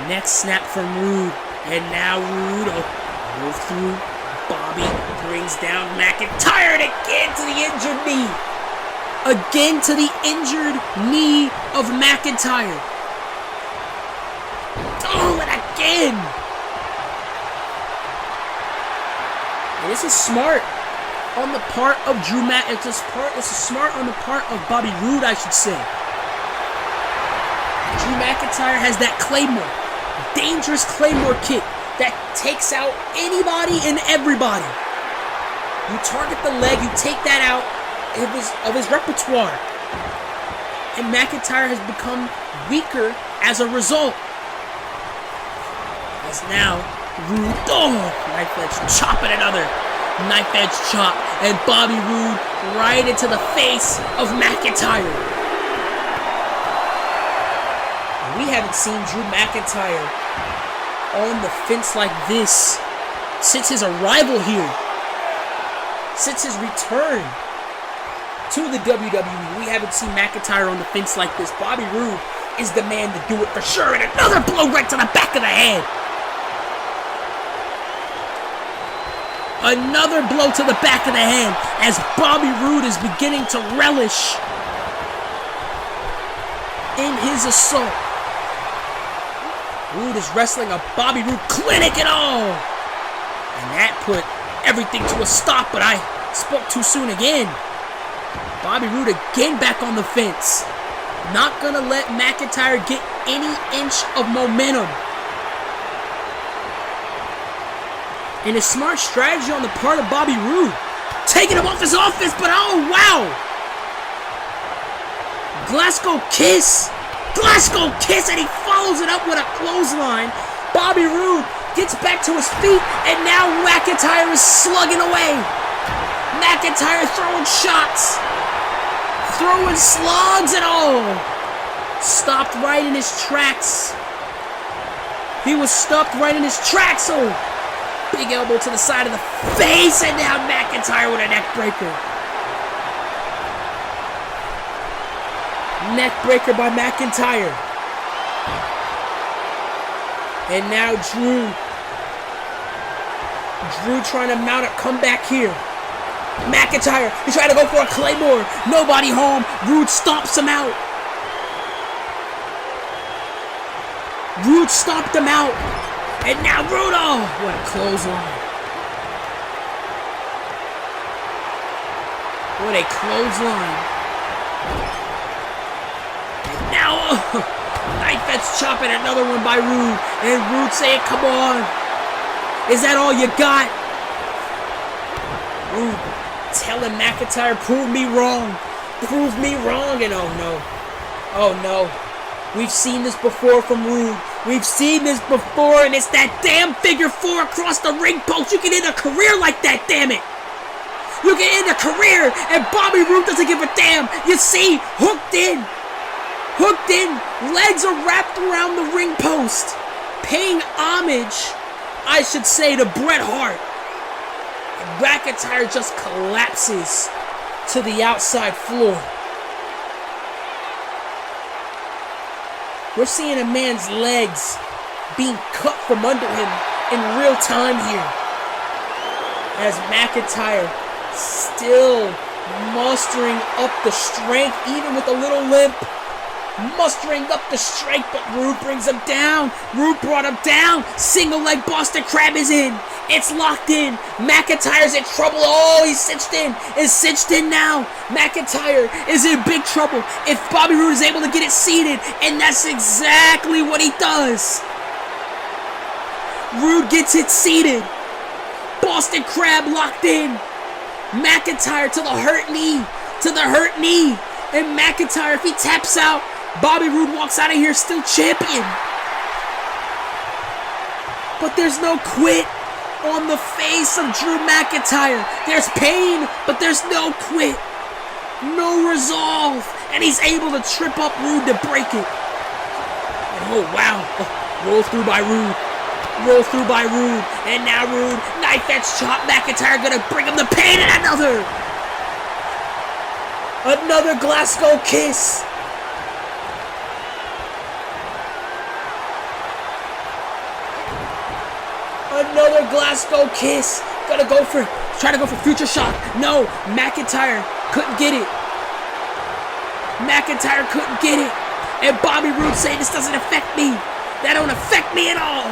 [SPEAKER 1] Next snap from Roode. And now Roode move through. Bobby brings down McIntyre and again to the injured knee. Again to the injured knee of McIntyre. Oh, and again. And this is smart on the part of Drew McIntyre. It's smart on the part of Bobby Roode, I should say. Drew McIntyre has that Claymore. Dangerous Claymore kick that takes out anybody and everybody. You target the leg, you take that out of his repertoire. And McIntyre has become weaker as a result. As now, Roode, knife edge chop and another knife edge chop. And Bobby Roode right into the face of McIntyre. And we haven't seen Drew McIntyre on the fence like this since his arrival here. Since his return to the WWE, we haven't seen McIntyre on the fence like this. Bobby Roode is the man to do it for sure. And another blow right to the back of the head. Another blow to the back of the head as Bobby Roode is beginning to relish in his assault. Roode is wrestling a Bobby Roode clinic and all. And that put everything to a stop, but I spoke too soon again. Bobby Roode again back on the fence. Not gonna let McIntyre get any inch of momentum. And a smart strategy on the part of Bobby Roode. Taking him off his offense, but oh wow! Glasgow kiss! Glasgow kiss, and he follows it up with a clothesline. Bobby Roode gets back to his feet, and now McIntyre is slugging away. McIntyre throwing shots. Throwing slugs and all. Stopped right in his tracks. He was stopped right in his tracks. Oh, big elbow to the side of the face, and now McIntyre with a neck breaker. Neck breaker by McIntyre. And now Drew trying to mount a comeback here. McIntyre, he's trying to go for a Claymore. Nobody home. Roode stomps him out. Roode stomped him out. And now Roode, oh, what a clothesline. What a clothesline. And now, knife edge chopping another one by Roode. And Roode saying, come on. Is that all you got? Roode telling McIntyre, prove me wrong. Prove me wrong. And oh no. Oh no. We've seen this before from Roode. We've seen this before, and it's that damn figure 4 across the ring post. You can end a career like that, damn it. You can end a career, and Bobby Roode doesn't give a damn. You see, hooked in. Hooked in. Legs are wrapped around the ring post. Paying homage, I should say, to Bret Hart. McIntyre just collapses to the outside floor. We're seeing a man's legs being cut from under him in real time here. As McIntyre still mustering up the strength, even with a little limp. mustering up the strength, but Rude brings him down. Rude brought him down. Single leg Boston Crab is in. It's locked in. McIntyre's in trouble. Oh, he's cinched in. It's cinched in now. McIntyre is in big trouble if Bobby Roode is able to get it seated, and that's exactly what he does. Rude gets it seated. Boston Crab locked in. McIntyre to the hurt knee. To the hurt knee. And McIntyre, if he taps out, Bobby Roode walks out of here still champion. But there's no quit on the face of Drew McIntyre. There's pain, but there's no quit. No resolve. And he's able to trip up Rude to break it. And oh, wow. Oh, roll through by Rude. Roll through by Rude. And now Rude, knife edge chop. McIntyre gonna bring him the pain and another. Another Glasgow kiss. Another Glasgow kiss. Try to go for future shock. No, McIntyre couldn't get it. McIntyre couldn't get it. And Bobby Roode saying this doesn't affect me. That don't affect me at all.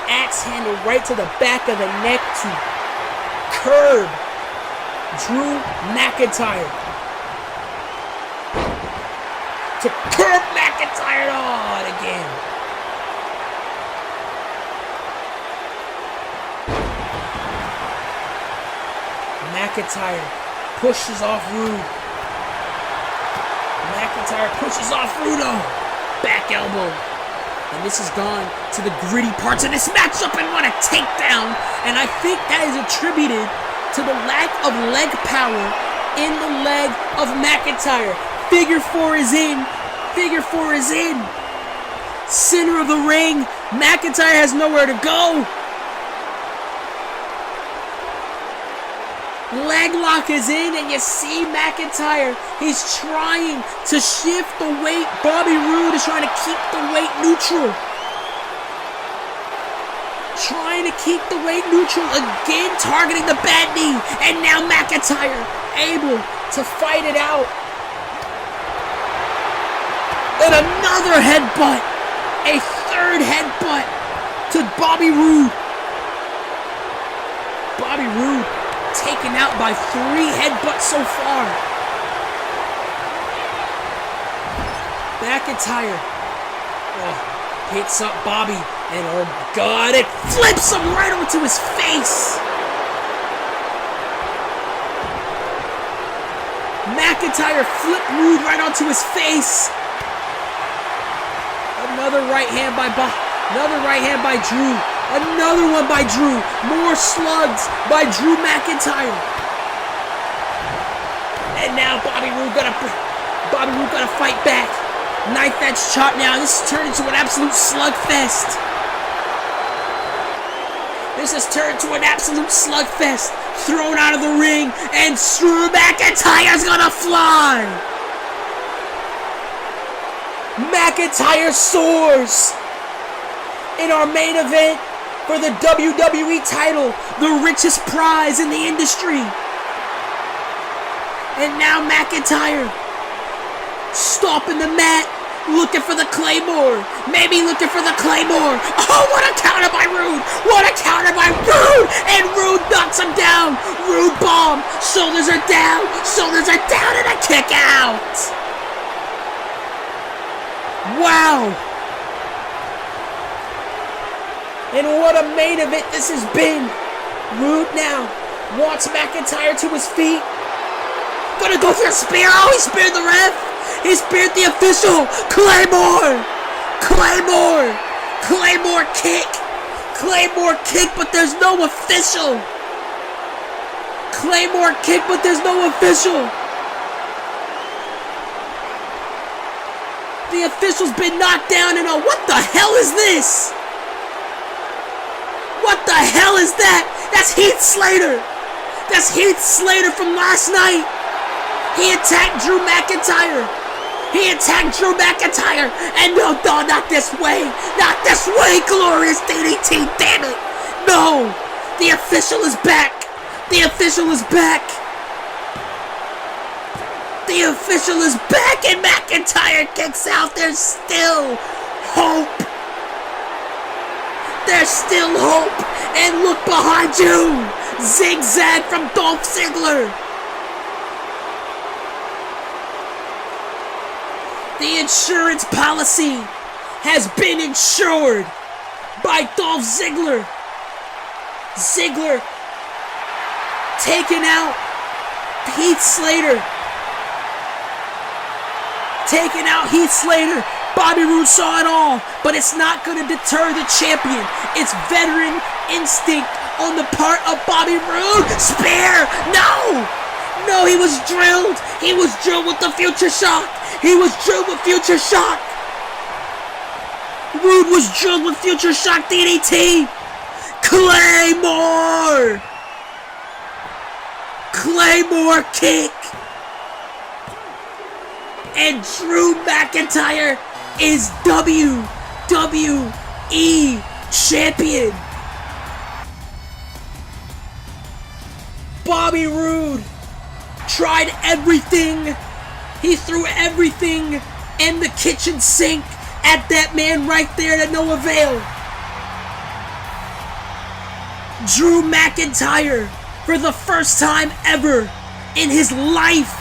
[SPEAKER 1] Axe handle right to the back of the neck to curb Drew McIntyre. To curb McIntyre on again. McIntyre pushes off Rude. McIntyre pushes off Rudo. Back elbow. And this has gone to the gritty parts of this matchup and what a takedown. And I think that is attributed to the lack of leg power in the leg of McIntyre. Figure 4 is in. Figure 4 is in. Center of the ring. McIntyre has nowhere to go. Leg lock is in, and you see McIntyre. He's trying to shift the weight. Bobby Roode is trying to keep the weight neutral. Trying to keep the weight neutral. Again, targeting the bad knee. And now McIntyre able to fight it out. And another headbutt. A third headbutt to Bobby Roode. Bobby Roode taken out by 3 headbutts so far. McIntyre hits up Bobby, and oh my God, it flips him right onto his face. McIntyre flipped Roode right onto his face. Another right hand by Drew. Another one by Drew. More slugs by Drew McIntyre. And now Bobby Roode gonna fight back. Knife edge chop now. This has turned into an absolute slugfest. This has turned to an absolute slugfest. Thrown out of the ring, and Drew McIntyre's gonna fly. McIntyre soars in our main event for the WWE title, the richest prize in the industry. And now McIntyre stomping the mat, looking for the Claymore. Maybe looking for the Claymore. Oh, what a counter by Roode. What a counter by Roode. And Roode knocks him down. Roode bomb. Shoulders are down. Shoulders are down, and a kick out. Wow. And what a main event this has been. Roode now wants McIntyre to his feet. Gonna go for a spear. Oh, he speared the ref. He speared the official. Claymore. Claymore. Claymore kick. Claymore kick, but there's no official. Claymore kick, but there's no official. The official's been knocked down, and what the hell is this? What the hell is that? That's Heath Slater. That's Heath Slater from last night. He attacked Drew McIntyre. He attacked Drew McIntyre. And no, not this way. Not this way, glorious DDT, damn it. No, the official is back. The official is back. The official is back and McIntyre kicks out. There's still hope. There's still hope. And look behind you. Zigzag from Dolph Ziggler. The insurance policy has been insured by Dolph Ziggler. Ziggler taking out Heath Slater. Taking out Heath Slater. Bobby Roode saw it all, but it's not going to deter the champion. It's veteran instinct on the part of Bobby Roode. Spear! No! No, he was drilled. He was drilled with the Future Shock. He was drilled with Future Shock. Roode was drilled with Future Shock DDT. Claymore! Claymore kick! And Drew McIntyre is WWE Champion. Bobby Roode tried everything. He threw everything in the kitchen sink at that man right there to no avail. Drew McIntyre, for the first time ever in his life,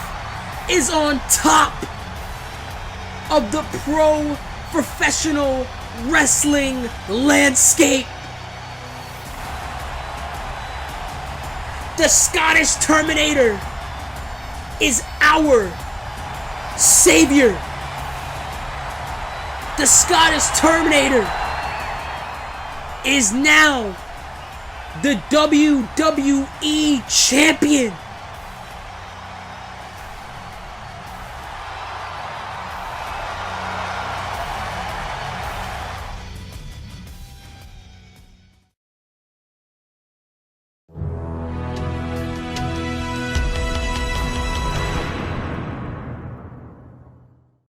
[SPEAKER 1] is on top of the professional wrestling landscape. The Scottish Terminator is our savior. The Scottish Terminator is now the WWE Champion.